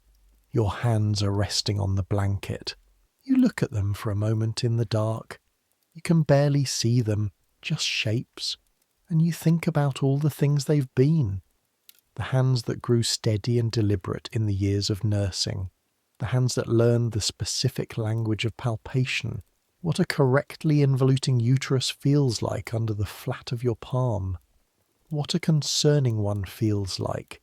S1: Your hands are resting on the blanket. You look at them for a moment in the dark. You can barely see them, just shapes, and you think about all the things they've been. The hands that grew steady and deliberate in the years of nursing. The hands that learned the specific language of palpation, what a correctly involuting uterus feels like under the flat of your palm. What a concerning one feels like.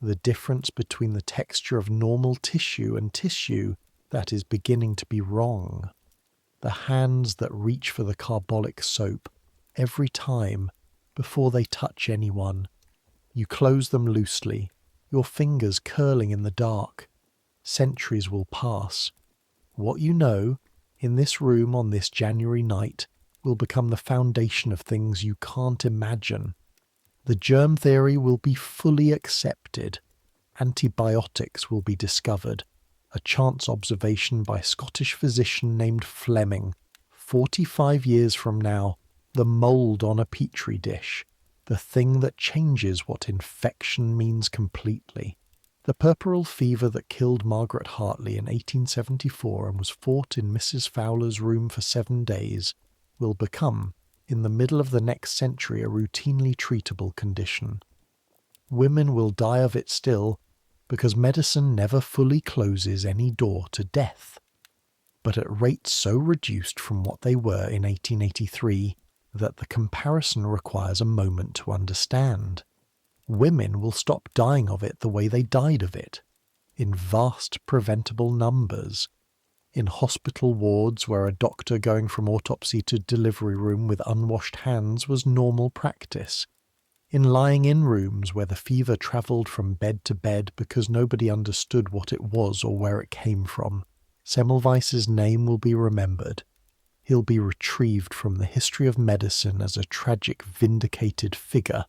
S1: The difference between the texture of normal tissue and tissue that is beginning to be wrong. The hands that reach for the carbolic soap every time before they touch anyone. You close them loosely, your fingers curling in the dark. Centuries will pass. What you know, in this room on this January night, will become the foundation of things you can't imagine. The germ theory will be fully accepted. Antibiotics will be discovered. A chance observation by a Scottish physician named Fleming. 45 years from now, the mould on a petri dish. The thing that changes what infection means completely. The puerperal fever that killed Margaret Hartley in 1874 and was fought in Mrs. Fowler's room for 7 days will become, in the middle of the next century, a routinely treatable condition. Women will die of it still, because medicine never fully closes any door to death, but at rates so reduced from what they were in 1883 that the comparison requires a moment to understand. Women will stop dying of it the way they died of it, in vast preventable numbers, in hospital wards where a doctor going from autopsy to delivery room with unwashed hands was normal practice, in lying-in rooms where the fever travelled from bed to bed because nobody understood what it was or where it came from. Semmelweis's name will be remembered. He'll be retrieved from the history of medicine as a tragic, vindicated figure.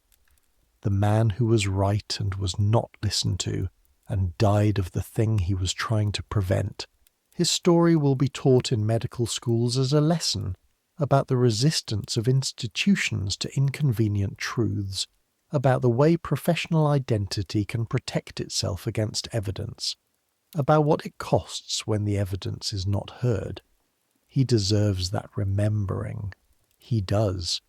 S1: The man who was right and was not listened to, and died of the thing he was trying to prevent. His story will be taught in medical schools as a lesson about the resistance of institutions to inconvenient truths, about the way professional identity can protect itself against evidence, about what it costs when the evidence is not heard. He deserves that remembering. He does.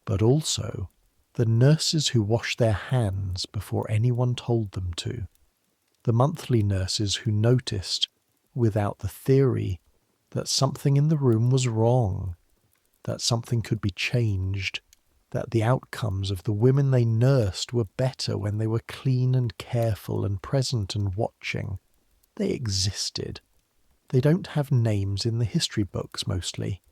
S1: But also the nurses who washed their hands before anyone told them to. The monthly nurses who noticed, without the theory, that something in the room was wrong, that something could be changed, that the outcomes of the women they nursed were better when they were clean and careful and present and watching. They existed. They don't have names in the history books mostly.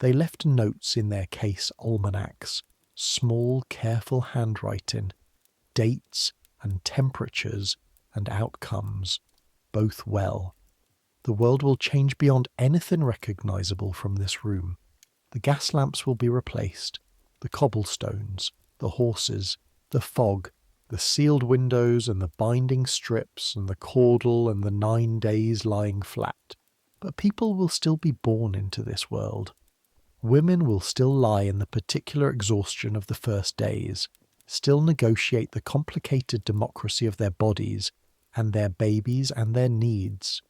S1: They left notes in their case almanacs, small, careful handwriting, dates and temperatures and outcomes, both well. The world will change beyond anything recognisable from this room. The gas lamps will be replaced, the cobblestones, the horses, the fog, the sealed windows and the binding strips and the caudal and the 9 days lying flat. But people will still be born into this world. Women will still lie in the particular exhaustion of the first days. still negotiate the complicated democracy of their bodies and their babies and their needs.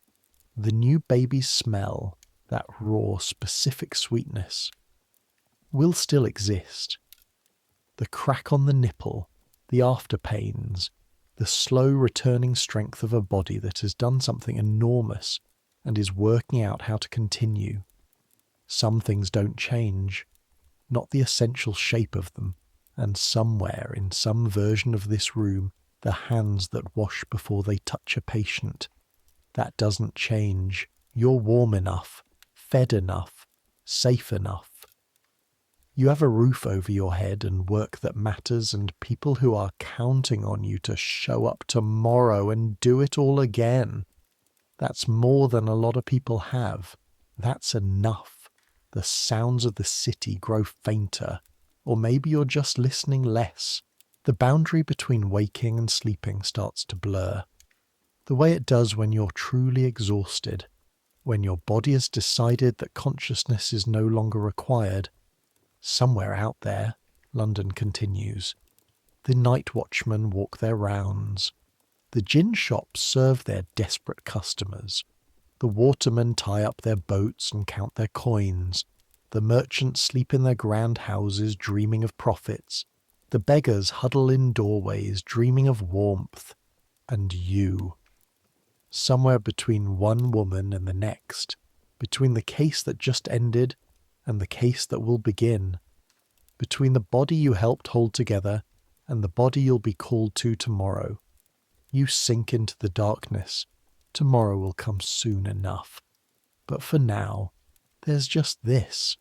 S1: The new baby's smell, that raw, specific sweetness, will still exist. The crack on the nipple, the after pains, the slow returning strength of a body that has done something enormous and is working out how to continue. Some things don't change, not the essential shape of them, and somewhere in some version of this room, the hands that wash before they touch a patient. That doesn't change. You're warm enough, fed enough, safe enough. You have a roof over your head and work that matters and people who are counting on you to show up tomorrow and do it all again. That's more than a lot of people have. That's enough. The sounds of the city grow fainter, or maybe you're just listening less. The boundary between waking and sleeping starts to blur. The way it does when you're truly exhausted, when your body has decided that consciousness is no longer required. Somewhere out there, London continues, the night watchmen walk their rounds. The gin shops serve their desperate customers. The watermen tie up their boats and count their coins. The merchants sleep in their grand houses dreaming of profits. The beggars huddle in doorways dreaming of warmth. And you. Somewhere between one woman and the next, between the case that just ended and the case that will begin, between the body you helped hold together and the body you'll be called to tomorrow, you sink into the darkness. Tomorrow will come soon enough. But for now, there's just this.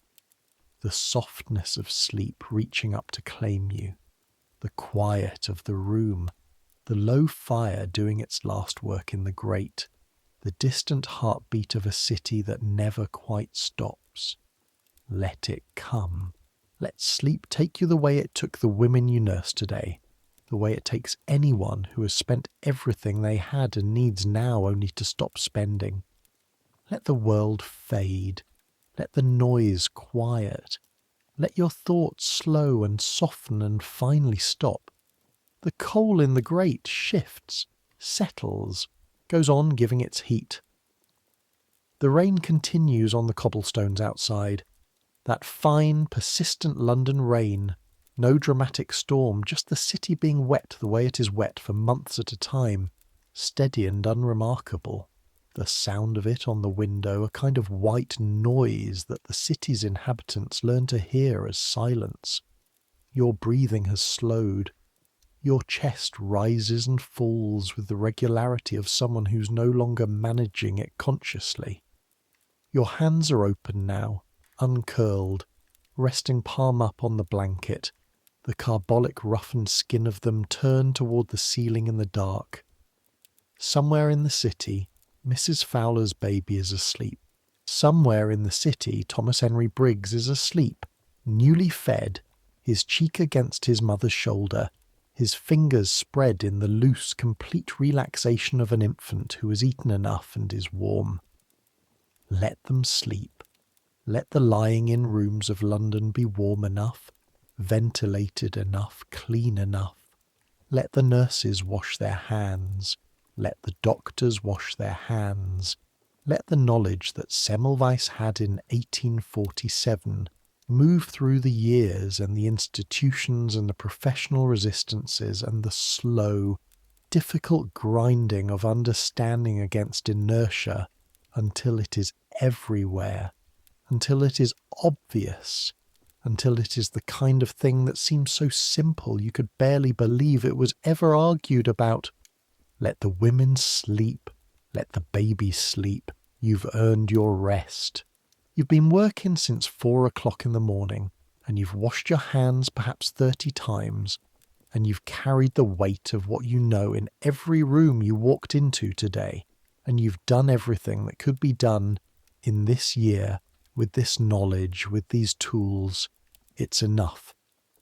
S1: The softness of sleep reaching up to claim you. The quiet of the room. The low fire doing its last work in the grate. The distant heartbeat of a city that never quite stops. Let it come. Let sleep take you the way it took the women you nursed today. The way it takes anyone who has spent everything they had and needs now only to stop spending. Let the world fade. Let the noise quiet. Let your thoughts slow and soften and finally stop. The coal in the grate shifts, settles, goes on giving its heat. The rain continues on the cobblestones outside. That fine, persistent London rain. No dramatic storm, just the city being wet the way it is wet for months at a time, steady and unremarkable. The sound of it on the window, a kind of white noise that the city's inhabitants learn to hear as silence. Your breathing has slowed. Your chest rises and falls with the regularity of someone who's no longer managing it consciously. Your hands are open now, uncurled, resting palm up on the blanket, the carbolic roughened skin of them turned toward the ceiling in the dark. Somewhere in the city, Mrs. Fowler's baby is asleep. Somewhere in the city, Thomas Henry Briggs is asleep, newly fed, his cheek against his mother's shoulder, his fingers spread in the loose, complete relaxation of an infant who has eaten enough and is warm. Let them sleep. Let the lying-in rooms of London be warm enough, ventilated enough, clean enough. Let the nurses wash their hands. Let the doctors wash their hands. Let the knowledge that Semmelweis had in 1847 move through the years and the institutions and the professional resistances and the slow, difficult grinding of understanding against inertia until it is everywhere, until it is obvious, until it is the kind of thing that seems so simple you could barely believe it was ever argued about. Let the women sleep. Let the baby sleep. You've earned your rest. You've been working since 4 o'clock in the morning, and you've washed your hands perhaps 30 times, and you've carried the weight of what you know in every room you walked into today, and you've done everything that could be done in this year, with this knowledge, with these tools. It's enough.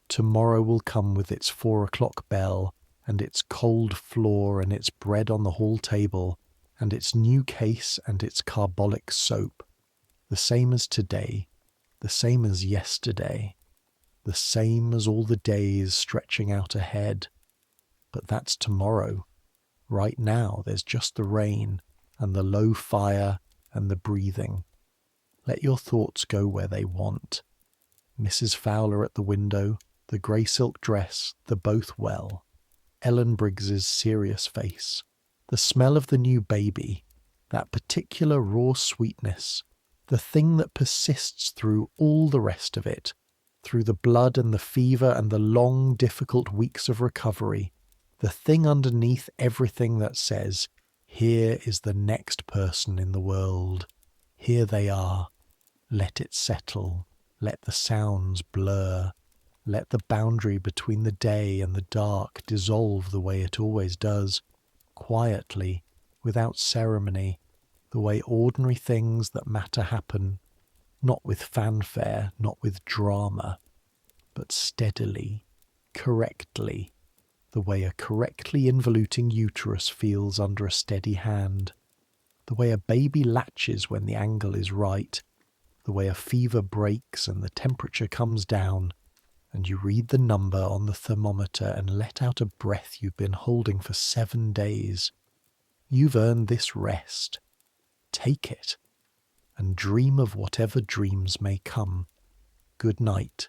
S1: Tomorrow will come with its 4 o'clock bell, and its cold floor and its bread on the hall table, and its new case and its carbolic soap. The same as today, the same as yesterday. the same as all the days stretching out ahead. But that's tomorrow. Right now there's just the rain and the low fire and the breathing. Let your thoughts go where they want. Mrs. Fowler at the window, the grey silk dress, the both well. Ellen Briggs's serious face. The smell of the new baby, that particular raw sweetness, the thing that persists through all the rest of it, through the blood and the fever and the long, difficult weeks of recovery, the thing underneath everything that says, here is the next person in the world. Here they are. Let it settle. Let the sounds blur. Let the boundary between the day and the dark dissolve the way it always does, quietly, without ceremony, the way ordinary things that matter happen, not with fanfare, not with drama, but steadily, correctly, the way a correctly involuting uterus feels under a steady hand, the way a baby latches when the angle is right, the way a fever breaks and the temperature comes down, and you read the number on the thermometer and let out a breath you've been holding for 7 days. You've earned this rest. Take it, and dream of whatever dreams may come. Good night.